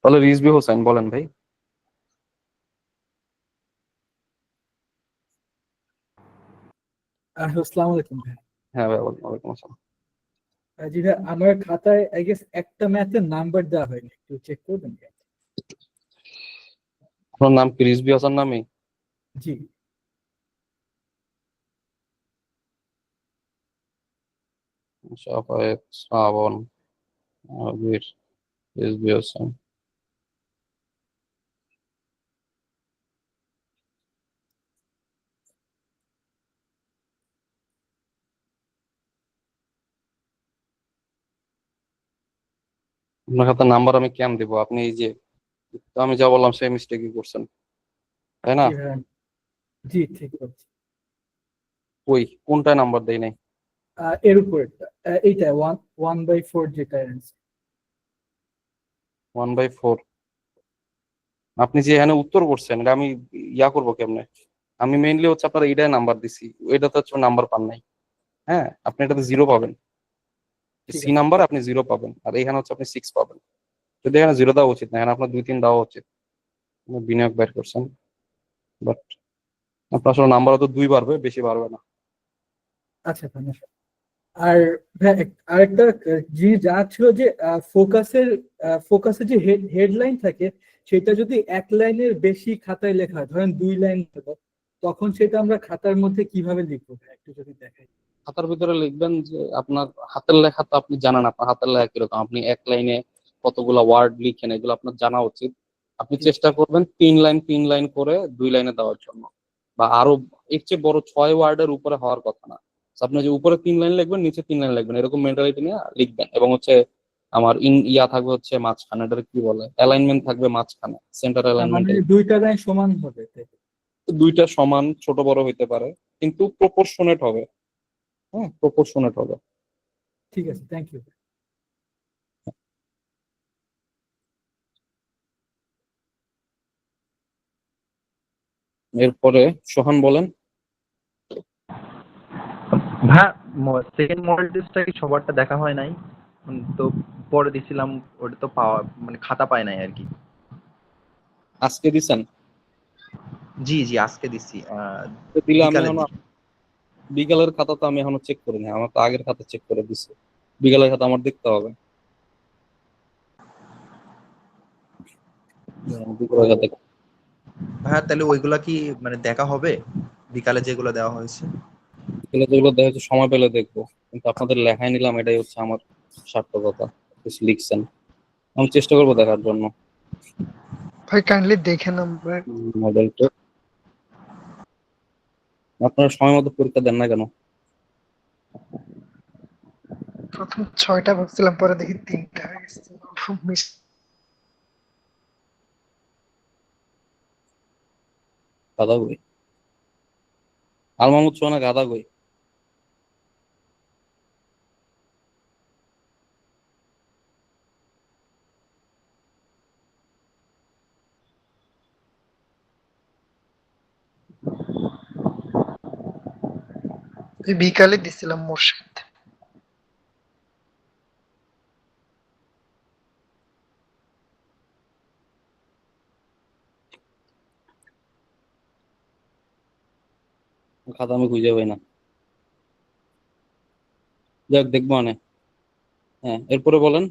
তাহলে রিজভি হোসেন বলেন ভাই। আসসালামু আলাইকুম ভাই। হ্যাঁ ভাই বলেন, ওয়ালাইকুম আসসালাম। জি ভাই, আমার খাতায় আই গেস একটা ম্যাথের নাম্বার দেওয়া হয়নি, একটু চেক করবেন কি? আপনার নাম কি রিজভি হাসান নামে? জি। শাফায়েত, শ্রাবণ, আবির, রিজভি হোসেন। আপনার খাতার নাম্বার আমি কেন দিব? আপনি এই যে তো আমি যা বললাম সেই মিস্টেকই করছেন, তাই না? জি ভাই, জি ঠিক আছে। ওই কোনটায় নাম্বার দেই নাই? এর উপরেরটা, এইটা 1/4 যেটা আছে। 1/4? আপনি যে এখানে উত্তর করছেন এটা আমি ইয়া করবো কেমনে? আমি মেইনলি হচ্ছে আপনার এইটাই নাম্বার দিছি, এটা তো হচ্ছে নাম্বার পান নাই। হ্যাঁ, আপনি এটাতে 0 পাবেন, ঠিক সি আছে। নাম্বার আপনি 0 পাবেন, আর এখানে হচ্ছে আপনি 6 পাবেন। যদি এখানে 0 দেওয়া উচিত না, এখানে আপনার 2 3 দেওয়া উচিত। আপনি বিনিয়োগ বের করছেন, বাট আপনার আসলে নাম্বার তো 2 বাড়বে, বেশি বাড়বে না। আচ্ছা ধন্যবাদ। আর ভাই আরেকটা জিনিস জানার ছিল যে ফোকাসের যে হেডলাইন থাকে, সেটা যদি এক লাইনের বেশি খাতায় লেখা হয়, ধরেন 2 লাইন হলো, তখন সেটা আমরা খাতার মধ্যে কিভাবে লিখবো ভাই, একটু যদি দেখাই। খাতার ভিতরে লিখবেন যে আপনার হাতের লেখা তো আপনি জানেন, আপনার হাতের লেখা কিরকম, আপনি এক লাইনে কতগুলা ওয়ার্ড লিখেন এগুলো আপনার জানা উচিত। আপনি চেষ্টা করবেন 3 লাইন করে 2 লাইনে দেওয়ার জন্য, বা আরো এর চেয়ে বড় 6 ওয়ার্ডের উপরে হওয়ার কথা না। So আপনি যে উপরে 3 লাইন লিখবেন, নিচে 3 লাইন লিখবেন, এরকম মেন্টালিটি নিয়ে লিখবেন। এবং হচ্ছে আমার ইয়া থাকবে হচ্ছে মাঝখানে, এটা কি বলে, অ্যালাইনমেন্ট থাকবে মাঝখানে, সেন্টার অ্যালাইনমেন্ট। মানে 2টা লাইন সমান হবে তাই তো? দুইটা সমান ছোট বড় হইতে পারে, কিন্তু প্রপোর্শনেট হবে। হ্যাঁ, প্রপোর্শনেট হবে। ঠিক আছে, থ্যাংক ইউ। এরপরে সোহান বলেন। হ্যাঁ, সেকেন্ড মডেল টেস্টটা কি সবারটা দেখা হয় নাই, তো পরে দিছিলাম, ওটা তো পাওয়া মানে খাতা পায় নাই আর কি। আজকে দিছেন? জি জি আজকে দিছি, তো দিলে আমি বিকালের এখনো দিকে। বিকালের খাতা তো আমি এখনো চেক করিনি, আমার তো আগের খাতা চেক করে দিছি, বিকালের খাতা আমার দেখতে হবে। বিকালের খাতা হ্যাঁ, তাহলে ওইগুলা কি মানে দেখা হবে বিকালে যেগুলো দেওয়া হয়েছে? বিকালে যেগুলো দেখা যাচ্ছে সময় পেলে দেখবো, কিন্তু আপনাদের লেখায় নিলাম, এটাই হচ্ছে আমার সার্থকতা। কিছু লিখছেন, আমি চেষ্টা করবো দেখার জন্য ভাই কাইন্ডলি দেখে নাম্বার। মডেলটা। আপনারা সময় মতো পরীক্ষা দেন না কেন? প্রথম 6টা ভাবছিলাম, পরে দেখি 3টা হয়ে গেছে। গাদা কই? আল মাহমুদ সোহানা গাদা কই? বিকালে দিছিলাম মোর্শেদ। খাতা আমি খুঁজে পাই না, যাক দেখবো মানে। হ্যাঁ, এরপরে বলেন,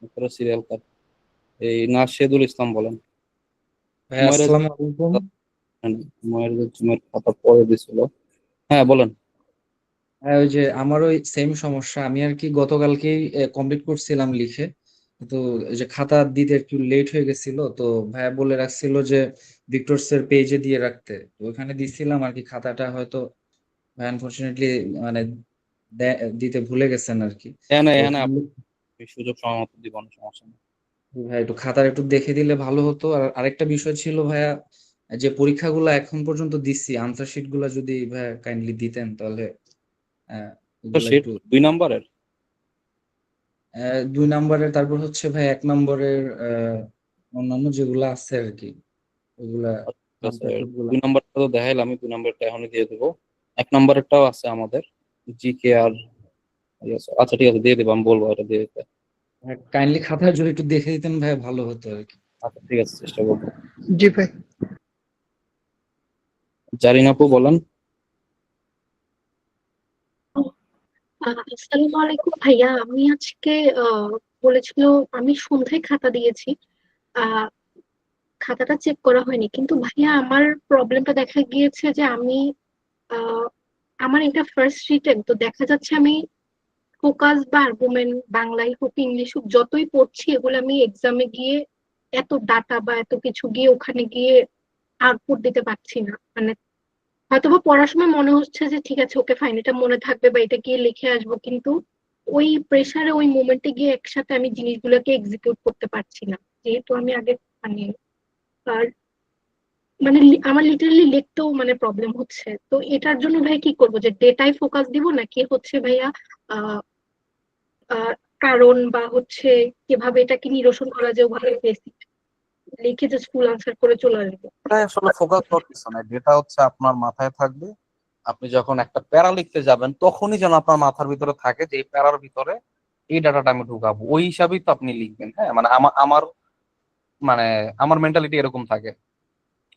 এরপরে সিরিয়াল কার এই নাশিদুল ইসলাম বলেন। ভাই হুমায়রা, আসসালামু আলাইকুম। মায়ের খাতা পরে দিছিল। হ্যাঁ বলেন। হ্যাঁ, ওই যে আমার ওই সেম সমস্যা, আমি আর কি গতকালকেই কমপ্লিট করছিলাম লিখে, তো ওই যে খাতা দিতে একটু লেট হয়ে গেছিল, তো ভাইয়া বলে রাখছিল যে ভিক্টরসের পেজে দিয়ে রাখতে, তো ওখানে দিছিলাম আর কি খাতাটা, হয়তো ভাই আনফরচুনেটলি মানে দিতে ভুলে গেছেন আর কি। এখানে তো এখানে আপনি সুযোগ সময় মতো দিব না, সমস্যা নেই। ভাই একটু খাতার একটু দেখে দিলে ভালো হতো। আর আরেকটা বিষয় ছিল ভাইয়া, যে পরীক্ষাগুলো এখন পর্যন্ত দিচ্ছি, আনসার শিট গুলা যদি ভাইয়া কাইন্ডলি দিতেন তাহলে তো ওগুলা শীট একটু 2 নম্বরের 2 নম্বরের, তারপর হচ্ছে ভাই 1 নম্বরের অন্যান্য যেগুলা আছে আর কি, ওগুলা আনসার শিট গুলা। 2 নম্বরটা তো দেখাইলাম, আমি 2 নম্বরটা এখনই দিয়ে দেবো। 1 নম্বরেরটাও আছে আমাদের, জিকে আর আচ্ছা ঠিক আছে দিয়ে দেবো, আমি বলবো এটা দিয়ে দিতে। কাইন্ডলি খাতা যদি একটু দেখে দিতেন ভাই ভালো হতো আর কি। আচ্ছা ঠিক আছে, চেষ্টা করবো। জি ভাই। জারিন আপু বলেন। আসসালামু আলাইকুম ভাইয়া, আমি আজকে বলেছিল আমি সন্ধ্যায় খাতা দিয়েছি। আহ খাতাটা চেক করা হয়নি, কিন্তু ভাইয়া আমার প্রবলেমটা দেখা গিয়েছে যে আমি আহ আমার এটা ফার্স্ট রিটেন, তো দেখা যাচ্ছে আমি ফোকাস বা আর্গুমেন্ট বাংলাই হোক ইংলিশ হোক যতই পড়ছি, এগুলো আমি এক্সামে গিয়ে এত ডাটা বা এত কিছু গিয়ে ওখানে গিয়ে আউটপুট দিতে পারছি না। মানে হয়তোবা পড়ার সময় মনে হচ্ছে যে ঠিক আছে ওকে ফাইন, এটা মনে থাকবে বা এটা গিয়ে লিখে আসবো, কিন্তু ওই প্রেসারে ওই মোমেন্টে গিয়ে একসাথে আমি জিনিসগুলোকে এক্সিকিউট করতে পারছি না, যেহেতু আমি আগে মানে আর মানে আমার লিটারালি লিখতেও মানে প্রবলেম হচ্ছে। তো এটার জন্য ভাই কি করবো, যে ডেটায় ফোকাস দিব নাকি হচ্ছে ভাইয়া আহ আহ, কারণ বা হচ্ছে কিভাবে এটাকে নিরসন করা যায় ওভাবে বেসিক লিখে জাস্ট ফুল আনসার করে চলে আসবো? এটাই আসলে ফোকাস হওয়ার কিছু নাই, যেটা হচ্ছে আপনার মাথায় থাকবে। আপনি যখন একটা প্যারা লিখতে যাবেন তখনই যেন আপনার মাথার ভিতরে থাকে যে এই প্যারার ভিতরে এই ডাটাটা আমি ঢুকাবো, ওই হিসাবেই তো আপনি লিখবেন। হ্যাঁ মানে আমার মানে আমার মেন্টালিটি এরকম থাকে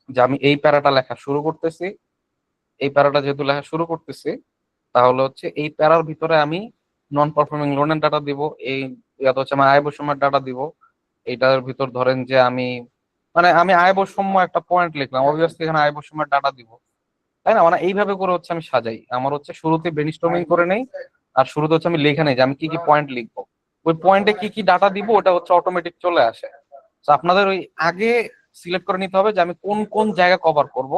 যে আমি এই প্যারাটা লেখা শুরু করতেছি, এই প্যারাটা যেহেতু লেখা শুরু করতেছি তাহলে হচ্ছে এই প্যারার ভিতরে আমি নন পারফর্মিং লোনের ডাটা দিব, এই ইয়াতে হচ্ছে আমি আয় বৈষম্যের ডাটা দিব। এইটার ভিতর ধরেন যে আমি আয় বৈষম্য একটা পয়েন্ট লিখলাম, অবভিয়াসলি এখানে আয় বৈষম্যের ডাটা দিব, তাই না? মানে এইভাবে করে হচ্ছে আমি সাজাই। আমার হচ্ছে শুরুতে ব্রেনস্টর্মিং করে নেই, আর শুরুতে হচ্ছে আমি লিখে নেই যে আমি কি কি পয়েন্ট লিখবো, ওই পয়েন্টে কি কি ডাটা দিব ওটা হচ্ছে অটোমেটিক চলে আসে। তো আপনাদের ওই আগে সিলেক্ট করে নিতে হবে যে আমি কোন কোন জায়গা কভার করব,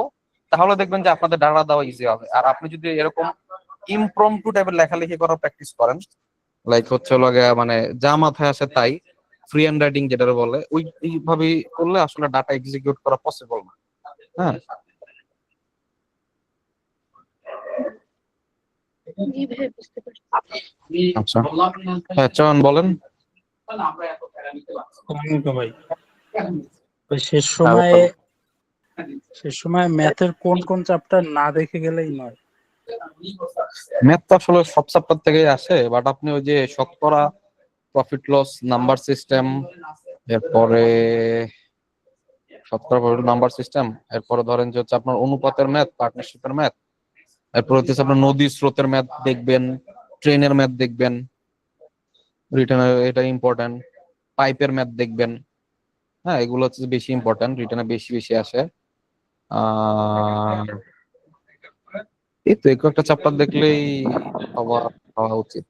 তাহলে দেখবেন যে আপনাদের ডাটা দেওয়া ইজি হবে। আর আপনি যদি এরকম ইমপ্রম্পটু টাইপের লেখালেখি করার প্র্যাকটিস করেন, লাইক হচ্ছে মানে যা মাথায় আসে তাই, ফ্রি হ্যান্ড রাইটিং যেটা বলে, ওই এইভাবে করলে আসলে ডাটা এক্সিকিউট করা পসিবল না। হ্যাঁ জি ভাই, বুঝতে পারছি। আচ্ছা হ্যাঁ চয়ন বলেন। ভাই শেষ সময়ে ম্যাথের কোন কোন চ্যাপ্টার না দেখে গেলেই নয়? ম্যাথ তো আসলে সব চ্যাপ্টার থেকেই আসে, বাট আপনি ওই যে শতকরা, প্রফিট লস, নাম্বার সিস্টেম, এরপরে শতকরা প্রফিট নাম্বার সিস্টেম, এরপরে ধরেন যে হচ্ছে আপনার অনুপাতের ম্যাথ, পার্টনারশিপের ম্যাথ, এরপর হচ্ছে আপনার নদী স্রোতের ম্যাথ দেখবেন, ট্রেনের ম্যাথ দেখবেন, রিটার্নের এটা ইম্পর্টেন্ট, পাইপের ম্যাথ দেখবেন। হ্যাঁ এগুলো হচ্ছে বেশি ইম্পর্টেন্ট, রিটার্নে বেশি বেশি আসে। আর এই তো একটা চ্যাপ্টার দেখলেই সবার হওয়া উচিত,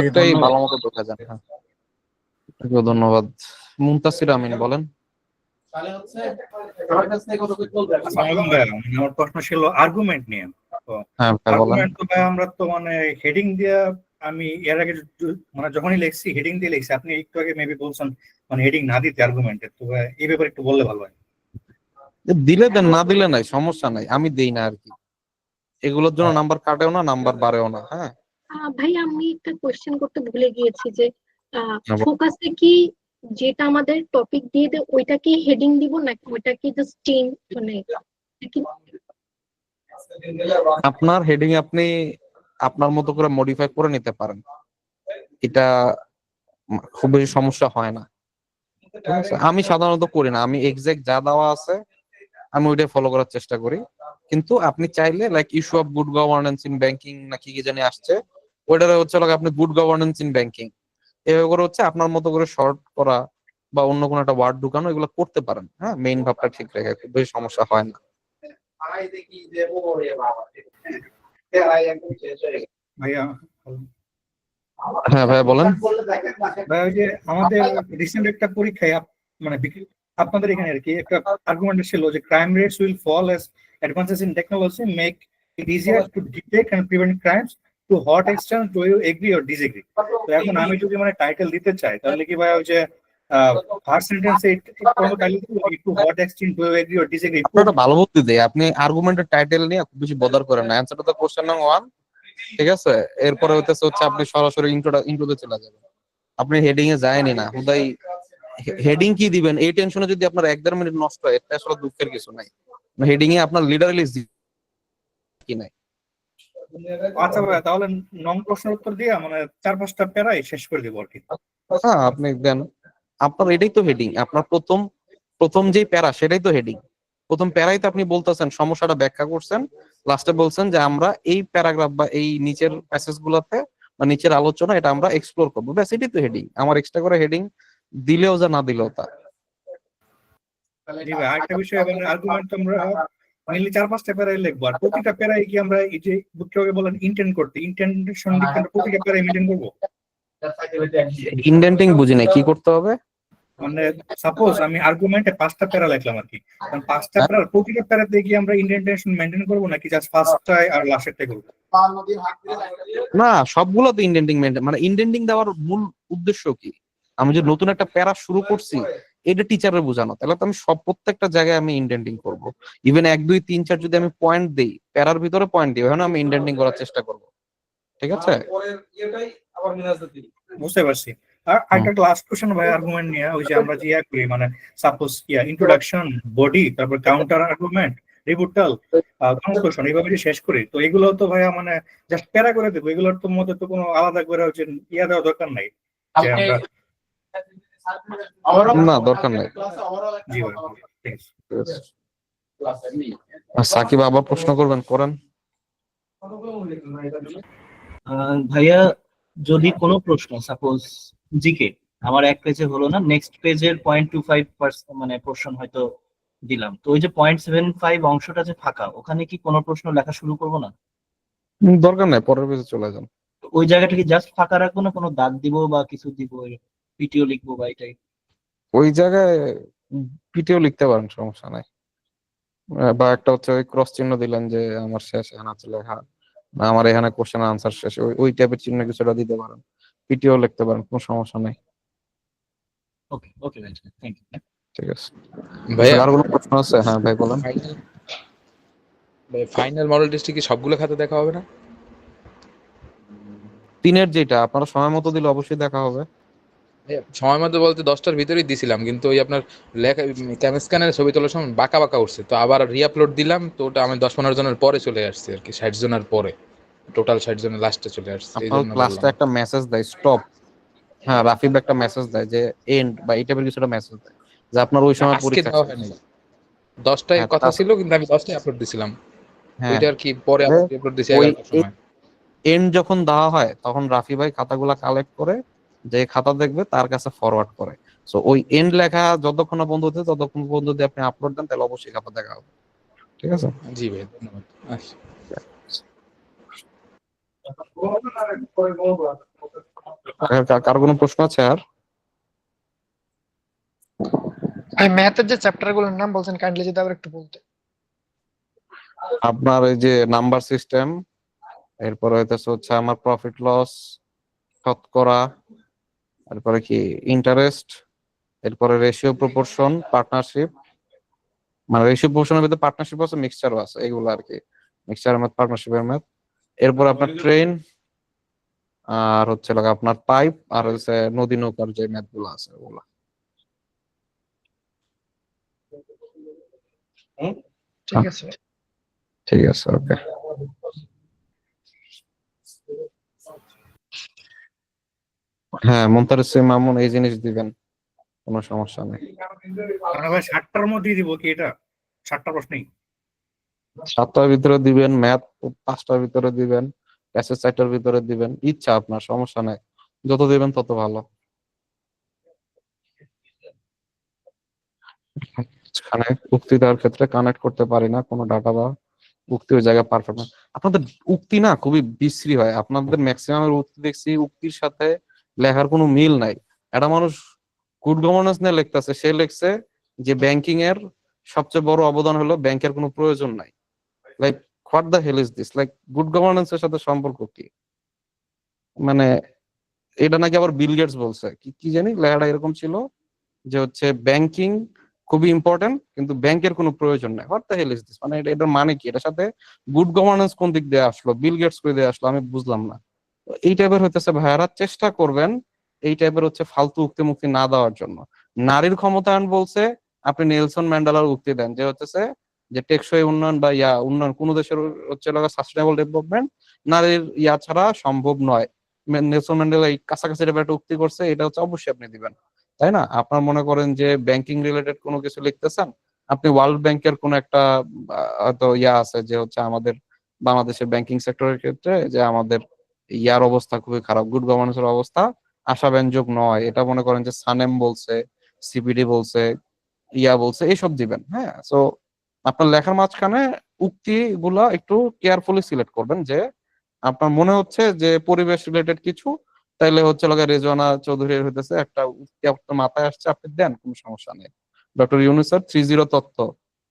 একটাই ভালো মতো দেখা যায়। হ্যাঁ ধন্যবাদ। মুনতাসির আমিন বলেন। আমার প্রশ্ন ছিল আর্গুমেন্ট নিয়ে। হ্যাঁ বলেন। আর্গুমেন্ট তো ভাই আমরা তো মানে হেডিং দিয়ে, আমি এর আগে মানে যখনই লিখছি হেডিং দিয়ে লিখছি, আপনি একটু আগে মেবি বলছেন মানে হেডিং না দিতে আর্গুমেন্টের, তো এই ব্যাপারে একটু বললে ভালো হয়। দিলে দেন, না দিলে নাই, সমস্যা নাই, আমি দেই না আর কি। এগুলোর জন্য নাম্বার কাটেও না, নাম্বার বাড়েও না। হ্যাঁ ভাই আমি একটা কোয়েশ্চেন করতে ভুলে গিয়েছি যে ফোকাসে কি যেটা আমাদের টপিক দিয়ে দেয় ওইটা কি হেডিং দিব নাকি ওইটা কি জাস্ট চেঞ্জ মানে আপনার হেডিং আপনি আপনার মতো করে মডিফাই করে নিতে পারেন, এটা খুব বেশি সমস্যা হয় না। ঠিক আছে, আমি সাধারণত করি না, আমি এক্সাক্ট যা দেওয়া আছে আমি ওইটাই ফলো করার চেষ্টা করি। কিন্তু আপনি চাইলে like issue of good governance in banking না কি জানি আসছে, ওইটারে হচ্ছে আপনি গুড গভর্নেন্স ইন ব্যাংকিং এভাবে করে হচ্ছে আপনার মতো করে শর্ট করা, বা অন্য কোনো একটা ওয়ার্ড ঢুকানো, এগুলো করতে পারেন। হ্যাঁ, মেইন ভাবটা ঠিক রেখে খুব বেশি সমস্যা হয় না। ভাইয়া হ্যাঁ ভাইয়া বলেন। ভাই ওই যে আমাদের রিসেন্ট একটা পরীক্ষায় মানে আপনাদের এখানে আর কি একটা আর্গুমেন্ট ছিল যে crime rates will fall as advances in technology make it easier to detect and prevent crimes to what extent do you agree or disagree. তো এখন আমি যদি মানে টাইটেল দিতে চাই তাহলে কি ভাই ওই যে ফার্স্ট সেন্টেন্সে কোনো title to what extent do you agree or disagree? আপনারা ভালো বুদ্ধি দেয়, আপনি আর্গুমেন্টের টাইটেল নিয়ে খুব বেশি বদার করেন না, অ্যান্সারটা তো কোশ্চেন নাম্বার 1, ঠিক আছে? এরপরে হচ্ছে আপনি সরাসরি ইন্ট্রোতে চলে যাবেন, আপনি হেডিং এ যায়নি না হুদাই হেডিং কি দিবেন এই টেনশনে যদি আপনার 1-1.5 মিনিট নষ্ট হয়, এটা আসলে দুঃখের কিছু নাই। হেডিং এ আপনার লিটারালি কি নাই। আচ্ছা ভাই, তাহলে নং প্রশ্নের উত্তর দিয়ে মানে 4-5টা প্যারাই শেষ করে দিব আর কি। হ্যাঁ আপনি দেন, আপনার এটাই তো হেডিং, আপনার প্রথম যেই প্যারা সেটাই তো হেডিং। প্রথম প্যারাই তো আপনি বলতেছেন, সমস্যাটা ব্যাখ্যা করছেন, লাস্টে বলছেন যে আমরা এই প্যারাগ্রাফ বা এই নিচের প্যাসেজ গুলাতে বা নিচের আলোচনা এটা আমরা এক্সপ্লোর করবো, ব্যাস এটাই তো হেডিং। আমার এক্সট্রা করে হেডিং দিলেও যা না দিলেও তা। জি ভাই, আরেকটা বিষয় মানে আর্গুমেন্ট আমরা মেইনলি 4-5টা প্যারাই লিখবো, আর প্রতিটা প্যারাই কি আমরা এই যে বুকটাকে বলেন ইন্টেন্ট করতে, ইন্টেনশন লিখে আমরা প্রতিটা প্যারাই মেইনটেইন করবো? ইনডেন্টিং বুঝি না, কি করতে হবে? মানে সাপোজ আমি আর্গুমেন্টে 5টা প্যারা লিখলাম আর কি, কারণ 5টা প্যারার প্রতিটা প্যারাতে কি আমরা ইন্ডেন্টেশন মেইনটেইন করবো নাকি জাস্ট ফার্স্টটাই আর লাস্টেরটাই করবো? না, সবগুলো তো ইনডেন্টিং মানে ইনডেন্টিং দেওয়ার মূল উদ্দেশ্য কি? আমি যে নতুন একটা প্যারা শুরু করছি এটা টিচারের বোঝানো, তাহলে তো আমি প্রত্যেকটা জায়গায় আমি ইনডেন্টিং করব। ইভেন 1 2 3 4 যদি আমি পয়েন্ট দেই, প্যারার ভিতরে পয়েন্ট দিই, ওখানে আমি ইনডেন্টিং করার চেষ্টা করব, ঠিক আছে? বুঝতে পারছি। আর একটা লাস্ট কোশ্চেন ভাই আর্গুমেন্ট নিয়ে, ওই যে আমরা যে করি মানে সাপোজ ইন্ট্রোডাকশন, বডি, তারপর কাউন্টার আর্গুমেন্ট, রিবুটাল, কনক্লুশন, এইভাবে যে শেষ করি, তো এগুলো তো ভাইয়া মানে জাস্ট প্যারা করে দেবো, এগুলোর তো মধ্যে তো কোনো আলাদা করে হচ্ছে দেওয়ার দরকার নাই যে আমরা। না দরকার নাই। জি ভাই, ঠিক আছে। সাকিব আবার প্রশ্ন করবেন, করেন। ভাইয়া যদি কোনো প্রশ্ন সাপোজ জিকে আমার এক পেজে হলো না, নেক্সট পেজের 0.25% মানে পোর্শন হয়তো দিলাম, তো ওই যে 0.75 অংশটা যে ফাঁকা, ওখানে কি কোনো প্রশ্ন লেখা শুরু করবো না? দরকার নাই, পরের পেজে চলে যান। ওই জায়গাটা কি জাস্ট ফাঁকা রাখবো না কোনো দাগ দিব বা কিছু দিব, পিটিও লিখবো বা এটাই? ওই জায়গায় পিটিও লিখতে পারেন, সমস্যা নাই। বা একটা হচ্ছে ওই ক্রস চিহ্ন দিলেন যে আমার শেষ এখানে আছে লেখা, না আমার এখানে কোশ্চেন আনসার শেষ, ওই টাইপের চিহ্ন কিছুটা দিতে পারেন, পিটিও লিখতে পারেন, কোনো সমস্যা নাই। ওকে ওকে ভাই, থ্যাংক ইউ। ঠিক আছে ভাইয়া, আর কোনো প্রশ্ন আছে? হ্যাঁ ভাই বলেন। ফাইনাল মডেল টেস্টে কি সবগুলো খাতা দেখা হবে না? 3-এর যেটা আপনারা সময় মতো দিলে অবশ্যই দেখা হবে। সময় মতো বলতে 10টার ভিতরেই দিছিলাম, কিন্তু ওই আপনার লেখা ক্যামেরা স্ক্যানারে ছবি তোলার সময় বাঁকা বাঁকা উঠছে, তো আবার রিআপলোড দিলাম, তো ওটা আমি 10-15 জনের পরে চলে আসছে আর কি, 60 জনের পরে, টোটাল 60 জনের লাস্টে চলে আসছে, এই আপনার জন্য ক্লাসটা বললাম। একটা মেসেজ দেয় স্টপ, হ্যাঁ রাফিব একটা মেসেজ দেয় যে এন্ড বা এই টাইপের কিছুটা মেসেজ দেয় যে আপনার ওই সময় আজকে পরীক্ষা দেওয়া হয়নি, 10টায় হ্যাঁ, কথা ছিল কিন্তু আমি 10টায় আপলোড দিছিলাম, হ্যাঁ ওইটা আর কি পরে আপলোড দিছি ওই 11টার সময়। এন্ড যখন দেওয়া হয় তখন রাফি ভাই খাতাগুলা কালেক্ট করে যে খাতা দেখবে তার কাছে ফরওয়ার্ড করে। সো ওই এন্ড লেখা যতক্ষণ না বন্ধ হচ্ছে ততক্ষণ পর্যন্ত যদি আপনি আপলোড দেন তাহলে অবশ্যই খাতা দেখা হবে, ঠিক আছে? জি ভাই, ধন্যবাদ। আচ্ছা, কার কোনো প্রশ্ন আছে আর? ম্যাথের যে চ্যাপ্টার গুলোর নাম বলছেন কাইন্ডলি যদি আবার একটু বলতে। আপনার এই যে নাম্বার সিস্টেম, এরপরে হচ্ছে আমার প্রফিট লস, শতকরা, এরপরে কি ইন্টারেস্ট, এরপরে রেশিও প্রপোর্শন, পার্টনারশিপ, মানে রেশিও প্রপোর্শনের ভিতরে পার্টনারশিপ আছে, মিক্সচারও আছে, এগুলো আর কি মিক্সচার ম্যাথ, পার্টনারশিপের ম্যাথ। এরপর আপনার ট্রেন, আর হচ্ছে আপনার পাইপ, আর হচ্ছে নদী নৌকার যে ম্যাথ গুলো আছে ওগুলো। ঠিক আছে ঠিক আছে, ওকে। হ্যাঁ মুনতারিস মামুন এই জিনিস দিবেন, কোনো সমস্যা নেই। মানে ভাই 60টার মধ্যেই দিব কি এটা? 60টা প্রশ্নই 7টার ভিতরে দিবেন, ম্যাথ 5টার ভিতরে দিবেন, প্যাসেজ 4টার ভিতরে দিবেন, ইচ্ছা আপনার, সমস্যা নেই, যত দিবেন তত ভালো। মাঝখানে উক্তি দেওয়ার ক্ষেত্রে কানেক্ট করতে পারি না কোনো ডাটা বা উক্তি ওই জায়গায় পারফেক্ট না। আপনাদের উক্তি না খুবই বিশ্রী হয়, আপনাদের ম্যাক্সিমামের উক্তি দেখছি উক্তির সাথে লেখার কোনো মিল নাই। একটা মানুষ গুড গভর্নেন্স নিয়ে লিখতেছে, সে লিখছে যে ব্যাংকিং এর সবচেয়ে বড় অবদান হলো ব্যাংকের কোনো প্রয়োজন নাই। Like what the hell is this? Like good governance এর সাথে সম্পর্ক কি? মানে এটা নাকি আবার বিল গেটস বলছে, কি কি জানি লেখাটা এরকম ছিল যে হচ্ছে ব্যাংকিং খুবই ইম্পর্টেন্ট কিন্তু ব্যাংকের কোনো প্রয়োজন নাই। What the hell is this? মানে এটার মানে কি? এটার সাথে গুড গভর্নেন্স কোন দিক দিয়ে আসলো, বিল গেটস করে দিয়ে আসলো, আমি বুঝলাম না। তো এই টাইপের হইতেছে ভাইয়ারা চেষ্টা করবেন এই টাইপের হচ্ছে ফালতু উক্তি মুক্তি না দেওয়ার জন্য। নারীর ক্ষমতায়ন বলছে, আপনি নেলসন ম্যান্ডেলার উক্তি দেন যে হচ্ছে যে টেকসই উন্নয়ন বা উন্নয়ন কোন দেশের হচ্ছে সাস্টেনেবল ডেভেলপমেন্ট নারীর ছাড়া সম্ভব নয়। নেলসন ম্যান্ডেলা এই কাছাকাছি একটা উক্তি করছে, এটা হচ্ছে অবশ্যই আপনি দিবেন। তাই না? আপনার মনে করেন যে ব্যাংকিং রিলেটেড কোনো কিছু লিখতেছেন, আপনি ওয়ার্ল্ড ব্যাংকের কোন একটা হয়তো আছে যে হচ্ছে আমাদের বাংলাদেশের ব্যাংকিং সেক্টরের ক্ষেত্রে যে আমাদের অবস্থা খুবই খারাপ, গুড গভর্নেন্সের অবস্থা আশাব্যঞ্জক নয়, এটা মনে করেন যে সানেম বলছে, সিপিডি বলছে, বলছে, এইসব দিবেন। হ্যাঁ, সো আপনার লেখার মাঝখানে উক্তি গুলা একটু কেয়ারফুলি সিলেক্ট করবেন যে আপনার মনে হচ্ছে যে পরিবেশ রিলেটেড কিছু, তাইলে হচ্ছে রেজওয়ানা চৌধুরীর হইতেছে একটা উক্তি আপনার মাথায় আসছে, আপনি দেন, কোনো সমস্যা নেই। ডক্টর ইউনুসের 30 তত্ত্ব,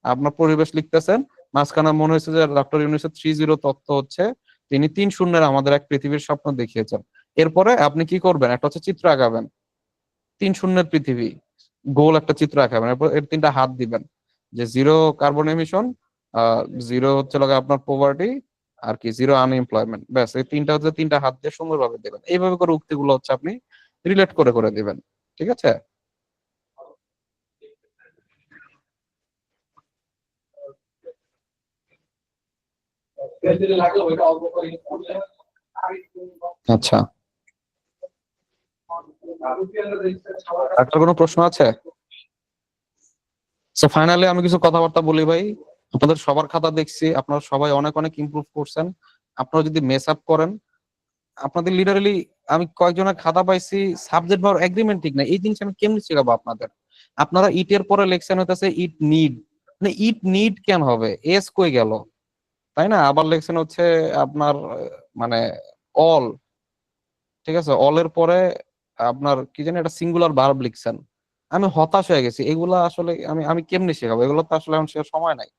আপনার পরিবেশ লিখতেছেন, মাঝখানে মনে হয়েছে যে ডক্টর ইউনুসের 30 তত্ত্ব হচ্ছে তিনি 3 শূন্যের আমাদের এক পৃথিবীর স্বপ্ন দেখিয়েছেন। এরপরে আপনি কি করবেন? একটা হচ্ছে চিত্র আঁকাবেন, 3 শূন্যের পৃথিবী, গোল একটা চিত্র আঁকাবেন, এরপর এর 3টা হাত দিবেন যে 0 কার্বন এমিশন, 0 হচ্ছে আপনার পোভার্টি, আর কি 0 আনএমপ্লয়মেন্ট। ব্যাস, এই 3টা হচ্ছে 3টা হাত দিয়ে সুন্দরভাবে দেবেন। এইভাবে করে উক্তিগুলো হচ্ছে আপনি রিলেট করে করে দিবেন। ঠিক আছে? আচ্ছা, একটা কোনো প্রশ্ন আছে? ফাইনালি আমি কিছু কথাবার্তা বলি ভাই। আপনাদের সবার খাতা দেখছি, আপনারা সবাই অনেক অনেক ইমপ্রুভ করছেন। আপনারা যদি মেস আপ করেন, আপনাদের লিটারালি আমি কয়েকজনের খাতা পাইছি সাবজেক্ট বা এগ্রিমেন্ট ঠিক না, এই জিনিস আমি কেমনি শেখাবো আপনাদের? আপনারা ইটের পরে লেখছেন হইতেছে ইট নিড, মানে ইট নিড কেন হবে? এস কই গেল? তাই না? আবার লেখছেন হচ্ছে আপনার মানে অল, ঠিক আছে, অলের পরে আপনার কি জানি একটা সিঙ্গুলার ভার্ব লিখছেন। আমি হতাশ হয়ে গেছি, এগুলা আসলে আমি আমি কেমনি শেখাবো? এগুলো তো আসলে এখন শেখার সময় নাই।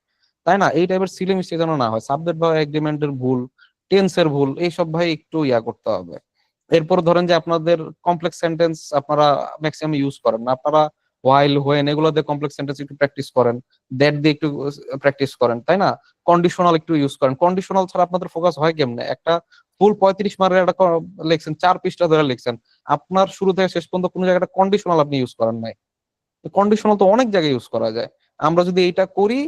তাই না? এই টাইপের সিলি মিস্টেক যেন না হয়, সাবজেক্ট বা এগ্রিমেন্টের ভুল, টেন্সের ভুল, এইসব ভাই একটু করতে হবে। এরপর ধরেন যে আপনাদের কমপ্লেক্স সেন্টেন্স আপনারা ম্যাক্সিমাম ইউজ করেন না, আপনারা হোয়াইল, হোয়েন এগুলো দিয়ে কমপ্লেক্স সেন্টেন্স একটু প্র্যাকটিস করেন, দ্যাট দিয়ে একটু প্র্যাকটিস করেন, তাই না? কন্ডিশনাল একটু ইউজ করেন। কন্ডিশনাল ছাড়া আপনাদের ফোকাস হয় কেমনে? একটা ফুল 35 মার্কের একটা লিখছেন, 4 পৃষ্ঠা ধরে লিখছেন, আপনার শুরু থেকে শেষ পর্যন্ত কোনো জায়গায় কন্ডিশনাল আপনি ইউজ করেন নাই। কন্ডিশনাল তো অনেক জায়গায় ইউজ করা যায়। আমরা যদি এইটা করি,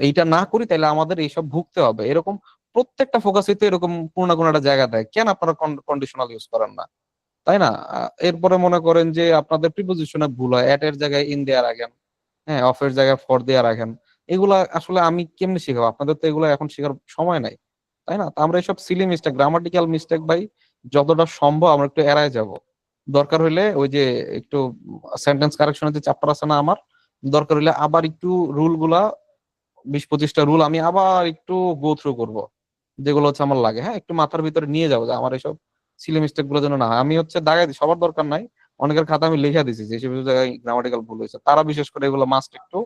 এইটা না করি, তাহলে আমাদের এইসব ভুগতে হবে। এরকম প্রত্যেকটা ফোকাসই তো এরকম কোনো না কোনো একটা জায়গা দেয়, কেন আপনারা কন্ডিশনাল ইউজ করেন না? তাই না? এরপরে মনে করেন যে আপনাদের প্রিপোজিশনে ভুল হয়, এট এর জায়গায় ইন দেয়া রাখেন, হ্যাঁ, অফ এর জায়গায় ফর দেয়া রাখেন। এগুলা আসলে আমি কেমনে শিখাবো? আপনাদের তো এগুলো এখন শেখার সময় নাই, তাই না? তো আমরা এইসব সিলি মিস্টেক, গ্রামাটিক্যাল মিস্টেক ভাই যতটা সম্ভব আমরা একটু এড়ায় যাব। দরকার হইলে ওই যে একটু সেন্টেন্স কারেকশনের যে চ্যাপ্টার আছে না আমার, দরকার হইলে আবার একটু রুল গুলা 20-25টা রুল আমি আবার একটু গো থ্রু করবো, যেগুলো হচ্ছে আমার লাগে, হ্যাঁ, একটু মাথার ভিতরে নিয়ে যাবো যে আমার এইসব সিলি মিস্টেক গুলো যেন না হয়। আমি হচ্ছে দাগাই দিই, সবার দরকার নাই, অনেকের খাতা আমি লিখে দিছি যে সব জায়গায় গ্রামাটিক্যাল ভুল হয়েছে, তারা বিশেষ করে এগুলো মাস্ট একটু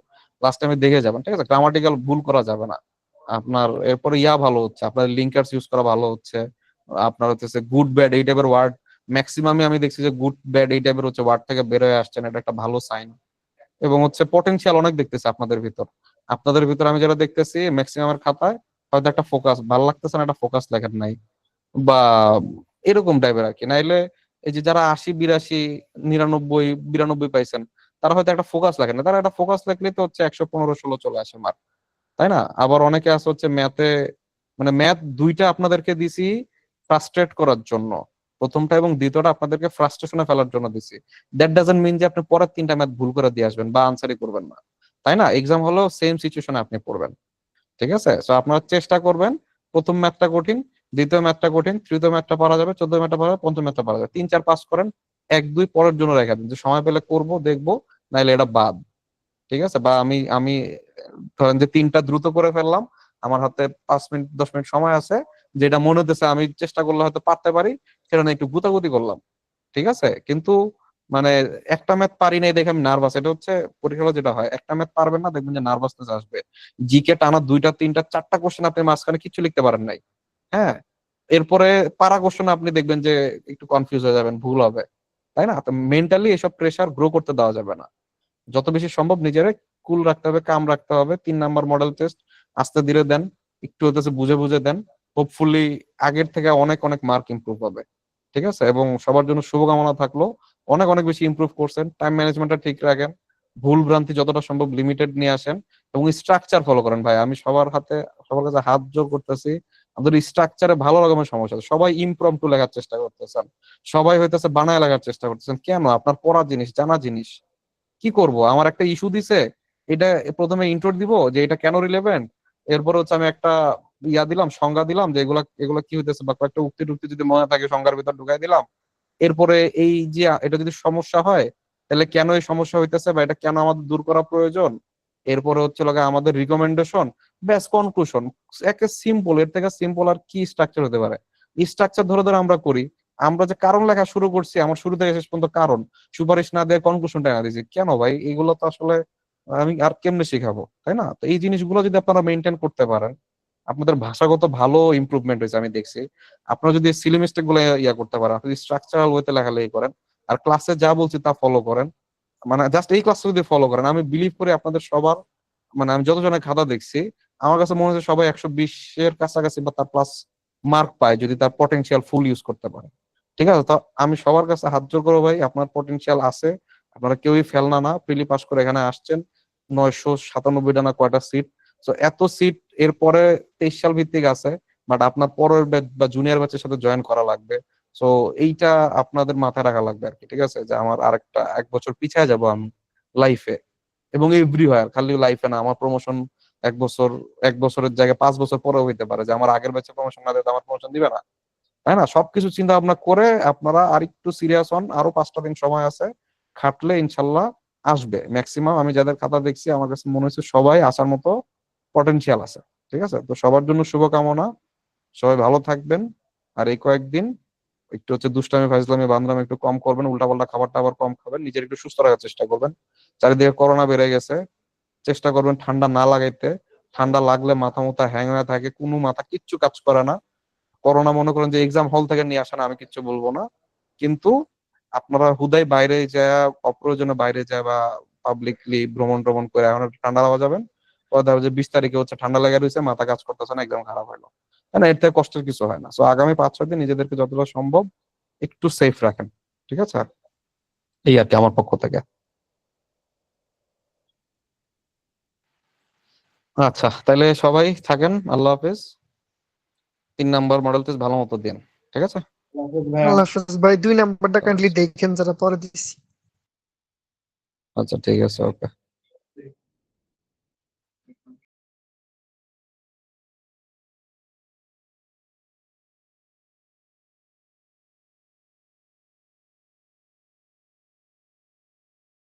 লাস্ট টাইমে দেখে যাবেন। ঠিক আছে? গ্রামাটিক্যাল ভুল করা যাবে না আপনার। এরপরে ভালো হচ্ছে, আপনার লিঙ্কার্স ইউজ করা ভালো হচ্ছে, আপনার হচ্ছে গুড ব্যাড এই টাইপের ওয়ার্ড ম্যাক্সিমামই আমি দেখছি যে গুড ব্যাড এই টাইপের হচ্ছে ওয়ার্ড থেকে বের হয়ে আসছেন, এটা একটা ভালো সাইন। এবং হচ্ছে পটেনশিয়াল অনেক দেখতেছে আপনাদের ভিতর আমি যেটা দেখতেছি ম্যাক্সিমামের খাতায় হয়তো একটা ফোকাস ভালো লাগতেছে না, একটা ফোকাস লেখেন নাই বা এরকম টাইপের আর কি। নাইলে এই যে যারা 80, 82, 99, 92 পাইছেন, তারা হয়তো একটা ফোকাস লেখেন না, তারা একটা ফোকাস লেখলে তো হচ্ছে 115, 16 চলে আসে মার্ক, তাই না? আবার অনেকে আছে হচ্ছে ম্যাথে, মানে ম্যাথ 2টা আপনাদেরকে দিছি ফ্রাস্ট্রেট করার জন্য, প্রথমটা এবং দ্বিতীয়টা আপনাদেরকে ফ্রাস্ট্রেশনে ফেলার জন্য দিছি। দ্যাট ডাজন্ট মিন যে আপনি পরের 3টা ম্যাথ ভুল করে দিয়ে আসবেন বা আনসারই করবেন না, তাই না? এক্সাম হলো সেম সিচুয়েশনে আপনি পড়বেন। ঠিক আছে? সো আপনারা চেষ্টা করবেন, প্রথম ম্যাথটা কঠিন, দ্বিতীয় ম্যাথটা কঠিন, তৃতীয় ম্যাথটা পারা যাবে, 14 ম্যাথটা পারা যাবে, পঞ্চম ম্যাথটা পারা যাবে, 3, 4 পাস করেন, 1, 2 পরের জন্য রেখে দিন যে সময় পেলে করব, দেখবো, নাইলে এটা বাদ। ঠিক আছে, বা আমি আমি ধরেন যে 3টা দ্রুত করে ফেললাম, আমার হাতে 5 মিনিট 10 মিনিট সময় আছে, যেটা মনে হতেছে আমি চেষ্টা করলে হয়তো পারতে পারি, সেটা নিয়ে একটু গুতাগুতি করলাম, ঠিক আছে। কিন্তু মানে একটা ম্যাথ পারি নাই দেখে আমি নার্ভাস, এটা হচ্ছে পরীক্ষা হলে যেটা হয়, একটা ম্যাথ পারবেন না দেখবেন যে নার্ভাসনেস আসবে। জিকে টানা 2টা 3টা 4টা কোশ্চেন আপনি মাঝখানে কিছু লিখতে পারেন নাই, হ্যাঁ, এরপরে পারা কোশ্চেন আপনি দেখবেন যে একটু কনফিউজ হয়ে যাবেন, ভুল হবে, তাই না? তো মেন্টালি এসব প্রেসার গ্রো করতে দেওয়া যাবে না। যত বেশি সম্ভব নিজেরে কুল রাখতে হবে, কাম রাখতে হবে। 3 নাম্বার মডেল টেস্ট আস্তে ধীরে দেন, একটু হতেছে বুঝে বুঝে দেন, হোপফুলি আগের থেকে অনেক অনেক মার্ক ইমপ্রুভ হবে, ঠিক আছে। এবং সবার জন্য শুভকামনা থাকলো, অনেক অনেক বেশি ইমপ্রুভ করছেন, টাইম ম্যানেজমেন্টটা ঠিক রাখেন, ভুল ভ্রান্তি যতটা সম্ভব লিমিটেড নিয়ে আসেন, এবং স্ট্রাকচার ফলো করেন। ভাই আমি সবার কাছে হাত জোর করতেছি, আমাদের স্ট্রাকচারে ভালো রকমের সমস্যা আছে, সবাই ইমপ্রম্পটু লেখার চেষ্টা করতেছেন, সবাই হইতেছে বানায় লেখার চেষ্টা করতেছেন। কেন? আপনার পড়া জিনিস, জানা জিনিস, কি করব? আমার একটা ইস্যু দিছে, এটা প্রথমে ইন্ট্রো দিব যে এটা কেন রিলেভেন্ট, এরপর হচ্ছে আমি একটা ইয়া দিলাম, সংজ্ঞা দিলাম যে এগুলা এগুলা কি হইতেছে, বা কয়েকটা উক্তি টুক্তি যদি মনে থাকে সংজ্ঞার ভিতর ঢুকাই দিলাম। এরপরে এই যে এটা যদি সমস্যা হয়, তাহলে কেন এই সমস্যা হইতেছে বা এটা কেন আমাদের দূর করা প্রয়োজন, এরপরে হচ্ছে লাগে আমাদের রিকমেন্ডেশন, ব্যাস কনক্লুশন। একে সিম্পল, এর থেকে সিম্পল আর কি স্ট্রাকচার হতে পারে? স্ট্রাকচার ধরে ধরে আমরা করি, আমরা যে কারণ লেখা শুরু করছি, আমার শুরু থেকে শেষ পর্যন্ত কারণ, সুপারিশ না দিয়ে কনক্লুশনটা না দিয়েছি, কেন ভাই? এগুলো তো আসলে আমি আর কেমনে শিখাবো, তাই না? তো এই জিনিসগুলো যদি আপনারা মেনটেন করতে পারেন, আপনাদের ভাষাগত ভালো ইমপ্রুভমেন্ট হয়েছে আমি দেখছি। আপনারা যদি সিলি মিস্টেক গুলো ইয়া করতে পারেন, আপনি স্ট্রাকচারাল ওয়েতে লেখালেখি করেন, আর ক্লাসে যা বলছি তা ফলো করেন, মানে জাস্ট এই ক্লাসটা যদি ফলো করেন, আমি বিলিভ করি আপনাদের সবার, মানে আমি যতজনের খাতা দেখছি, আমার কাছে মনে হচ্ছে সবাই 120-এর কাছাকাছি বা তার প্লাস মার্ক পায় যদি তার পটেনশিয়াল ফুল ইউজ করতে পারে, ঠিক আছে। তো আমি সবার কাছে হাত জোর করবো, ভাই আপনার পটেনশিয়াল আছে, আপনারা কেউই ফেলনা না, প্রিলি পাস করে এখানে আসছেন, 997টা না কয়টা সিট, তো এত সিট এরপরে 23 সাল ভিত্তিক আছে, বাট আপনার পরের ব্যাচ বা জুনিয়র ব্যাচের সাথে জয়েন করা লাগবে। সো এইটা আপনাদের মাথায় রাখা লাগবে আর কি, ঠিক আছে, যে আমার আরেকটা 1 বছর পিছিয়ে যাব আমি লাইফে, এবং এভরিওয়্যার, খালি লাইফে না, আমার প্রমোশন 1 বছর, 1 বছরের জায়গায় 5 বছর পরেও হইতে পারে, যে আমার আগের ব্যাচে প্রমোশন না দিলে আমার প্রমোশন দিবে না, তাই না? সবকিছু চিন্তা ভাবনা করে আপনারা আরেকটু সিরিয়াস হন, আরো 5টা দিন সময় আছে, খাটলে ইনশাল্লাহ আসবে। ম্যাক্সিমাম আমি যাদের খাতা দেখছি আমার কাছে মনে হচ্ছে সবাই আসার মতো পটেনশিয়াল আছে, ঠিক আছে। তো সবার জন্য শুভকামনা, সবাই ভালো থাকবেন। আর এই কয়েকদিন একটু হচ্ছে দুষ্টামি ফাইজলামি বান্দরামি একটু কম করবেন, উল্টাপাল্টা খাবার টাবার কম খাবেন, নিজের একটু সুস্থ রাখার চেষ্টা করবেন। চারিদিকে করোনা বেড়ে গেছে, চেষ্টা করবেন ঠান্ডা না লাগাইতে। ঠান্ডা লাগলে মাথা মুথা হ্যাং হয়ে থাকে, কোনো মাথা কিচ্ছু কাজ করে না। করোনা মনে করেন যে এক্সাম হল থেকে নিয়ে আসে না, আমি কিচ্ছু বলবো না, কিন্তু আপনারা হুদাই বাইরে যায়, অপ্রয়োজনে বাইরে যায় বা পাবলিকলি ভ্রমণ ট্রমণ করে এখন একটু ঠান্ডা লাগা যাবেন, পরে দেখা যায় 20 তারিখে হচ্ছে ঠান্ডা লেগে রয়েছে, মাথা কাজ করতেছে না, একদম খারাপ হলো, তাই না? এর থেকে কষ্টের কিছু হয় না। সো আগামী 5-6 দিন নিজেদেরকে যতটা সম্ভব একটু সেফ রাখেন, ঠিক আছে। এই আর কি আমার পক্ষ থেকে। আচ্ছা, তাহলে সবাই থাকেন, আল্লাহ হাফেজ। 3 নাম্বার মডেল টেস্ট ভালো মতো দিন, ঠিক আছে। আল্লাহ হাফেজ ভাই, 2 নাম্বারটা কাইন্ডলি দেখেন যারা পরে দিছি। আচ্ছা ঠিক আছে, ওকে।